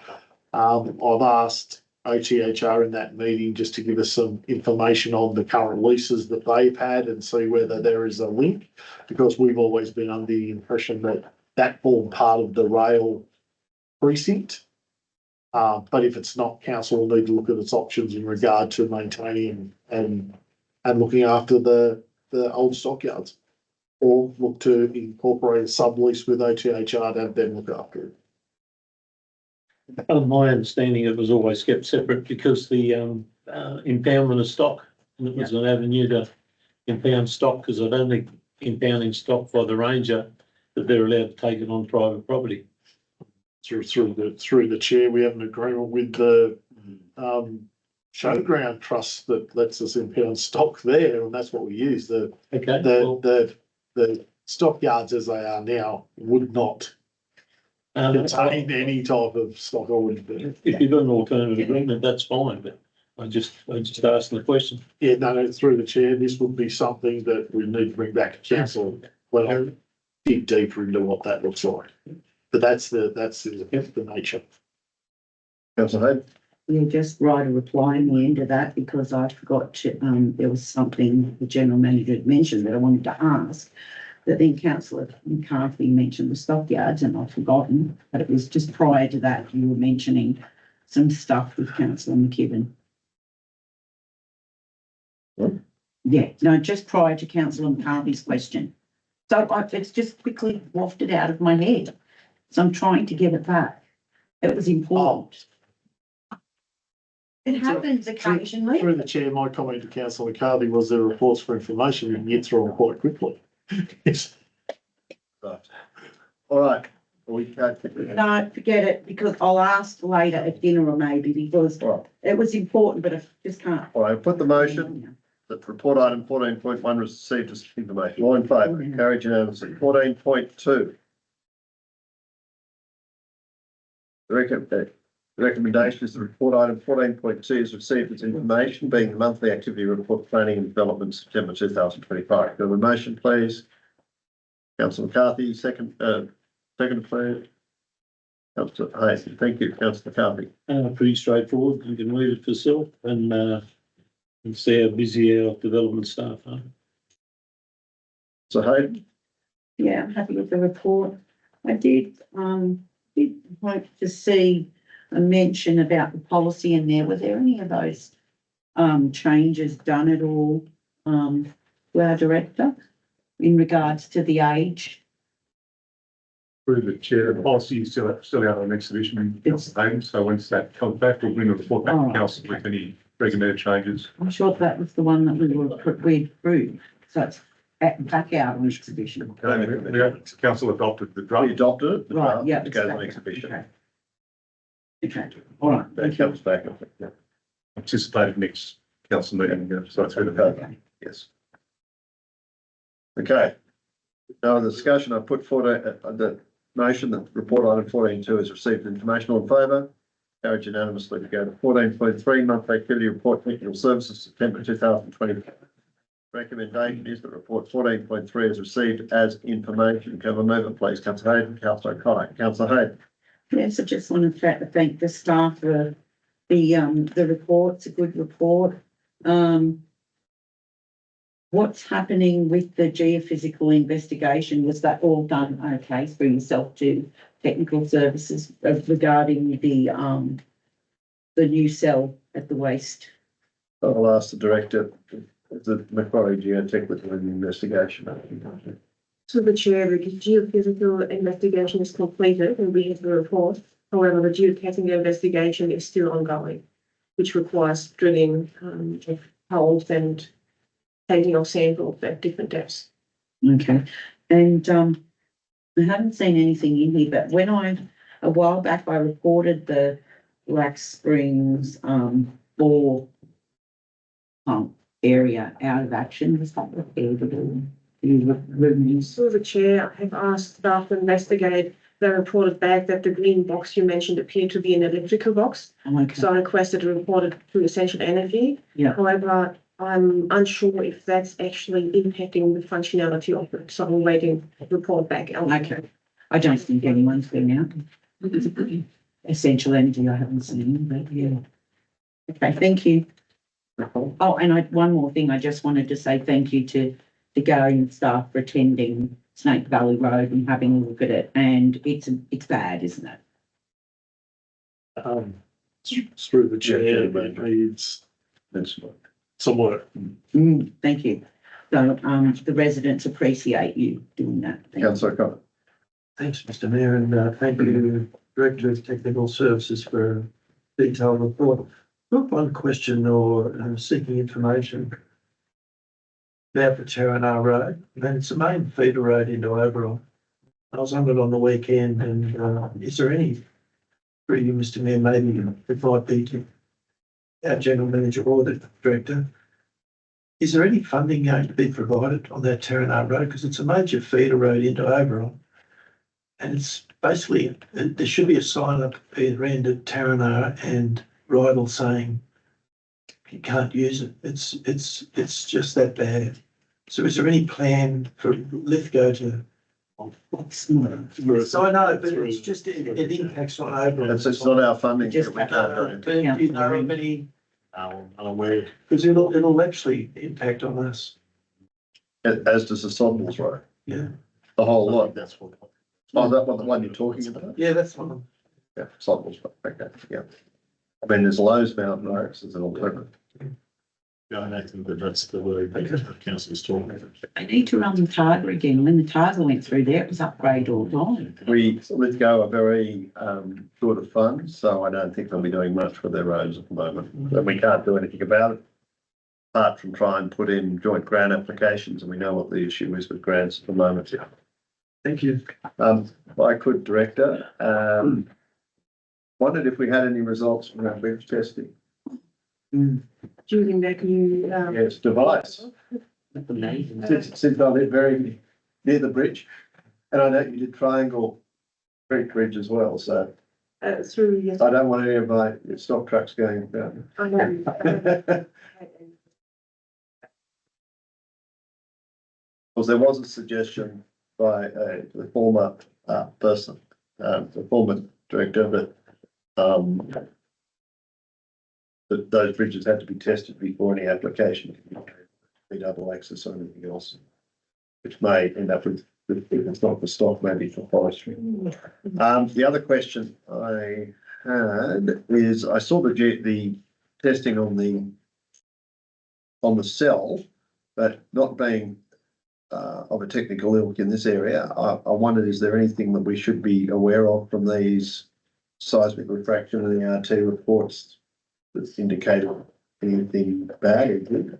I've asked OTHR in that meeting just to give us some information on the current leases that they've had and see whether there is a link, because we've always been under the impression that that form part of the rail precinct. But if it's not, council will need to look at its options in regard to maintaining and looking after the old stockyards. Or look to incorporate a sublease with OTHR to have them look after it. My understanding, it was always kept separate because the impoundment of stock, and it was an avenue to impound stock, because I don't think impounding stock by the ranger, that they're allowed to take it on private property. Through the chair, we have an agreement with the showground trust that lets us impound stock there, and that's what we use. The stockyards as they are now would not contain any type of stock or would. If you've got an alternative agreement, that's fine, but I just asked the question. Yeah, no, through the chair, this would be something that we need to bring back to council when I dig deeper into what that looks like. But that's the nature. Councillor Hayden? Yeah, just write a reply in the end of that because I forgot to, there was something the general manager had mentioned that I wanted to ask. But then Councillor McCarthy mentioned the stockyards and I've forgotten, but it was just prior to that you were mentioning some stuff with Councillor McKibben. What? Yeah, no, just prior to Councillor McCarthy's question. So it's just quickly wafted out of my head. So I'm trying to get it back. It was important. It happens occasionally. Through the chair, my comment to councillor McCarthy was there are reports for information and get through them quite quickly. Yes. Right. All right. We can't. No, forget it, because I'll ask later at dinner or maybe, because it was important, but I just can't. All right, put the motion that report item 14.1 was received as information. All in favour? Carried unanimously. 14.2. The recommendation is the report item 14.2 is received as information, being the monthly activity report planning and development September 2025. Go with motion, please. Councillor McCarthy, second, please. Councillor Hayes, thank you. Councillor McCarthy. Pretty straightforward. You can read it for yourself and see how busy our development staff are. So Hayden? Yeah, I'm happy with the report. I did hope to see a mention about the policy in there. Were there any of those changes done at all to our director in regards to the age? Through the chair, the policy is still out on exhibition, so once that comes back, we'll bring a report back to council with any recommended changes. I'm sure that was the one that we approved, so it's back out on exhibition. Council adopted the draft. We adopted it. Right, yeah. It goes on exhibition. Okay, all right. That comes back. Anticipated next council meeting, so it's really Okay. Yes. Okay. Now in the discussion, I put forward the motion that report item 14.2 is received information. All in favour? Carried unanimously. To go to 14.3 monthly activity report technical services September 2020. Recommendation is that report 14.3 is received as information. Can I move it, please? Councillor Hayden, Councillor O'Connor. Councillor Hayden. Yes, I just want to thank the staff for the report. It's a good report. What's happening with the geophysical investigation? Was that all done okay for yourself to technical services regarding the new cell at the waste? I'll ask the director of the Macquarie Geotech with the investigation. So the chair, the geophysical investigation is completed and we have the report. However, the geotechnical investigation is still ongoing, which requires drilling of holes and taking of samples at different depths. Okay, and I haven't seen anything in here, but when a while back, I reported the Black Springs bore pump area out of action. Was that repaired at all? So the chair, I have asked staff to investigate. They reported back that the green box you mentioned appeared to be an electrical box. Okay. So I requested to report it to Essential Energy. Yeah. However, I'm unsure if that's actually impacting the functionality of it. So I'm waiting to report back. Okay. I don't think anyone's been out. Essential Energy, I haven't seen, but yeah. Okay, thank you. Oh, and one more thing, I just wanted to say thank you to the Guardian staff for attending Snake Valley Road and having a look at it, and it's bad, isn't it? Through the chair, it needs some work. Thank you. So, the residents appreciate you doing that. Thank you. Councillor Connor. Thanks, Mr Mayor, and thank you, Director of Technical Services, for a detailed report. Got one question or seeking information about the Terranar Road, and it's the main feeder road into Oberon. I was on it on the weekend, and is there any, for you, Mr Mayor, maybe it might be to our General Manager or the Director, is there any funding going to be provided on that Terranar Road? Because it's a major feeder road into Oberon. And it's basically, there should be a sign up either end at Terranar and Rydal saying you can't use it. It's just that bad. So is there any plan for Lithgow to? So I know, but it's just, it impacts on Oberon. It's not our funding. Just that we can't do it. But do you know of any, Unaware. because it'll actually impact on us. As does the Sodmills Road, Yeah, the whole lot. That's what. Oh, that one, the one you're talking about? yeah, that's one. Yeah, Sodmills, okay, yeah. I mean, there's Lowe's Mountain Oaks as an alternative. Yeah, Nathan, but that's the word the councillor's talking about. They need to run the Targa again. When the Targa went through there, it was upgrade all the time. We, Lithgow are very, short of funds, so I don't think they'll be doing much for their roads at the moment. And we can't do anything about it. Apart from try and put in joint grant applications, and we know what the issue is with grants at the moment. Thank you. If I could, Director, wondered if we had any results from our bridge testing. Using that new, Yes, device. Since I live very near the bridge, and I know you did Triangle Creek Bridge as well, so through, yes, I don't want any of my stock trucks going down. I know. Because there was a suggestion by the former person, the former director, that those bridges had to be tested before any application can be double access or anything else, which may end up with, if it's not for stock, maybe for forestry. The other question I had is, I saw the testing on the cell, but not being of a technical ilk in this area. I wondered, is there anything that we should be aware of from these seismic refraction and the RT reports that's indicated anything bad or good?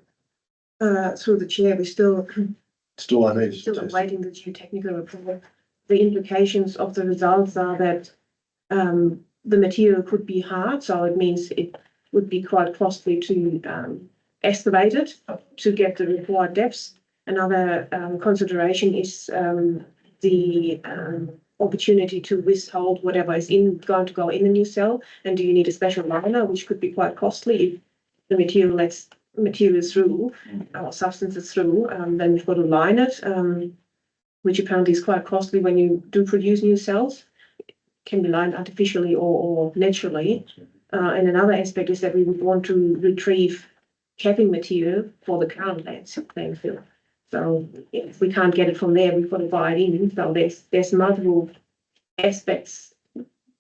Through the chair, we're still Uneasy. awaiting the geotechnical report. The implications of the results are that the material could be hard, so it means it would be quite costly to excavate it to get the required depths. Another consideration is the opportunity to withhold whatever is going to go in the new cell, and do you need a special liner, which could be quite costly if the material lets material through or substances through, then you've got to line it, which apparently is quite costly when you do produce new cells. It can be lined artificially or naturally. And another aspect is that we would want to retrieve capping material for the current landfill. So if we can't get it from there, we've got to buy it in. So there's multiple aspects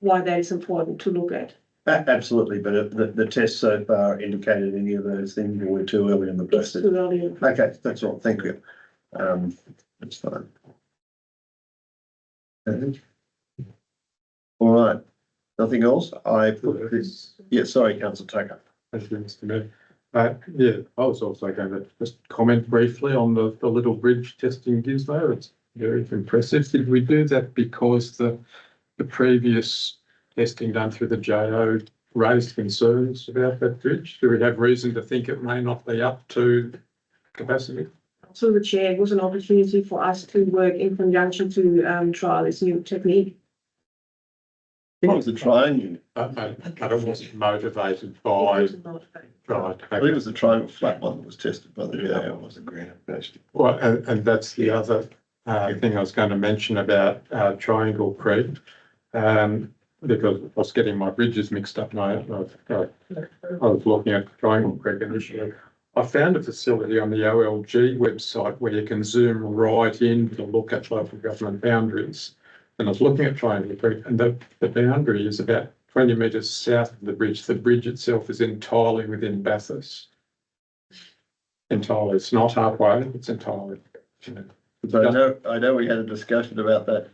why that is important to look at. Absolutely, but the tests so far indicated any of those things, or we're too early in the It's process? too early. Okay, that's all. Thank you. That's fine. All right. Nothing else? I put this. Yeah, sorry, Councillor Tucker. Thank you, Mr. Mayor. Yeah, I was also going to just comment briefly on the little bridge testing gizmo. It's very impressive. Did we do that because the previous testing done through the JO raised concerns about that bridge? Do we have reason to think it may not be up to capacity? Through the chair, it was an opportunity for us to work in conjunction to trial this new technique. What was the triangle? I wasn't motivated by, right. I think it was the triangle flat one that was tested by the JO. It was a grant application. Well, and that's the other thing I was going to mention about Triangle Creek. Because I was getting my bridges mixed up and I was looking at Triangle Creek initially. I found a facility on the OLG website where you can zoom right in to look at local government boundaries. And I was looking at Triangle Creek, and the boundary is about 20 metres south of the bridge. The bridge itself is entirely within Bathurst. Entirely, it's not halfway, it's entirely. But I know we had a discussion about that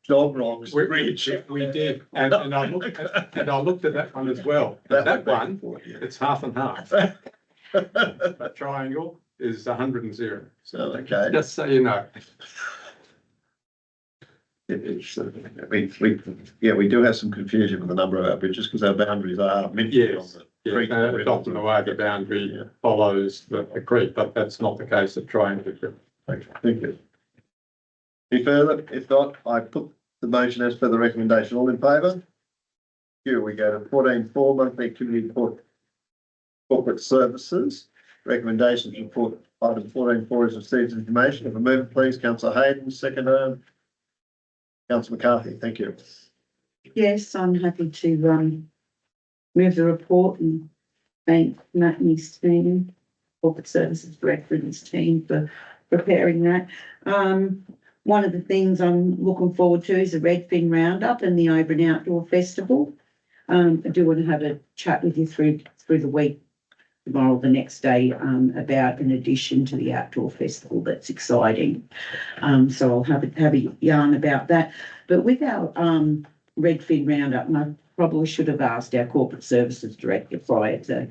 dog rocks bridge. We did, and I looked at that one as well. That one, it's half and half. That triangle is 100 and 0. So Okay. just so you know. We do have some confusion with the number of our bridges because our boundaries are mentioned on the creek. Often the way the boundary follows the creek, but that's not the case at Triangle. Okay, thank you. Any further? If not, I put the motion as per the recommendation. All in favour? Here we go to 14.4 monthly community report. Corporate services, recommendations report, item 14.4 is received information. If a mover, please, councillor Hayden, seconder, councillor McCarthy, thank you. Yes, I'm happy to move the report and thank Matt and his team, Corporate Services Director and his team for preparing that. One of the things I'm looking forward to is the Redfin Roundup and the Oban Outdoor Festival. I do want to have a chat with you through the week, tomorrow or the next day, about an addition to the outdoor festival that's exciting. So I'll have a yarn about that. But with our Redfin Roundup, and I probably should have asked our Corporate Services Director prior to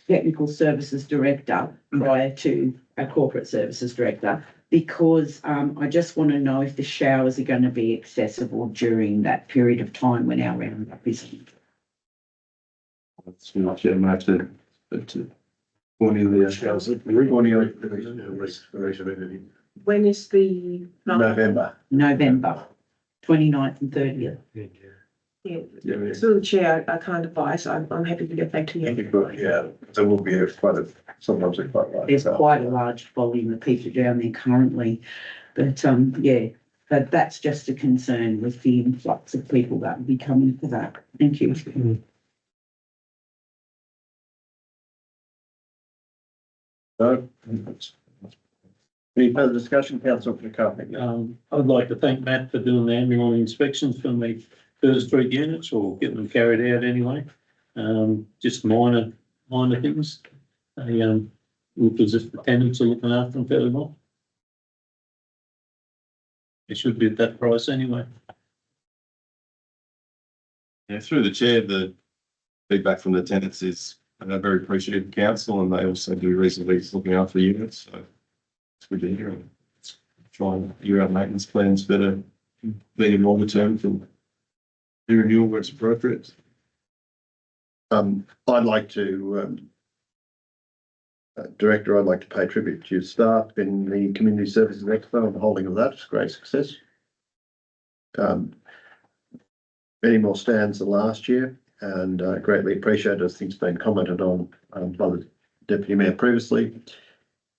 Technical Services Director prior to our Corporate Services Director, because I just want to know if the showers are going to be accessible during that period of time when our roundup isn't. That's not yet, I have to point in the showers. When is the? November. November 29th and 30th. Yeah, through the chair, I can't advise. I'm happy to get back to you. Yeah, there will be sometimes it's quite right. There's quite a large volume of people down there currently, but but that's just a concern with the influx of people that will be coming for that. Thank you. No. Any further discussion, councillor McCarthy? I'd like to thank Matt for doing the annual inspections for the first 3 units, or getting them carried out anyway. Just minor things. They look as if the tenants are looking after them fairly well. It should be at that price anyway. Yeah, through the chair, the feedback from the tenants is very appreciative of council, and they also do reasonably looking after the units. So it's good to hear. Try and figure out maintenance plans better, being longer term from the renewal where it's appropriate. I'd like to, Director, I'd like to pay tribute to your staff in the Community Services Expo and the holding of that. It's a great success. Many more stands than last year, and greatly appreciated, as things been commented on by the Deputy Mayor previously.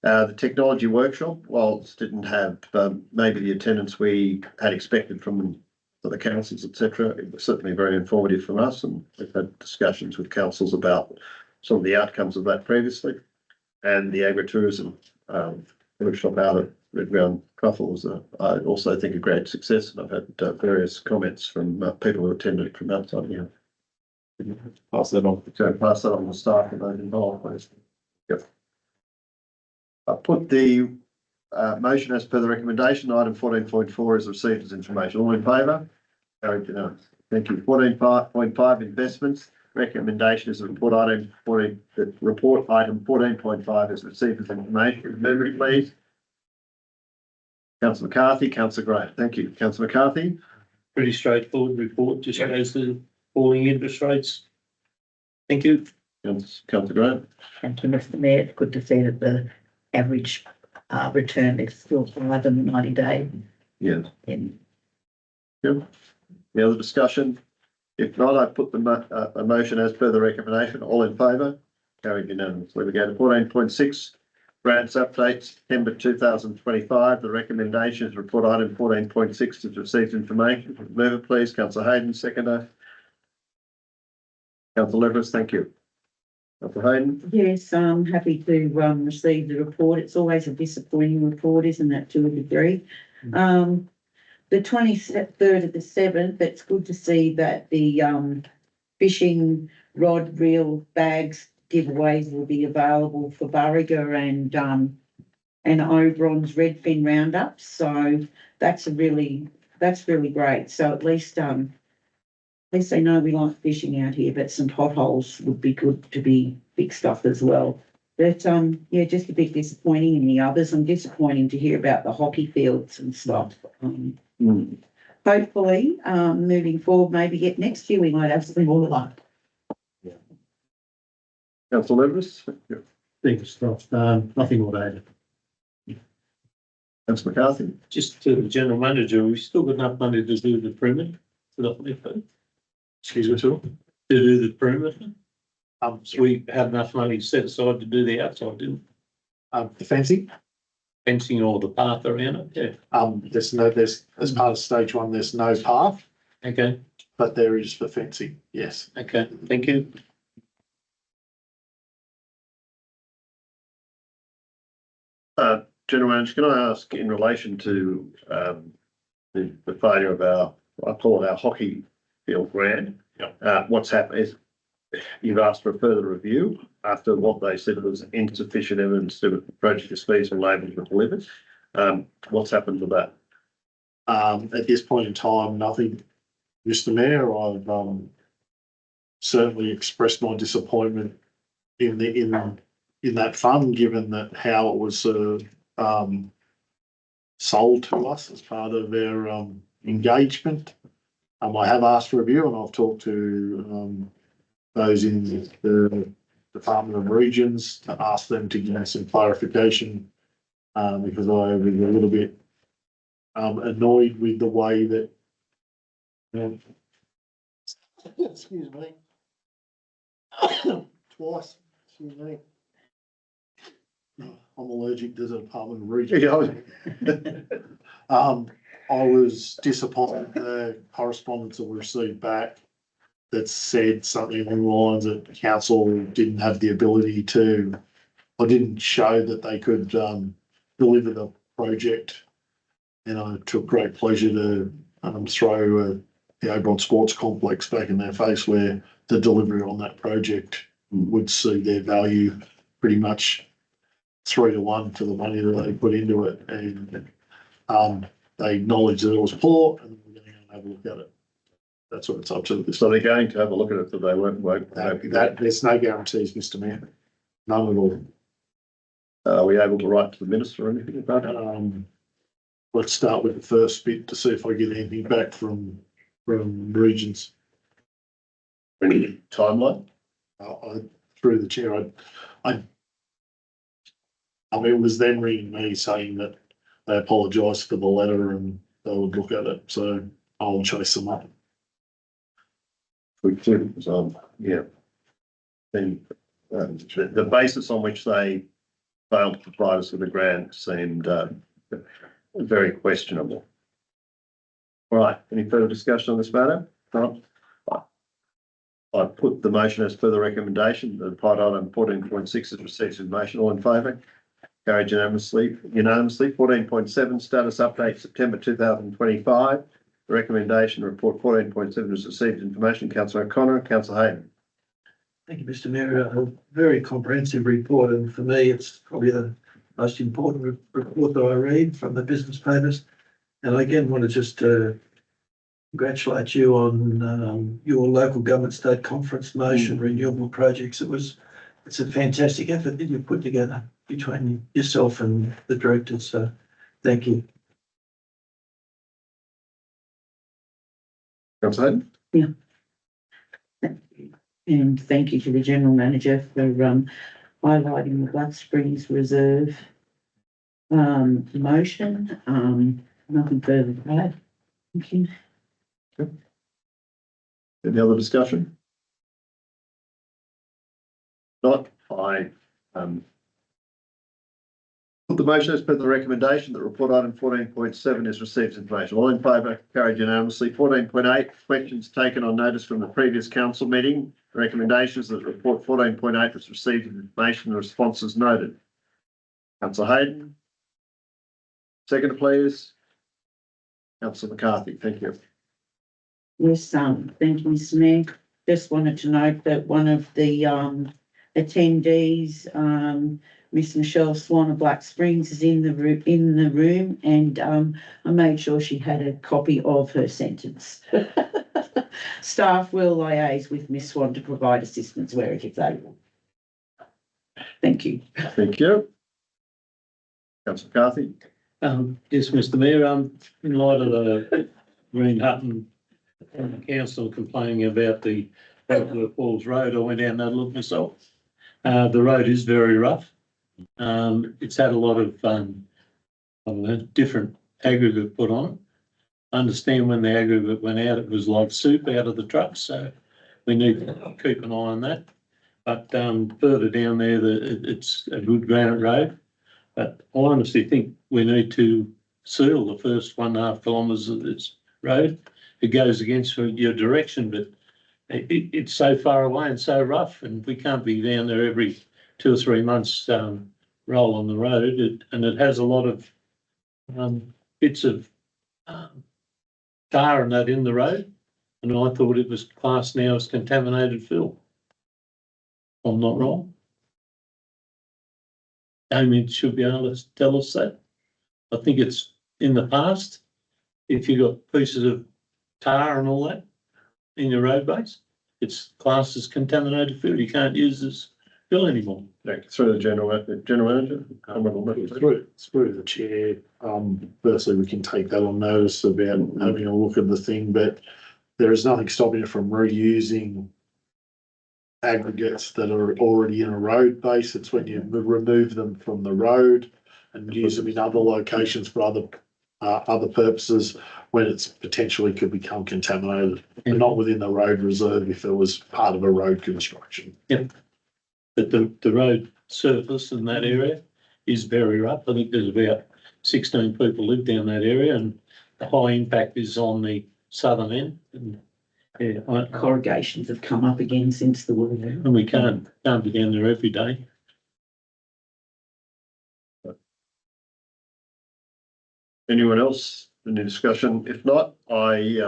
The technology workshop, whilst didn't have maybe the attendance we had expected from the councils, etc., it was certainly very informative from us, and we've had discussions with councils about some of the outcomes of that previously. And the agritourism workshop out at Redground Truffle was, I also think, a great success, and I've had various comments from people who attended from outside here. Pass that on. So pass that on to staff and those involved, please. Yep. I put the motion as per the recommendation. Item 14.4 is received as information. All in favour? Carried unanimously. Thank you. 14.5 investments. Recommendation is the report item 14. The report item 14.5 is received as information. Memory, please. Councillor McCarthy, Councillor Graham. Thank you. Councillor McCarthy. Pretty straightforward report, just shows the falling interest rates. Thank you. Councillor Graham. Thank you, Mr Mayor. It's good to see that the average return is still higher than 90 days. Yes. In Yep. Any other discussion? If not, I put the a motion as per the recommendation. All in favour? Carried unanimously. We go to 14.6. Grants update, September 2025. The recommendation is report item 14.6 is received information. Mover, please. Councillor Hayden, seconder. Councillor Leveris, thank you. Councillor Hayden? Yes, I'm happy to receive the report. It's always a disappointing report, isn't it, to a degree? The 23rd of the 7th, it's good to see that the fishing rod, reel, bags giveaways will be available for Burriga and Oberon's Redfin roundups. So that's really great. So at least they know we like fishing out here, but some potholes would be good to be fixed up as well. But yeah, just a bit disappointing in the others. I'm disappointing to hear about the hockey fields and stuff. Hopefully, moving forward, maybe next year we might have some more luck. Councillor Levis? Thank you, Scott. Nothing more to add. Councillor McCarthy? Just to the general manager, we've still got enough money to do the perimeter for the depot, Excuse me, Phil. to do the perimeter. So We had enough money set aside to do the outside, didn't we? the fencing, Fencing or the path around it, yeah. there's, as part of stage one, there's no path, Okay, but there is for fencing, yes. okay, thank you. General Manager, can I ask in relation to the failure of our, I call it our hockey field grant? What's happened is you've asked for a further review after what they said was insufficient evidence that the project is feasible and able to deliver. What's happened to that? At this point in time, nothing, Mr. Mayor. I've certainly expressed my disappointment in that fund, given that how it was sold to us as part of their engagement. I have asked for a review, and I've talked to those in the Department of Regions to ask them to give us some clarification, because I was a little bit annoyed with the way that excuse me twice, excuse me. I'm allergic to the Department of Regions. I was disappointed with the correspondence that we received back that said something along the lines that council didn't have the ability to, or didn't show that they could deliver the project. And I took great pleasure to throw the Oberon Sports Complex back in their face, where the delivery on that project would see their value pretty much 3-1 to the money that they put into it. And they acknowledged that it was poor, and we're going to have a look at it. That's what it's up to. So they're going to have a look at it, but they won't. There's no guarantees, Mr. Mayor. None at all. Are we able to write to the minister or anything about it? Let's start with the first bit to see if I get anything back from Regions. Any timeline? Through the chair, I mean, it was them ringing me saying that they apologised for the letter and they would look at it. So I'll chase them up. We could, yeah. Then the basis on which they failed to provide us with a grant seemed very questionable. All right, any further discussion on this matter? No? I put the motion as per the recommendation. The part item 14.6 is received information. All in favour? Carried unanimously. 14.7 status update September 2025. The recommendation report 14.7 is received information. Councillor O'Connor and Councillor Hayden. Thank you, Mr. Mayor. A very comprehensive report, and for me, it's probably the most important report that I read from the business papers. And I again want to just congratulate you on your local government state conference motion, renewable projects. It's a fantastic effort that you've put together between yourself and the directors. So thank you. Councillor Hayden? Yeah. And thank you to the General Manager for highlighting the Black Springs Reserve motion. Nothing further to add. Thank you. Any other discussion? Not, I Put the motion as per the recommendation that report item 14.7 is received information. All in favour, carried unanimously. 14.8, questions taken on notice from the previous council meeting. Recommendations that report 14.8 was received information and responses noted. Councillor Hayden. Second, please. Councillor McCarthy, thank you. Yes, thank you, Mr Mayor. Just wanted to note that one of the attendees, Miss Michelle Swan of Black Springs, is in the room, and I made sure she had a copy of her sentence. Staff will liaise with Miss Swan to provide assistance where it is able. Thank you. Thank you. Councillor McCarthy. Yes, Mr Mayor, in light of the Green Hutton and the council complaining about the Outlook Falls Road, I went down and had a look myself. The road is very rough. It's had a lot of, I don't know, different aggregate put on it. I understand when the aggregate went out, it was like soup out of the trucks, so we need to keep an eye on that. But further down there, it's a good granite road. But I honestly think we need to seal the first 1.5 kilometres of this road. It goes against your direction, but it's so far away and so rough, and we can't be down there every 2 or 3 months roll on the road. And it has a lot of bits of tar and that in the road, and I thought it was classed now as contaminated fill. I'm not wrong. Amy should be able to tell us that. I think it's in the past, if you got pieces of tar and all that in your road base, it's classed as contaminated fill. You can't use this fill anymore. Through the general manager. Through the chair, firstly, we can take that on notice about having a look at the thing, but there is nothing stopping you from reusing aggregates that are already in a road base. It's when you remove them from the road and use them in other locations for other purposes, when it's potentially could become contaminated, but not within the road reserve if it was part of a road construction. Yep. But the road surface in that area is very rough. I think there's about 16 people live down that area, and the high impact is on the southern end. And yeah, Corrugations have come up again since the war. and we can't be down there every day. Anyone else? Any discussion? If not, I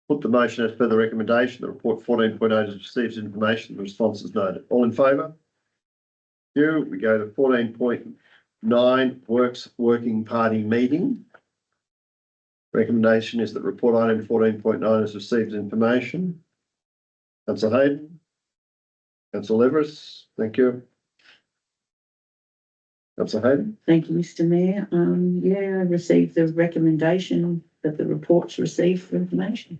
put the motion as per the recommendation. The report 14.8 is received information. The response is noted. All in favour? You. We go to 14.9 working party meeting. Recommendation is that report item 14.9 is received information. Councillor Hayden. Councillor Everest. Thank you. Councillor Hayden. Thank you, Mr Mayor. Yeah, I received the recommendation that the report's received for information.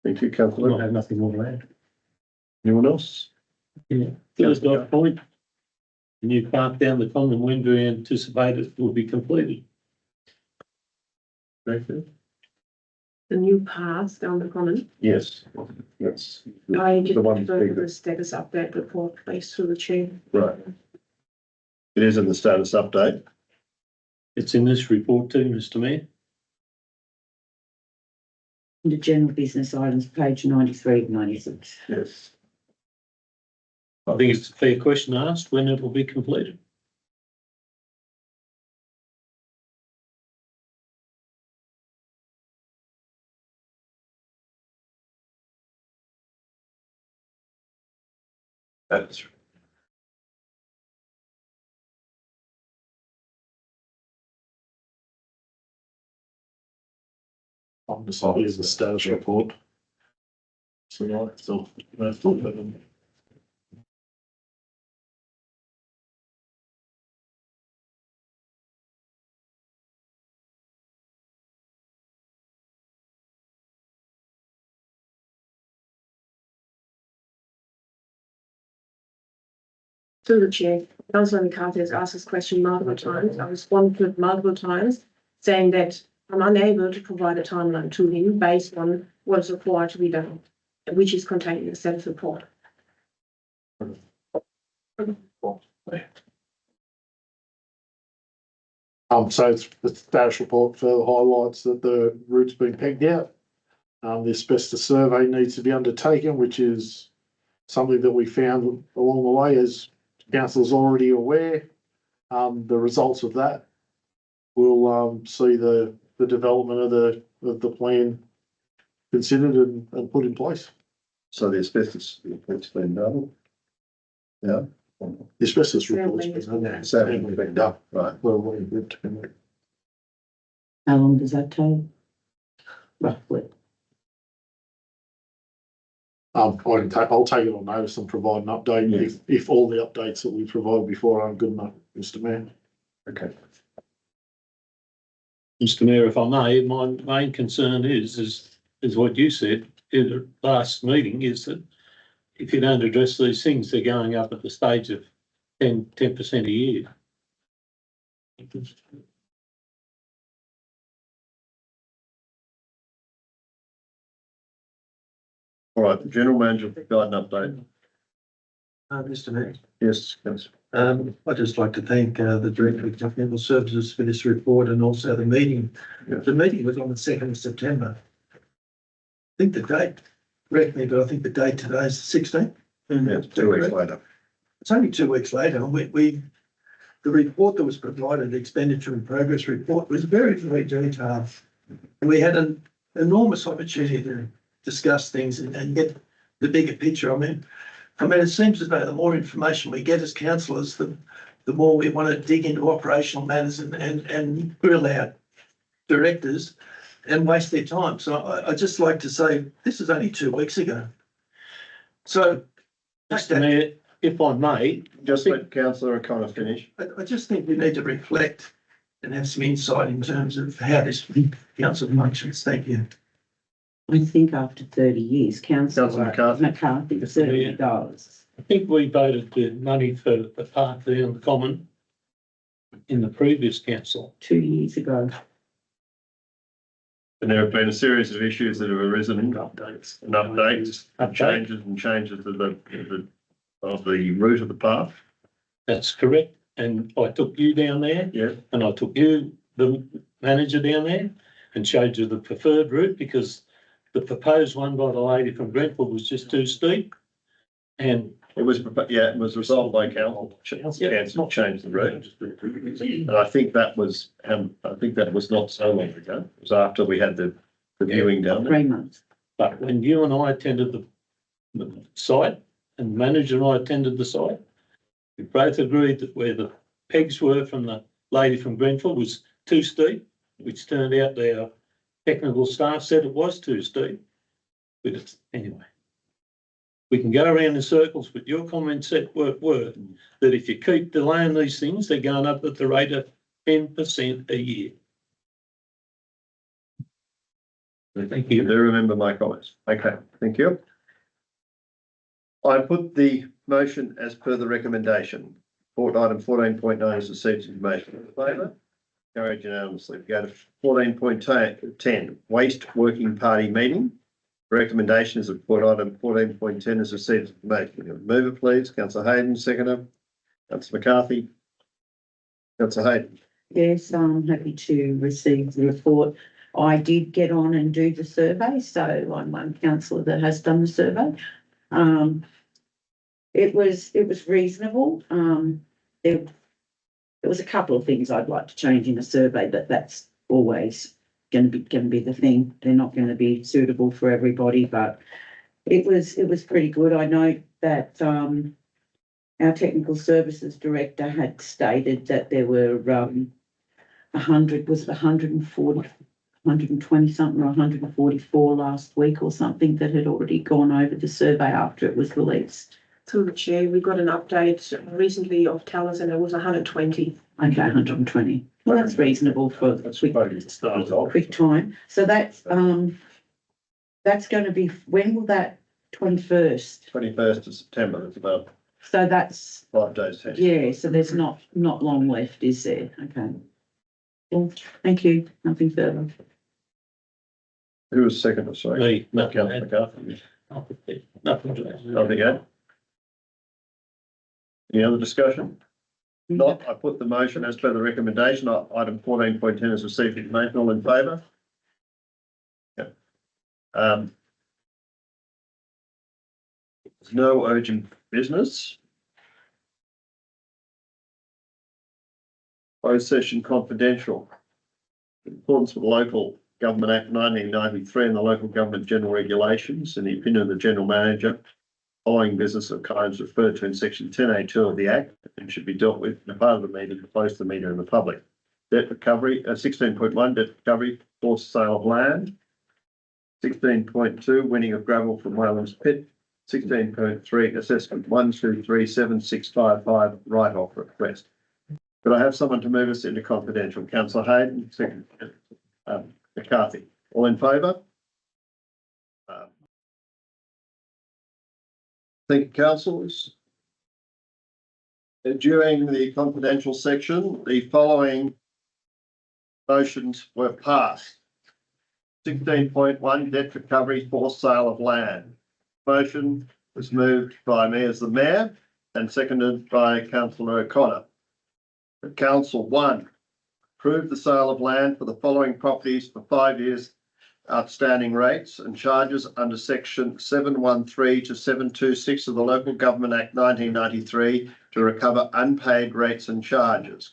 Thank you, Councillor. I have nothing more to add. Anyone else? Yeah. First off point, new park down the common, when do we anticipate it will be completed? Very good. The new path down the common. Yes. Yes. I just The one refer to bigger. the status update report placed through the chair. Right. It is in the status update. It's in this report too, Mr Mayor. The general business items, page 93 and 96. Yes. I think it's a fair question asked when it will be completed. That's Here's the status report. So, Through the chair, Councillor McCarthy has asked this question multiple times. I responded multiple times saying that I'm unable to provide a timeline to him based on what is required to be done, which is contained in the status report. So it's the status report further highlights that the route's been pegged out. The asbestos survey needs to be undertaken, which is something that we found along the way, as council's already aware. The results of that will see the development of the plan considered and put in place. So the asbestos report's been done. Yeah. The asbestos report's been done. So it's been done, right. How long does that take? Roughly. I'll take it on notice and provide an update if all the updates that we provide before aren't good enough, Mr. Mayor. Okay. Mr Mayor, if I may, my main concern is what you said in the last meeting, is that if you don't address these things, they're going up at the stage of 10% a year. All right, the general manager will provide an update. Mr. Mayor, Yes, yes. I'd just like to thank the Director of Governmental Services for this report and also the meeting. Yes. The meeting was on the 2nd of September. I think the date, correct me, but I think the date today is the 16th. Yeah, 2 weeks later. It's only 2 weeks later, and the report that was provided, the expenditure and progress report, was very, very detailed. And we had an enormous opportunity to discuss things and get the bigger picture. I mean, it seems as though the more information we get as councillors, the more we want to dig into operational matters and grill our directors and waste their time. So I'd just like to say, this is only 2 weeks ago. So Mr Mayor, if I may, Just let councillor O'Connor finish. I just think we need to reflect and have some insight in terms of how this council functions. Thank you. I think after 30 years, Councillor Councillor McCarthy certainly Yeah. does. I think we voted the money for the park there on the common in the previous council. 2 years ago. And there have been a series of issues that have arisen and updates and changes of the route of the path. That's correct. And I took you down there. Yeah. And I took you, the manager, down there and showed you the preferred route, because the proposed one by the lady from Brentford was just too steep. And It was resolved by council, council changed the route. And I think that was not so long ago. It was after we had the viewing down there. 3 months. but when you and I attended the site, and the manager and I attended the site, we both agreed that where the pegs were from the lady from Brentford was too steep, which turned out their technical staff said it was too steep. But it's, anyway, we can go around in circles, but your comments were that if you keep delaying these things, they're going up at the rate of 10% a year. Thank You you. do remember my comments. Okay, thank you. I put the motion as per the recommendation. Item 14.9 is received information in favour. Carried unanimously. We go to 14.10, waste working party meeting. Recommendation is that item 14.10 is received information. Mover, please. Councillor Hayden, seconder. Councillor McCarthy. Councillor Hayden. Yes, I'm happy to receive the report. I did get on and do the survey, so I'm one councillor that has done the survey. It was reasonable. There was a couple of things I'd like to change in a survey, but that's always going to be the thing. They're not going to be suitable for everybody, but it was pretty good. I know that our technical services director had stated that there were 120 something or 144 last week or something that had already gone over the survey after it was released. Through the chair, we got an update recently of Tellers and it was 120. Okay, 120. Well, that's reasonable for a quick time. So that's going to be, when will that 21st? 21st of September. It's about So that's, 5 days. yeah, so there's not long left, is there? Okay. Well, thank you. Nothing further. Who was second? Sorry. Me, Councillor McCarthy. nothing to add. Nothing yet. Any other discussion? Not, I put the motion as per the recommendation. Item 14.10 is received information. All in favour? Yep. There's no urgent business. Closed session confidential. In accordance with the Local Government Act 1993 and the Local Government General Regulations, in the opinion of the General Manager, following business of kinds referred to in section 10A2 of the Act and should be dealt with in a part of the meeting close to the meeting and the public. Debt recovery, 16.1, debt recovery, forced sale of land. 16.2, winning of gravel from Wayland's Pit. 16.3, assessment 1237655, write-off request. Could I have someone to move us into confidential? Councillor Hayden, second, McCarthy. All in favour? Thank you, councillors. During the confidential section, the following motions were passed. 16.1, debt recovery for sale of land. Motion was moved by me as the Mayor and seconded by Councillor O'Connor. Council 1, approve the sale of land for the following properties for 5 years outstanding rates and charges under section 713 to 726 of the Local Government Act 1993 to recover unpaid rates and charges.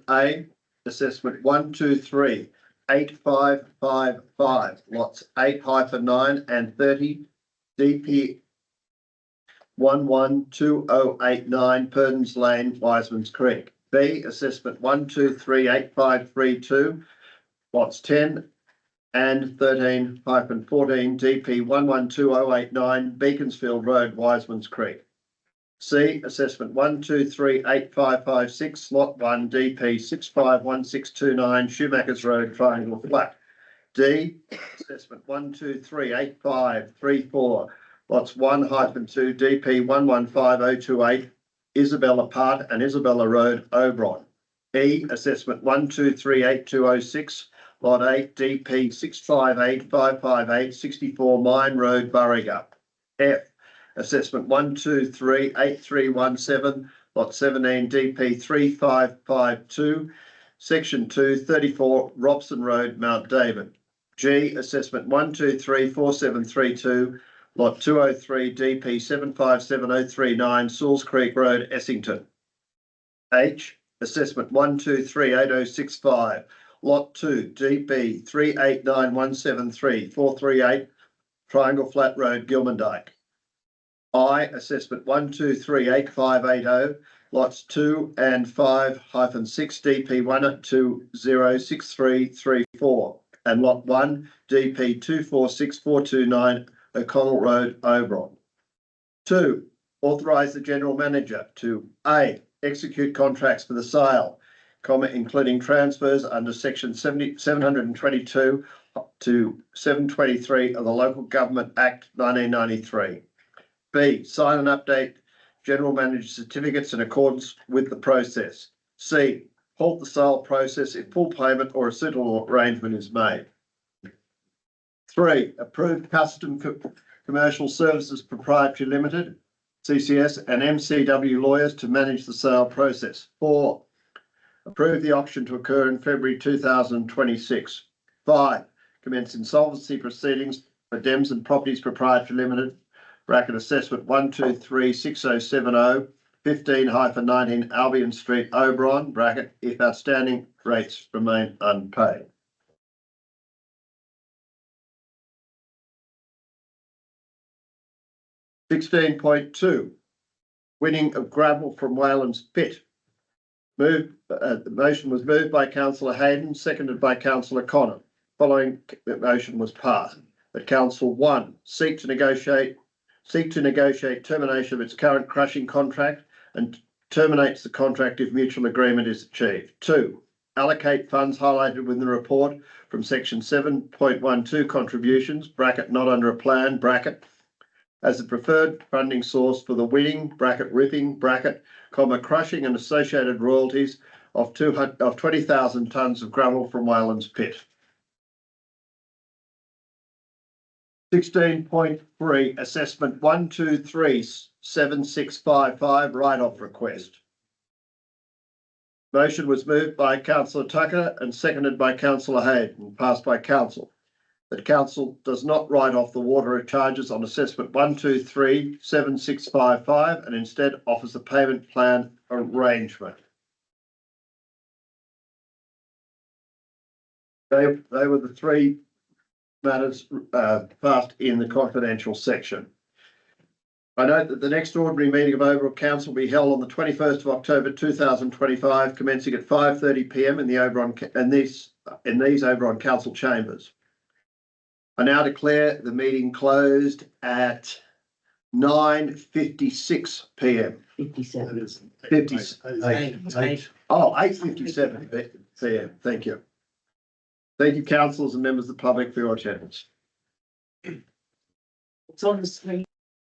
A, assessment 123 8555, lots 8-9 and 30, DP 112089, Purdon's Lane, Wiseman's Creek. B, assessment 1238532, lots 10 and 13-14, DP 112089, Beaconsfield Road, Wiseman's Creek. C, assessment 1238556, lot 1, DP 651629, Shoemakers Road, Triangle Flat. D, assessment 1238534, lots 1-2, DP 115028, Isabella Part and Isabella Road, Oberon. E, assessment 1238206, lot 8, DP 658558, 64 Mine Road, Burriga. F, assessment 1238317, lot 17, DP 3552, section 2, 34 Robson Road, Mount David. G, assessment 1234732, lot 203, DP 757039, Sauls Creek Road, Essington. H, assessment 1238065, lot 2, DP 389173, 438 Triangle Flat Road, Gilmandyke. I, assessment 1238580, lots 2 and 5-6, DP 1206334, and lot 1, DP 246429, O'Connell Road, Oberon. 2, authorise the General Manager to A, execute contracts for the sale, including transfers under section 722 to 723 of the Local Government Act 1993. B, sign and update General Manager certificates in accordance with the process. C, halt the sale process if full payment or a suitable arrangement is made. 3, approve Custom Commercial Services Proprietary Limited, CCS, and MCW lawyers to manage the sale process. 4, approve the auction to occur in February 2026. 5, commence insolvency proceedings for Dems and Properties Proprietary Limited, bracket assessment 1236070, 15-19 Albion Street, Oberon, bracket if outstanding rates remain unpaid. (16.2) Winning of gravel from Wayland's Pit. The motion was moved by Councillor Hayden, seconded by Councillor Connor. Following the motion was passed that Council 1 seek to negotiate termination of its current crushing contract and terminates the contract if mutual agreement is achieved. 2, allocate funds highlighted within the report from section 7.12 contributions, bracket not under a plan, bracket, as the preferred funding source for the winning, bracket ripping, bracket, crushing and associated royalties of 20,000 tonnes of gravel from Wayland's Pit. 16.3, assessment 1237655, write-off request. Motion was moved by councillor Tucker and seconded by councillor Hayden, passed by council. That council does not write off the water charges on assessment 1237655 and instead offers a payment plan arrangement. They were the three matters passed in the confidential section. I note that the next ordinary meeting of Oberon Council will be held on the 21st of October 2025, commencing at 5:30 p.m. in the Oberon in these Oberon Council chambers. I now declare the meeting closed at 9:56 p.m. 57. 8:57 p.m. Thank you. Thank you, councillors and members of the public, for your attendance. It's on the screen.